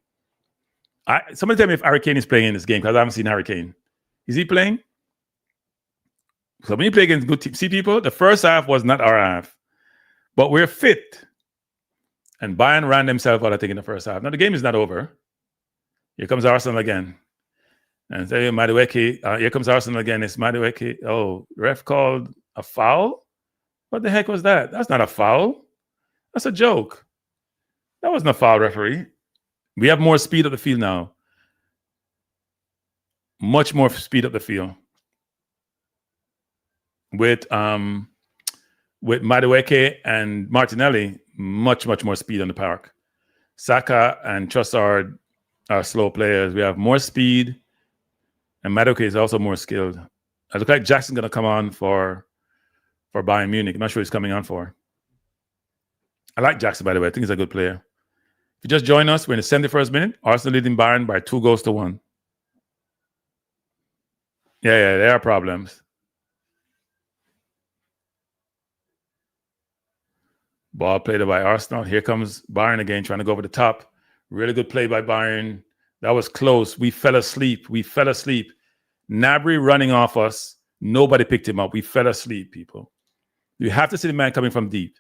Somebody tell me if Harry Kane is playing in this game, because I haven't seen Harry Kane. Is he playing? So when you play against good teams, see, people, the first half was not our half, but we're fit. And Bayern ran themselves out, I think, in the first half. Now the game is not over. Here comes Arsenal again. And say Madueke, here comes Arsenal again. It's Madueke. Oh, ref called a foul? What the heck was that? That's not a foul. That's a joke. That wasn't a foul, referee. We have more speed up the field now. Much more speed up the field. With Madueke and Martinelli, much more speed on the park. Saka and Trossard are slow players. We have more speed, and Madueke is also more skilled. It looks like Jackson's going to come on for Bayern Munich. I'm not sure he's coming on for. I like Jackson, by the way. I think he's a good player. If you just join us, we're in the 71st minute. Arsenal leading Bayern by 2-1. Yeah, there are problems. Ball played by Arsenal. Here comes Bayern again, trying to go over the top. Really good play by Bayern. That was close. We fell asleep. Gnabry running off us. Nobody picked him up. We fell asleep, people. You have to see the man coming from deep.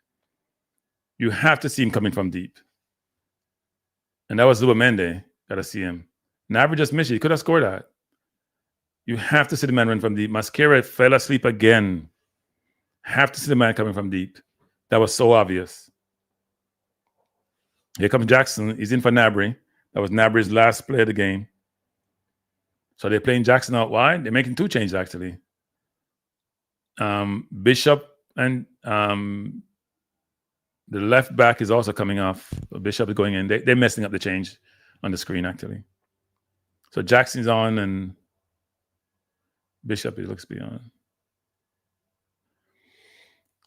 You have to see him coming from deep. And that was Zubimendi. Got to see him. Gnabry just missed it. He could have scored that. You have to see the man run from deep. Masquerade fell asleep again. Have to see the man coming from deep. That was so obvious. Here comes Jackson. He's in for Gnabry. That was Gnabry's last play of the game. So they're playing Jackson out wide. They're making 2 changes, actually. Bishop and the left back is also coming off. Bishop is going in. They're messing up the change on the screen, actually. So Jackson's on and Bishop, it looks to be on.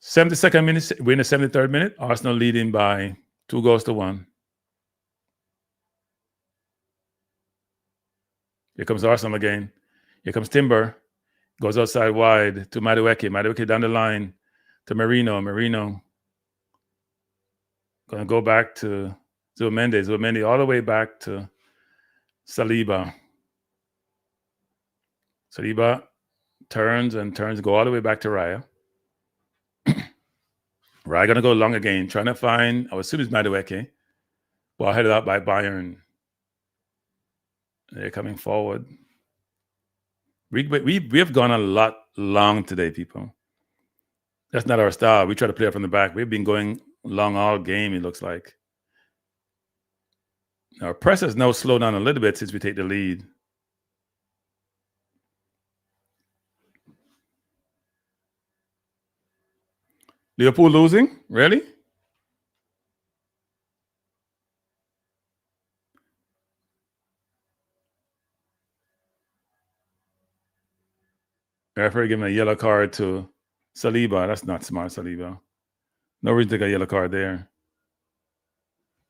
72nd minute, we're in the 73rd minute. Arsenal leading by 2-1. Here comes Arsenal again. Here comes Timber. Goes outside wide to Madueke. Madueke down the line to Marino. Marino going to go back to Zubimendi. Zubimendi all the way back to Saliba. Saliba turns, go all the way back to Raya. Raya going to go long again, trying to find, I would assume it's Madueke. Ball headed out by Bayern. They're coming forward. We have gone a lot long today, people. That's not our style. We try to play it from the back. We've been going long all game, it looks like. Our press has now slowed down a little bit since we take the lead. Liverpool losing? Really? The referee giving a yellow card to Saliba. That's not smart, Saliba. No reason to get a yellow card there.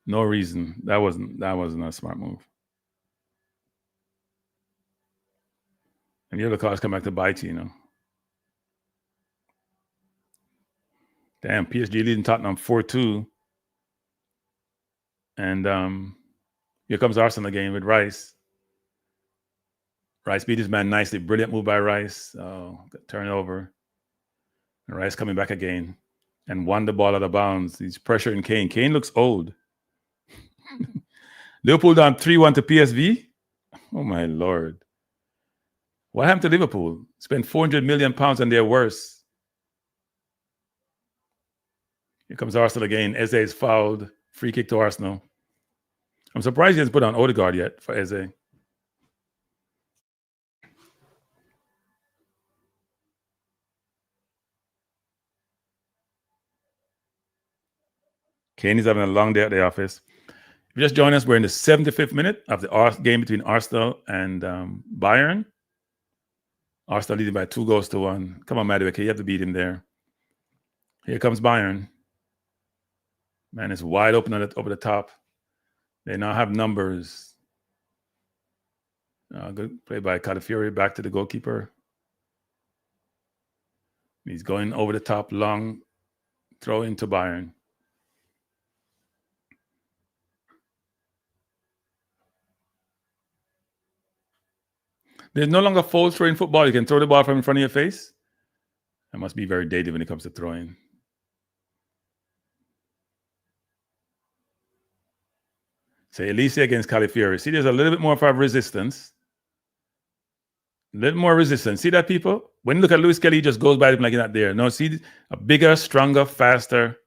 No reason. That wasn't a smart move. And yellow cards come back to bite you, Damn, PSG leading Tottenham 4-2. And here comes Arsenal again with Rice. Rice beat his man nicely. Brilliant move by Rice. Turnover. And Rice coming back again. And won the ball out of bounds. He's pressuring Kane. Kane looks old. Liverpool down 3-1 to PSV. Oh, my Lord. What happened to Liverpool? Spent £400 million on their worst. Here comes Arsenal again. Eze is fouled. Free kick to Arsenal. I'm surprised he hasn't put on Odegaard yet for Eze. Kane is having a long day at the office. If you just join us, we're in the 75th minute of the game between Arsenal and Bayern. Arsenal leading by 2-1. Come on, Madueke, you have to beat him there. Here comes Bayern. Man, it's wide open over the top. They now have numbers. Good play by Calafiori, back to the goalkeeper. He's going over the top, long throw into Bayern. There's no longer full throw in football. You can throw the ball from in front of your face. That must be very dated when it comes to throwing. So Elise against Calafiori. See, there's a little bit more of a resistance. A little more resistance. See that, people? When you look at Lewis Kelly, he just goes by him like he's not there. No, see, a bigger, stronger, faster,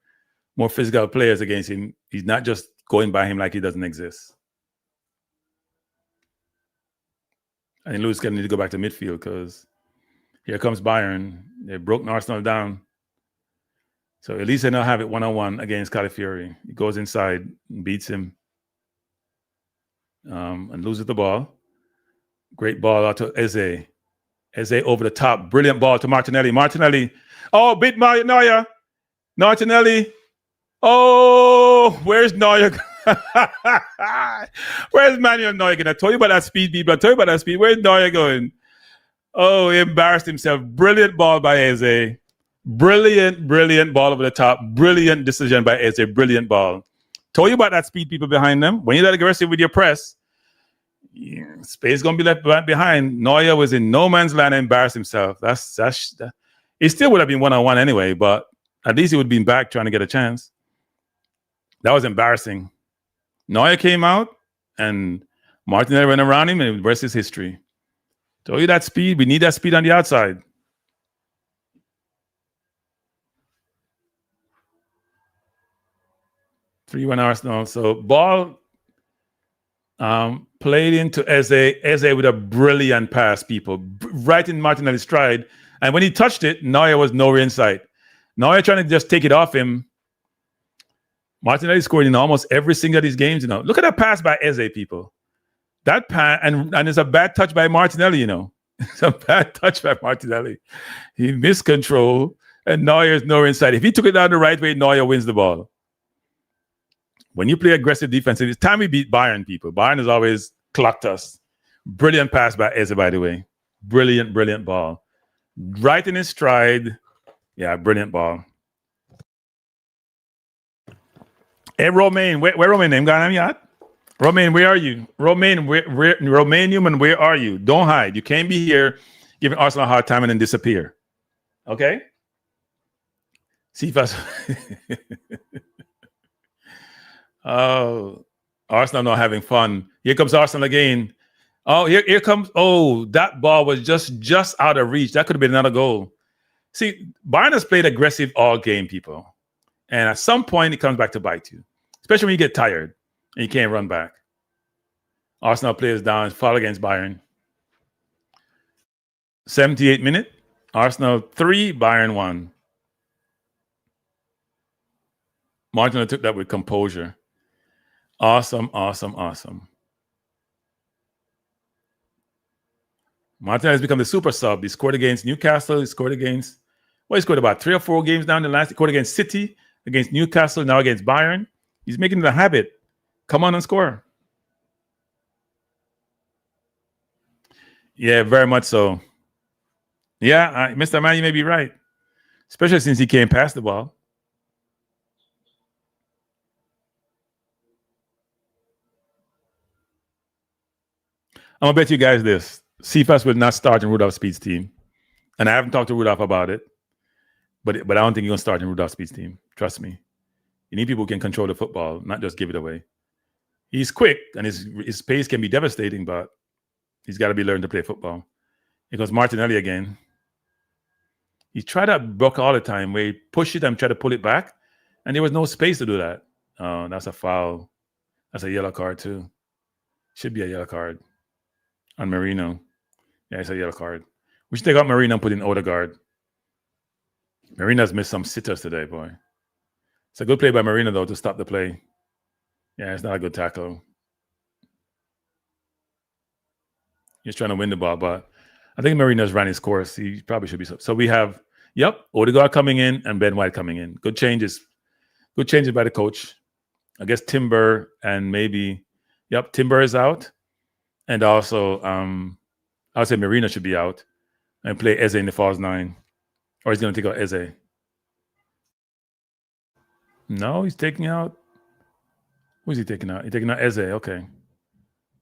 more physical players against him. He's not just going by him like he doesn't exist. I think Lewis Kelly need to go back to midfield because here comes Bayern. They broke Arsenal down. So Elise now have it one-on-one against Calafiori. He goes inside and beats him. And loses the ball. Great ball out to Eze. Eze over the top. Brilliant ball to Martinelli. Martinelli. Oh, beat Neuer. Martinelli. Oh, where's Neuer? Where's Manuel Neuer going? I told you about that speed, people. I told you about that speed. Where's Neuer going? Oh, he embarrassed himself. Brilliant ball by Eze. Brilliant ball over the top. Brilliant decision by Eze. Brilliant ball. Told you about that speed, people behind them. When you're that aggressive with your press, space going to be left behind. Neuer was in no man's land and embarrassed himself. It still would have been one-on-one anyway, but at least he would have been back trying to get a chance. That was embarrassing. Neuer came out and Martinelli went around him and the rest is history. Told you that speed. We need that speed on the outside. Three-1 Arsenal. So ball played into Eze. Eze with a brilliant pass, people. Right in Martinelli's stride. And when he touched it, Neuer was nowhere in sight. Neuer trying to just take it off him. Martinelli scored in almost every single of these games, Look at that pass by Eze, people. That pass, and it's a bad touch by Martinelli, It's a bad touch by Martinelli. He missed control, and Neuer is nowhere in sight. If he took it down the right way, Neuer wins the ball. When you play aggressive defense, it's time we beat Bayern, people. Bayern has always clocked us. Brilliant pass by Eze, by the way. Brilliant ball. Right in his stride. Yeah, brilliant ball. Hey, Romain, where Romain name got him yet? Romain, where are you? Romain Newman, where are you? Don't hide. You can't be here giving Arsenal a hard time and then disappear. Okay? See if I... Oh, Arsenal not having fun. Here comes Arsenal again. Oh, here comes. Oh, that ball was just out of reach. That could have been another goal. See, Bayern has played aggressive all game, people. And at some point, it comes back to bite you, especially when you get tired and you can't run back. Arsenal players down, foul against Bayern. 78 minute. Arsenal 3, Bayern 1. Martinelli took that with composure. Awesome. Martinelli has become the super sub. He scored against Newcastle. He scored about 3 or 4 games down the last. He scored against City, against Newcastle, now against Bayern. He's making it a habit. Come on and score. Yeah, very much so. Yeah, Mr. Man, you may be right. Especially since he came past the ball. I'm going to bet you guys this. Cephas will not start in Rudolph Speed's team. And I haven't talked to Rudolph about it. But I don't think he's going to start in Rudolph Speed's team. Trust me. You need people who can control the football, not just give it away. He's quick, and his pace can be devastating, but he's got to be learned to play football. Here goes Martinelli again. He tried to block all the time, where he pushed it and tried to pull it back, and there was no space to do that. Oh, that's a foul. That's a yellow card, too. Should be a yellow card on Marino. Yeah, it's a yellow card. We should take out Marino and put in Odegaard. Marino's missed some sitters today, boy. It's a good play by Marino, though, to stop the play. Yeah, it's not a good tackle. He's trying to win the ball, but I think Marino's ran his course. He probably should be. So we have, Odegaard coming in and Ben White coming in. Good changes by the coach. I guess Timber and maybe, Timber is out. And also, I would say Marino should be out and play Eze in the false 9. Or he's going to take out Eze. No, he's taking out. Who's he taking out? He's taking out Eze. Okay.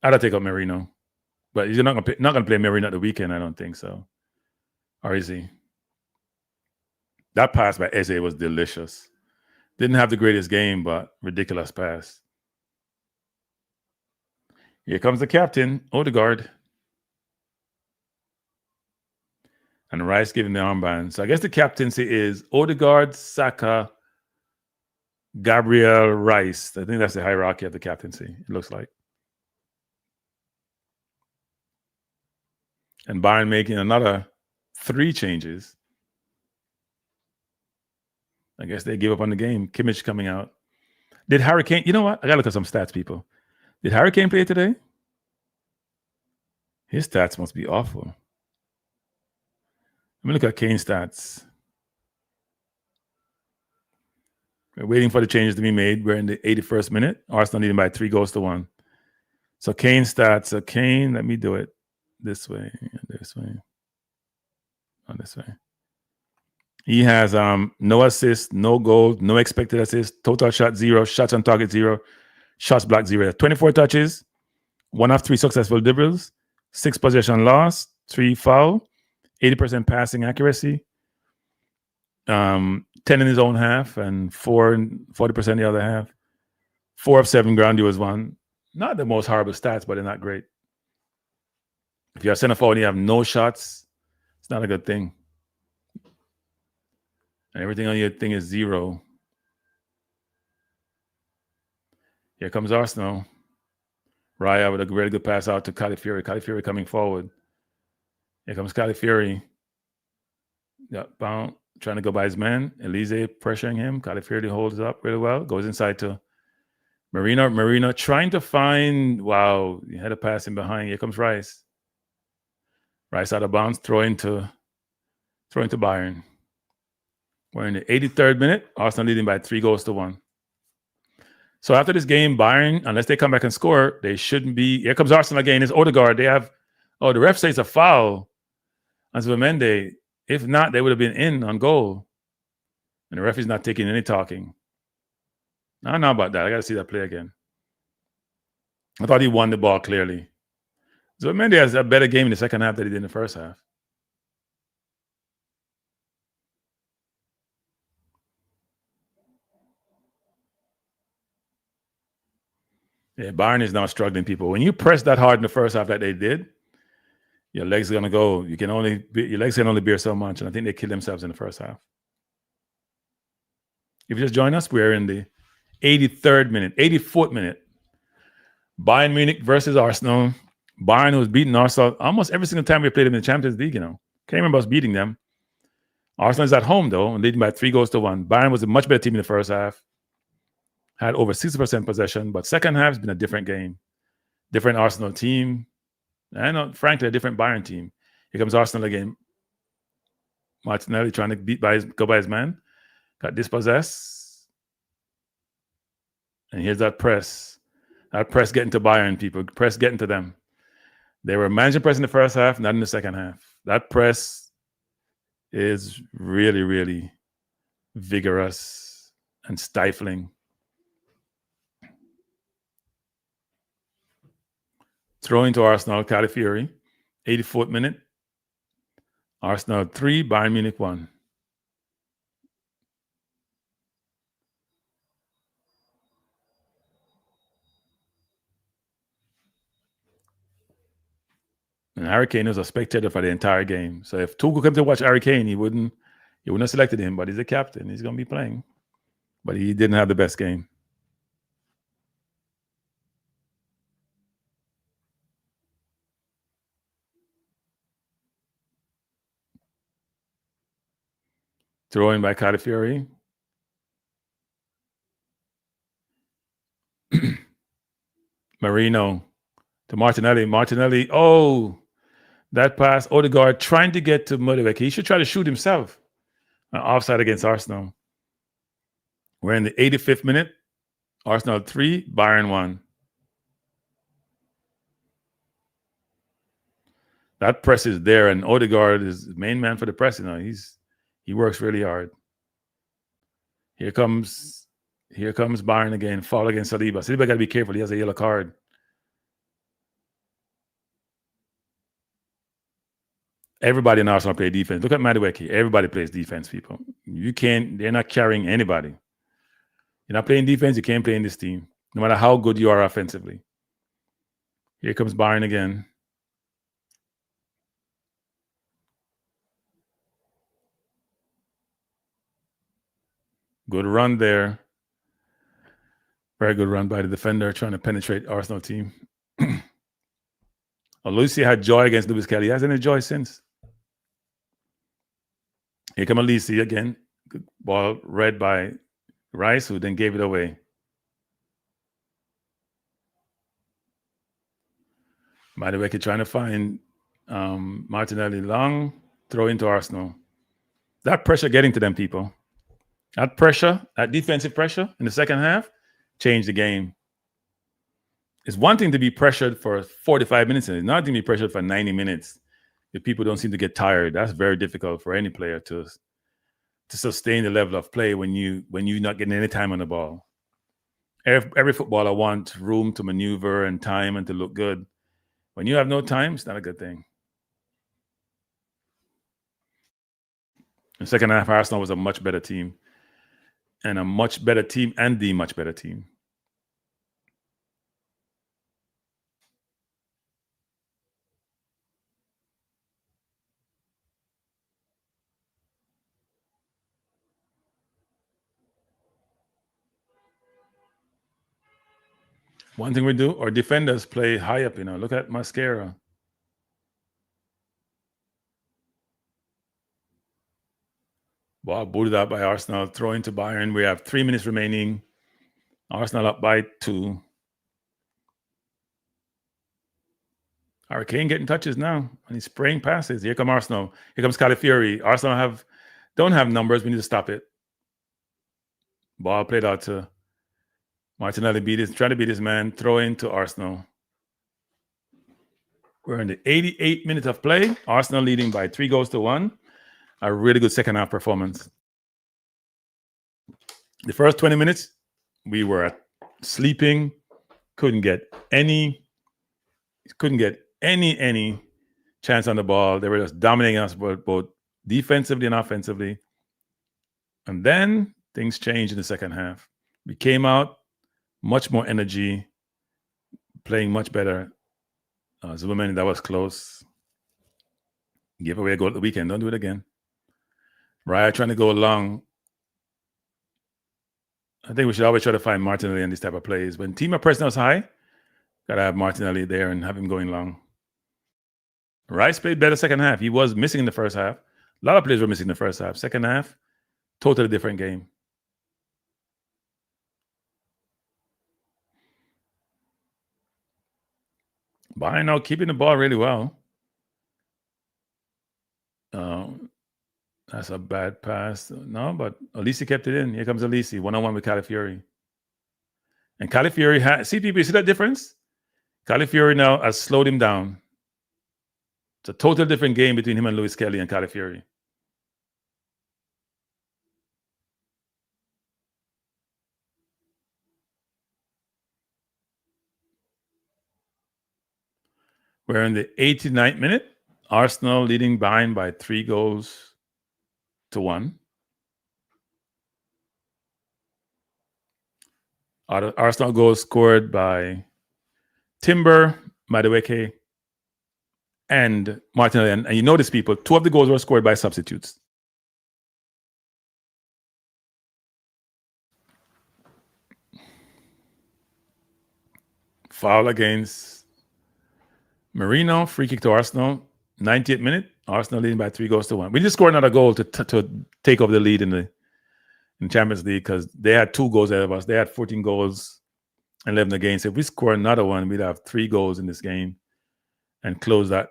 I'd take out Marino. But he's not going to play Marino at the weekend, I don't think so. Or is he? That pass by Eze was delicious. Didn't have the greatest game, but ridiculous pass. Here comes the captain, Odegaard. And Rice giving the armband. So I guess the captaincy is Odegaard, Saka, Gabriel, Rice. I think that's the hierarchy of the captaincy, it looks like. And Bayern making another 3 changes. I guess they gave up on the game. Kimmich coming out. Did Harry Kane? You know what? I got to look at some stats, people. Did Harry Kane play today? His stats must be awful. Let me look at Kane's stats. We're waiting for the changes to be made. We're in the 81st minute. Arsenal leading by 3-1. So Kane's stats. So Kane, let me do it this way, this way, on this way. He has no assists, no goals, no expected assists, total shot 0, shots on target 0, shots blocked 0. 24 touches, 1 of 3 successful dribbles, 6 possession loss, 3 foul, 80% passing accuracy, 10 in his own half, and 40% the other half. 4 of 7 ground duels won. Not the most horrible stats, but they're not great. If you're a center forward and you have no shots, it's not a good thing. And everything on your thing is 0. Here comes Arsenal. Raya with a really good pass out to Calafiori. Calafiori coming forward. Here comes Calafiori. Bound, trying to go by his man. Elise pressuring him. Calafiori holds up really well. Goes inside to Marino. Marino trying to find. Wow, he had a pass in behind. Here comes Rice. Rice out of bounds. Throwing to Bayern. We're in the 83rd minute. Arsenal leading by 3-1. So after this game, Bayern, unless they come back and score, they shouldn't be. Here comes Arsenal again. It's Odegaard. They have. Oh, the ref says a foul. And Zubimendi, if not, they would have been in on goal. And the referee's not taking any talking. I don't know about that. I got to see that play again. I thought he won the ball clearly. Zubimendi has a better game in the second half than he did in the first half. Yeah, Bayern is now struggling, people. When you press that hard in the first half that they did, your legs are gonna go. Your legs can only bear so much, and I think they killed themselves in the first half. If you just join us, we're in the 84th minute. Bayern Munich versus Arsenal. Bayern was beating Arsenal almost every single time we played them in the Champions League. Can't remember us beating them. Arsenal is at home though, and leading by 3-1. Bayern was a much better team in the first half. Had over 60% possession, but second half has been a different game. Different Arsenal team. And frankly, a different Bayern team. Here comes Arsenal again. Martinelli trying to go by his man. Got dispossessed. And here's that press. That press getting to Bayern, people. Press getting to them. They were managing press in the first half, not in the second half. That press is really, really vigorous and stifling. Throwing to Arsenal, Calafiori, 84th minute. Arsenal 3, Bayern Munich 1. And Harry Kane was a spectator for the entire game. So if Tuchel came to watch Harry Kane, he wouldn't have selected him, but he's a captain. He's going to be playing. But he didn't have the best game. Throwing by Calafiori. Marino to Martinelli. Martinelli, that pass. Odegaard trying to get to Modebeck. He should try to shoot himself. Offside against Arsenal. We're in the 85th minute. Arsenal 3, Bayern 1. That press is there, and Odegaard is the main man for the press. He works really hard. Here comes Bayern again. Foul against Saliba. Saliba got to be careful. He has a yellow card. Everybody in Arsenal play defense. Look at Madueke. Everybody plays defense, people. They're not carrying anybody. You're not playing defense, you can't play in this team, no matter how good you are offensively. Here comes Bayern again. Good run there. Very good run by the defender trying to penetrate Arsenal team. Lucy had joy against Lewis Kelly. He hasn't had joy since. Here come Alisi again. Good ball read by Rice, who then gave it away. Madueke trying to find Martinelli long. Throw into Arsenal. That pressure getting to them, people. That pressure, that defensive pressure in the second half, changed the game. It's one thing to be pressured for 45 minutes, and it's not to be pressured for 90 minutes. If people don't seem to get tired, that's very difficult for any player to sustain the level of play when you're not getting any time on the ball. Every footballer wants room to maneuver and time and to look good. When you have no time, it's not a good thing. In the second half, Arsenal was a much better team. And the much better team. One thing we do, our defenders play high up, Look at Mascara. Ball booted out by Arsenal. Throw into Bayern. We have 3 minutes remaining. Arsenal up by 2. Harry Kane getting touches now, and he's spraying passes. Here come Arsenal. Here comes Calafiori. Arsenal don't have numbers. We need to stop it. Ball played out to Martinelli. Trying to beat his man. Throw into Arsenal. We're in the 88th minute of play. Arsenal leading by 3-1. A really good second half performance. The first 20 minutes, we were sleeping, couldn't get any chance on the ball. They were just dominating us both defensively and offensively. And then things changed in the second half. We came out, much more energy, playing much better. Zubomendi, that was close. Give away a goal at the weekend. Don't do it again. Raya trying to go long. I think we should always try to find Martinelli in these type of plays. When team of personnel is high, gotta have Martinelli there and have him going long. Rice played better second half. He was missing in the first half. A lot of players were missing in the first half. Second half, totally different game. Bayern now keeping the ball really well. That's a bad pass. No, but Olise kept it in. Here comes Olise, 1-on-1 with Calafiori. And Calafiori see people, you see that difference? Calafiori now has slowed him down. It's a total different game between him and Lewis Kelly and Calafiori. We're in the 89th minute. Arsenal leading Bayern by 3-1. Arsenal goals scored by Timber, Madueke, and Martinelli. And you notice, people, 2 of the goals were scored by substitutes. Foul against Marino, free kick to Arsenal, 90th minute. Arsenal leading by 3-1. We just scored another goal to take over the lead in Champions League because they had 2 goals ahead of us. They had 14 goals, 11 against. If we score another one, we'd have 3 goals in this game and close that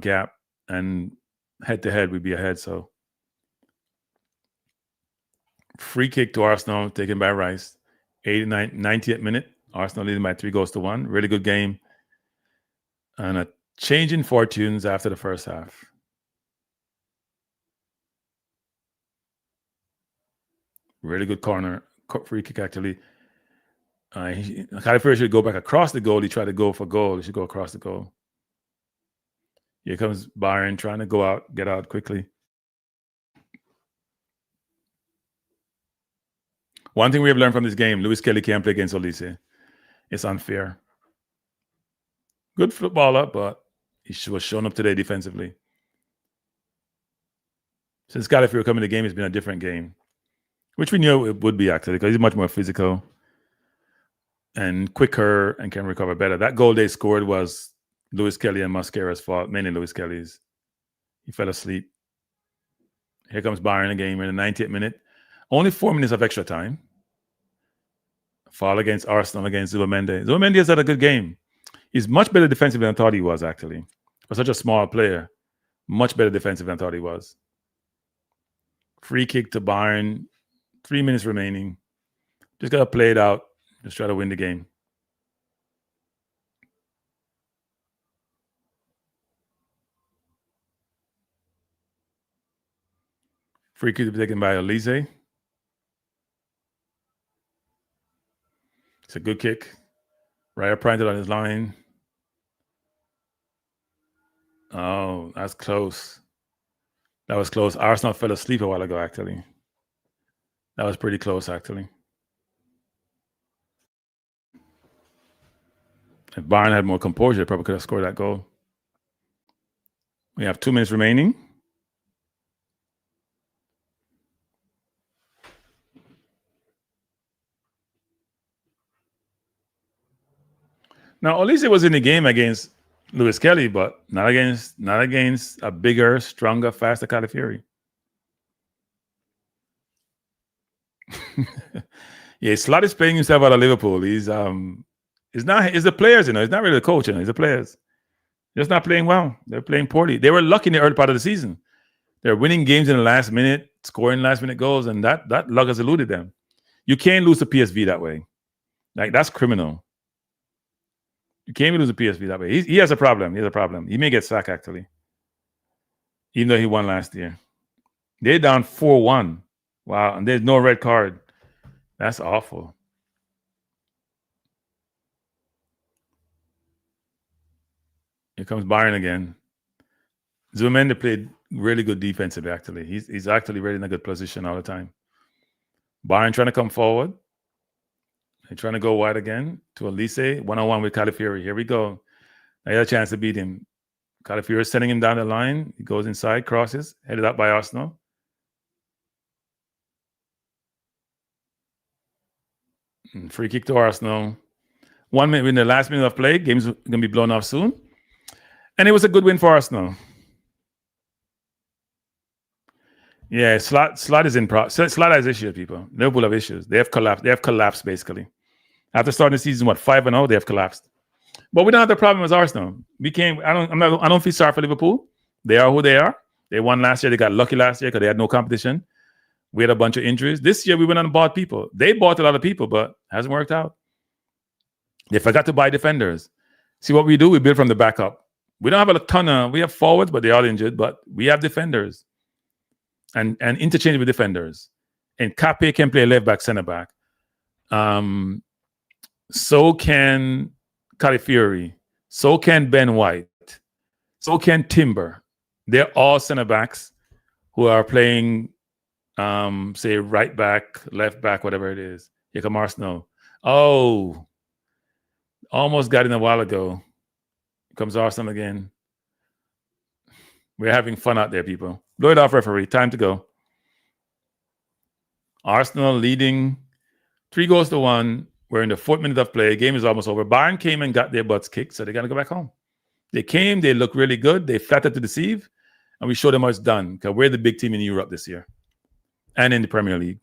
gap. And head to head, we'd be ahead. So free kick to Arsenal taken by Rice, 90th minute. Arsenal leading by 3-1. Really good game. And a change in fortunes after the first half. Really good corner, free kick actually. Calafiori should go back across the goal. He tried to go for goal. He should go across the goal. Here comes Bayern trying to get out quickly. One thing we have learned from this game, Lewis Kelly can't play against Olise. It's unfair. Good footballer, but he was shown up today defensively. Since Calafiori coming to the game, it's been a different game, which we knew it would be actually because he's much more physical and quicker and can recover better. That goal they scored was Lewis Kelly and Mascara's fault, mainly Lewis Kelly's. He fell asleep. Here comes Bayern again. We're in the 90th minute. Only 4 minutes of extra time. Foul against Arsenal against Zubomendi. Zubomendi has had a good game. He's much better defensively than I thought he was, actually. For such a small player, much better defensive than I thought he was. Free kick to Bayern. 3 minutes remaining. Just got to play it out. Just try to win the game. Free kick to be taken by Olise. It's a good kick. Raya printed on his line. Oh, that's close. That was close. Arsenal fell asleep a while ago, actually. That was pretty close, actually. If Bayern had more composure, they probably could have scored that goal. We have 2 minutes remaining. Now, Olise was in the game against Lewis Kelly, but not against a bigger, stronger, faster Calafiori. Yeah, Slot is playing himself out of Liverpool. It's the players, It's not really the coach, It's the players. They're just not playing well. They're playing poorly. They were lucky in the early part of the season. They're winning games in the last minute, scoring last minute goals, and that luck has eluded them. You can't lose to PSV that way. Like, that's criminal. You can't even lose a PSV that way. He has a problem. He has a problem. He may get sacked, actually, even though he won last year. They're down 4-1. Wow, and there's no red card. That's awful. Here comes Bayern again. Zubimendi played really good defensively, actually. He's actually really in a good position all the time. Bayern trying to come forward. They're trying to go wide again to Elise. One-on-one with Calafiori. Here we go. I had a chance to beat him. Calafiori is sending him down the line. He goes inside, crosses, headed up by Arsenal. And free kick to Arsenal. 1 minute in the last minute of play. Game's going to be blown off soon. And it was a good win for Arsenal. Yeah, Slot is in Slot has issues, people. Liverpool have issues. They have collapsed. They have collapsed, basically. After starting the season, 5-0, they have collapsed. But we don't have the problem as Arsenal. I don't feel sorry for Liverpool. They are who they are. They won last year. They got lucky last year because they had no competition. We had a bunch of injuries. This year, we went and bought people. They bought a lot of people, but hasn't worked out. They forgot to buy defenders. See what we do? We build from the back up. We don't have a ton of. We have forwards, but they're all injured. But we have defenders and interchangeable defenders. And Kape can play left back, center back. So can Calafiori. So can Ben White. So can Timber. They're all center backs who are playing, say, right back, left back, whatever it is. Here come Arsenal. Oh, almost got in a while ago. Here comes Arsenal again. We're having fun out there, people. Blow it off, referee. Time to go. Arsenal leading 3-1. We're in the 4th minute of play. Game is almost over. Bayern came and got their butts kicked, so they got to go back home. They came. They look really good. They flattered to deceive, and we showed them how it's done because we're the big team in Europe this year and in the Premier League.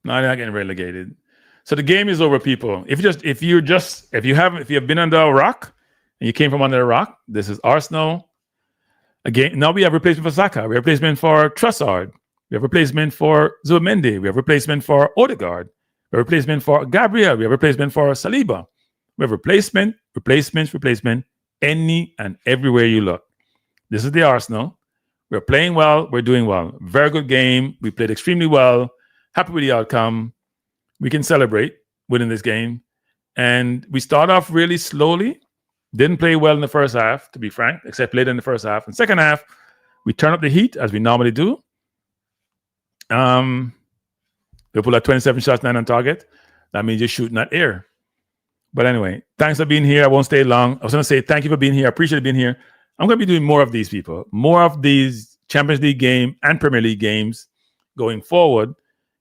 No, they're not getting relegated. So the game is over, people. If you have been under a rock and you came from under a rock, this is Arsenal. Again, now we have replacement for Saka. We have replacement for Trossard. We have replacement for Zubimendi. We have replacement for Odegaard. We have replacement for Gabriel. We have replacement for Saliba. We have replacement, any and everywhere you look. This is the Arsenal. We're playing well. We're doing well. Very good game. We played extremely well. Happy with the outcome. We can celebrate winning this game. And we start off really slowly. Didn't play well in the first half, to be frank, except later in the first half. In the second half, we turn up the heat, as we normally do. Liverpool at 27 shots, 9 on target. That means you're shooting at air. But anyway, thanks for being here. I won't stay long. I was going to say thank you for being here. I appreciate being here. I'm going to be doing more of these, people. More of these Champions League game and Premier League games going forward. You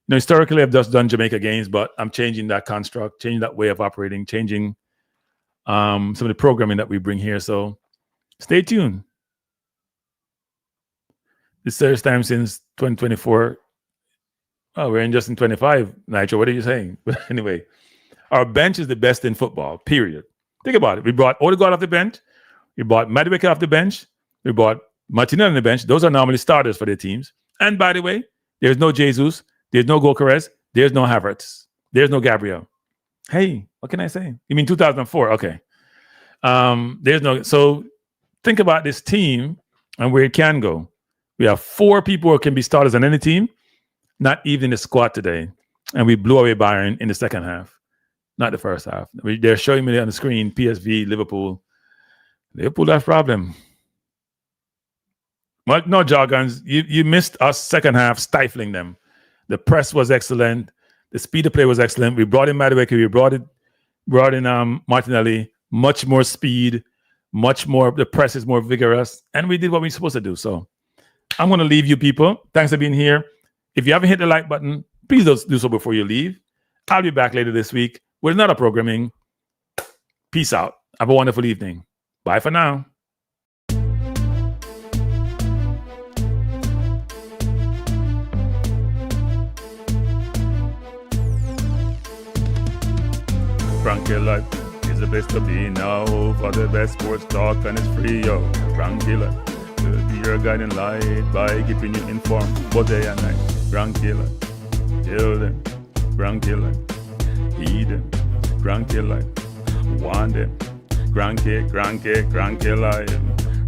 know, historically, I've just done Jamaica games, but I'm changing that construct, changing that way of operating, changing some of the programming that we bring here. So stay tuned. This first time since 2024. Oh, we're in just in 25, Nitro. What are you saying? But anyway, our bench is the best in football, period. Think about it. We brought Odegaard off the bench. We brought Madueke off the bench. We brought Martinelli on the bench. Those are normally starters for their teams. And by the way, there's no Jesus. There's no Gyökeres. There's no Havertz. There's no Gabriel. Hey, what can I say? You mean 2004? Okay. There's no. So think about this team and where it can go. We have 4 people who can be starters on any team. Not even in the squad today. And we blew away Bayern in the second half. Not the first half. They're showing me on the screen, PSV, Liverpool. Liverpool have problem. Well, no jargons. You missed us second half stifling them. The press was excellent. The speed of play was excellent. We brought in Madueke. We brought in Martinelli. Much more speed. Much more. The press is more vigorous. And we did what we were supposed to do. So I'm going to leave you people. Thanks for being here. If you haven't hit the like button, please do so before you leave. I'll be back later this week with another programming. Peace out. Have a wonderful evening. Bye for now. Kranky Life is the best to be now. For the best sports talk and it's free, yo. Kranky Life will be your guiding light by keeping you informed both day and night. Kranky Life, till then, Kranky Life. heed them. Kranky life, want them. Kranky life.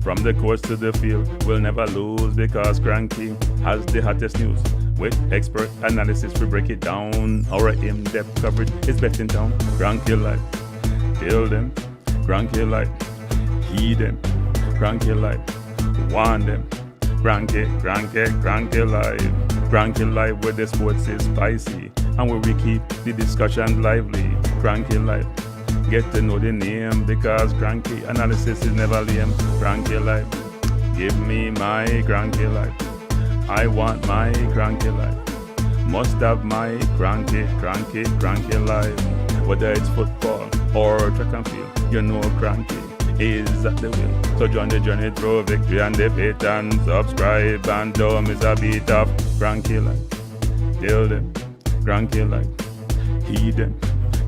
From the courts to the field, we'll never lose because Kranky has the hottest news. With expert analysis, we break it down. Our in-depth coverage is best in town. Kranky life, kill them. Kranky life, heed them. Kranky life, want them. Kranky life. Kranky life where the sports is spicy and where we keep the discussion lively. Kranky life, get to know the name because Kranky analysis is never lame. Kranky life, give me my Kranky life. I want my Kranky life. Must have my Kranky life. Whether it's football or track and field, you know Kranky is at the wheel. So join the journey through victory and defeat and subscribe and don't miss a beat of Kranky life. Kill them, Kranky life. Heed them,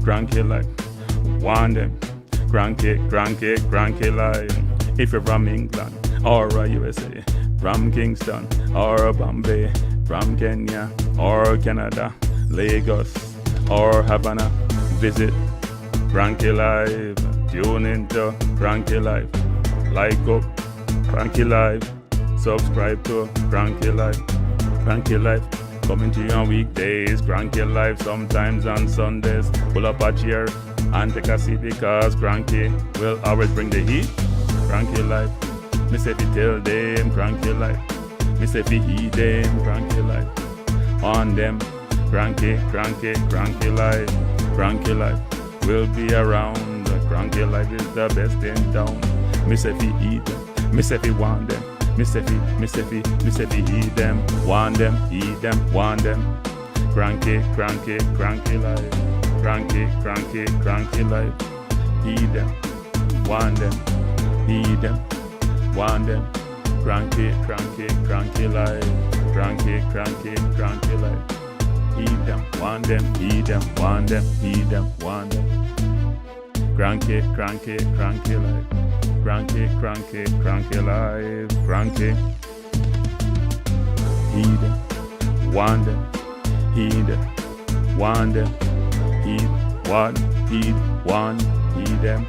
Kranky life. Want them, Kranky life. If you're from England or USA, from Kingston or Bombay, from Kenya or Canada, Lagos or Havana, visit Kranky life. Tune into Kranky life. Like up Kranky life. Subscribe to Kranky life. Kranky life coming to you on weekdays. Kranky life sometimes on Sundays. Pull up a chair and take a seat because Kranky will always bring the heat. Kranky life. Me say fi tell them Kranky life. Me say fi heed them Kranky life. On them Kranky life. Kranky life will be around. Kranky life is the best in town. Me say fi heed them. Me say fi want them. Me say fi heed them. Want them, heed them, want them. Kranky life. Kranky life. Heed them. Want them. Heed them. Want them. Kranky life. Kranky life. Heed them. Want them. Heed them. Want them. Heed them. Want them. Kranky life. Kranky life. Kranky. Heed them. Want them. Heed them. Want them. Heed. Want. Heed. Want. Heed them.